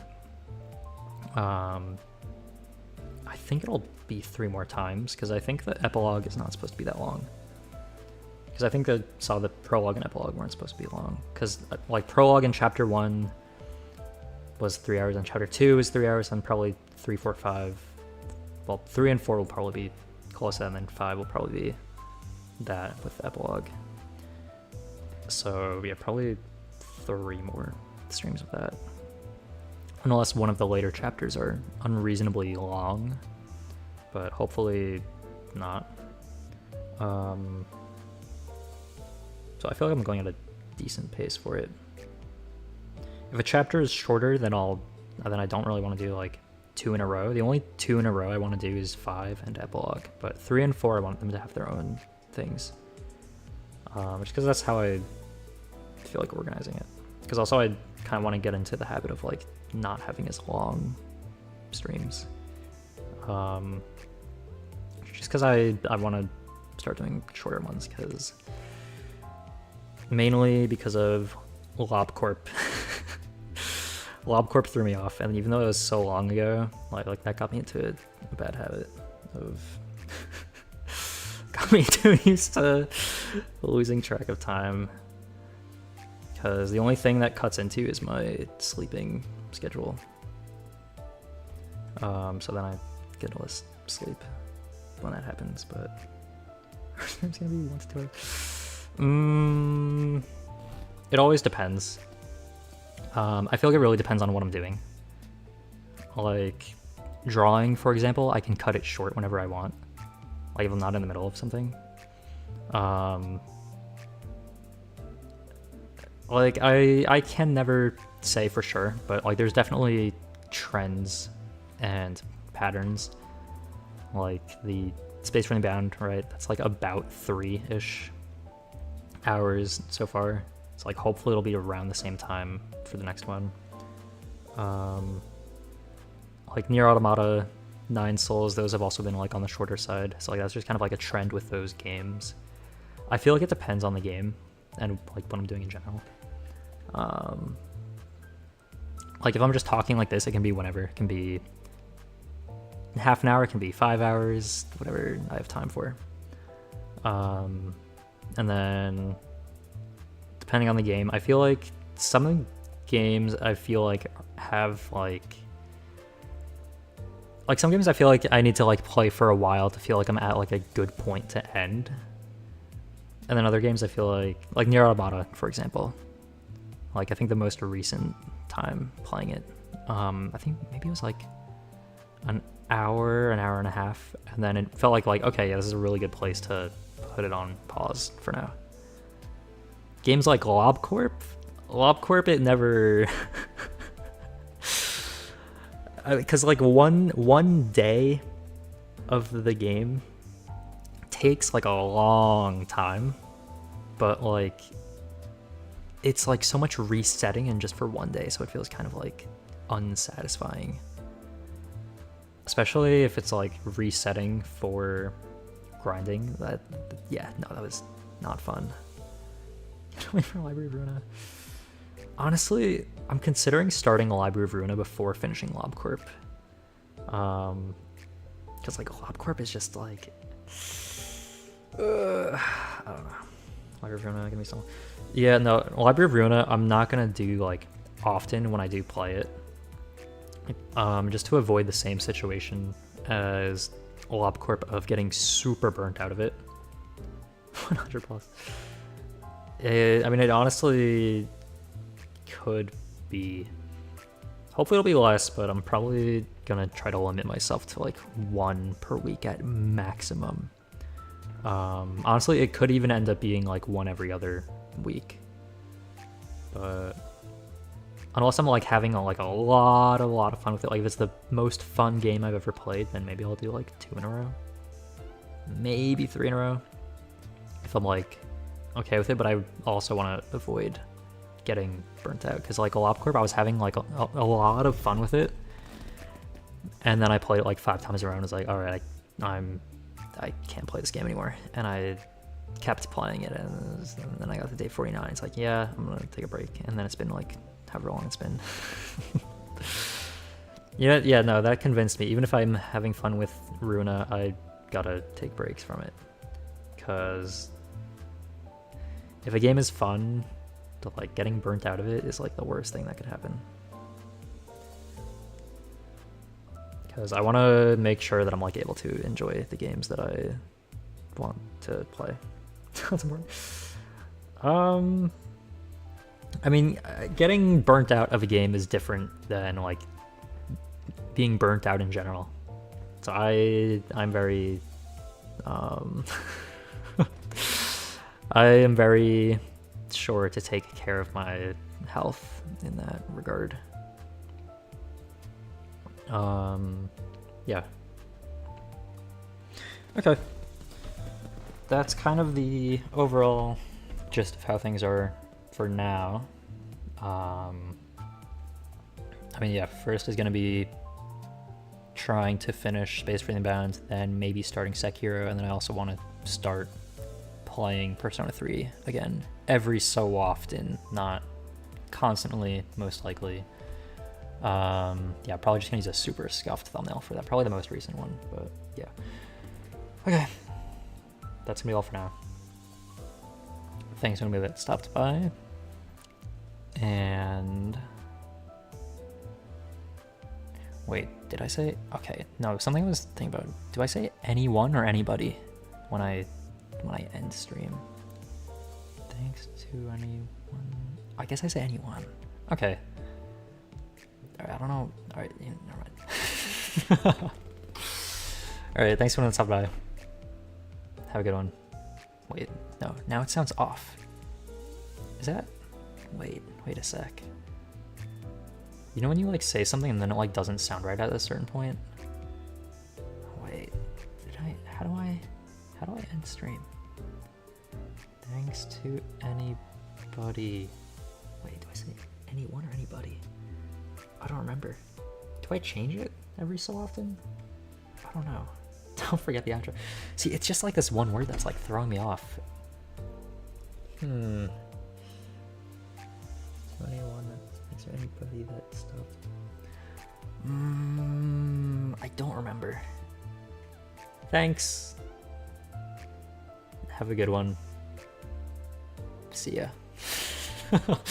I think it'll be 3 more times because I think the epilogue is not supposed to be that long. Because I think I saw the prologue and epilogue weren't supposed to be long. Because like prologue in chapter 1 was 3 hours, and chapter 2 is 3 hours, and probably 3, 4, 5. Well, 3 and 4 will probably be close to that, and then 5 will probably be that with the epilogue. So yeah, probably 3 more streams of that. Unless one of the later chapters are unreasonably long, but hopefully not. So I feel like I'm going at a decent pace for it. If a chapter is shorter, then I don't really want to do like 2 in a row. The only 2 in a row I want to do is 5 and epilogue, but 3 and 4 I want them to have their own things. Just because that's how I feel like organizing it. Because also I kind of want to get into the habit of like not having as long streams. Just because I want to start doing shorter ones, because mainly because of LobCorp. LobCorp threw me off, and even though it was so long ago, like that got me into a bad habit of got me too used to losing track of time. Because the only thing that cuts into is my sleeping schedule. So then I get less sleep when that happens, but it's gonna be 1 to 2 hours. It always depends. I feel like it really depends on what I'm doing. Like drawing, for example, I can cut it short whenever I want. Like if I'm not in the middle of something. Like I can never say for sure, but like there's definitely trends and patterns. Like the Space Running Bound, right? That's like about 3-ish hours so far. So like hopefully it'll be around the same time for the next one. Like Nier Automata, 9 Souls, those have also been like on the shorter side. So like that's just kind of like a trend with those games. I feel like it depends on the game and like what I'm doing in general. Like if I'm just talking like this, it can be whenever. It can be half an hour, it can be 5 hours, whatever I have time for. And then depending on the game, I feel like some games I feel like have like some games I feel like I need to like play for a while to feel like I'm at like a good point to end. And then other games I feel like Nier Automata, for example. Like I think the most recent time playing it, I think maybe it was like an hour and a half, and then it felt like okay, yeah, this is a really good place to put it on pause for now. Games like LobCorp, it never because like one day of the game takes like a long time, but like it's like so much resetting and just for one day, so it feels kind of like unsatisfying, especially if it's like resetting for grinding. That was not fun. Wait for Library of Ruina. Honestly, I'm considering starting a Library of Ruina before finishing LobCorp. Because like LobCorp is just like I don't know. Library of Ruina, give me some. Yeah, no, Library of Ruina, I'm not gonna do like often when I do play it. Just to avoid the same situation as LobCorp of getting super burnt out of it. 100 plus. I mean, it honestly could be Hopefully it'll be less, but I'm probably gonna try to limit myself to like 1 per week at maximum. Honestly, it could even end up being like 1 every other week. But unless I'm like having a lot of fun with it, like if it's the most fun game I've ever played, then maybe I'll do like 2 in a row, maybe 3 in a row, if I'm like okay with it. But I also want to avoid getting burnt out, because like LobCorp, I was having like a lot of fun with it, and then I played it like 5 times around. I was like, all right, I can't play this game anymore, and I kept playing it, and then I got to day 49. It's like, yeah, I'm gonna take a break, and then it's been like however long it's been. yeah, no, that convinced me. Even if I'm having fun with Runa, I gotta take breaks from it, because if a game is fun, like getting burnt out of it is like the worst thing that could happen. Because I want to make sure that I'm like able to enjoy the games that I want to play. That's important. I mean, getting burnt out of a game is different than like being burnt out in general. So I'm very I am very sure to take care of my health in that regard. Yeah. Okay. That's kind of the overall gist of how things are for now. I mean, yeah, first is going to be trying to finish Space Freezing Bound, then maybe starting Sekiro, and then I also want to start playing Persona 3 again every so often, not constantly, most likely. Yeah, probably just gonna use a super scuffed thumbnail for that, probably the most recent one, but yeah. Okay, that's gonna be all for now. Thanks to anybody that stopped by, and wait, did I say, okay, no, something I was thinking about, do I say anyone or anybody when I end stream? Thanks to anyone, I guess I say anyone. Okay. Alright, I don't know. Alright, never mind. Alright, thanks for everyone that stopped by. Have a good one. Wait, no, now it sounds off. Is that? Wait a sec. You know when you like say something and then it like doesn't sound right at a certain point? Wait, how do I end stream? Thanks to anybody. Wait, do I say anyone or anybody? I don't remember. Do I change it every so often? I don't know. Don't forget the outro. See, it's just like this one word that's like throwing me off. To anyone that's anybody that stopped. I don't remember. Thanks. Have a good one. See ya.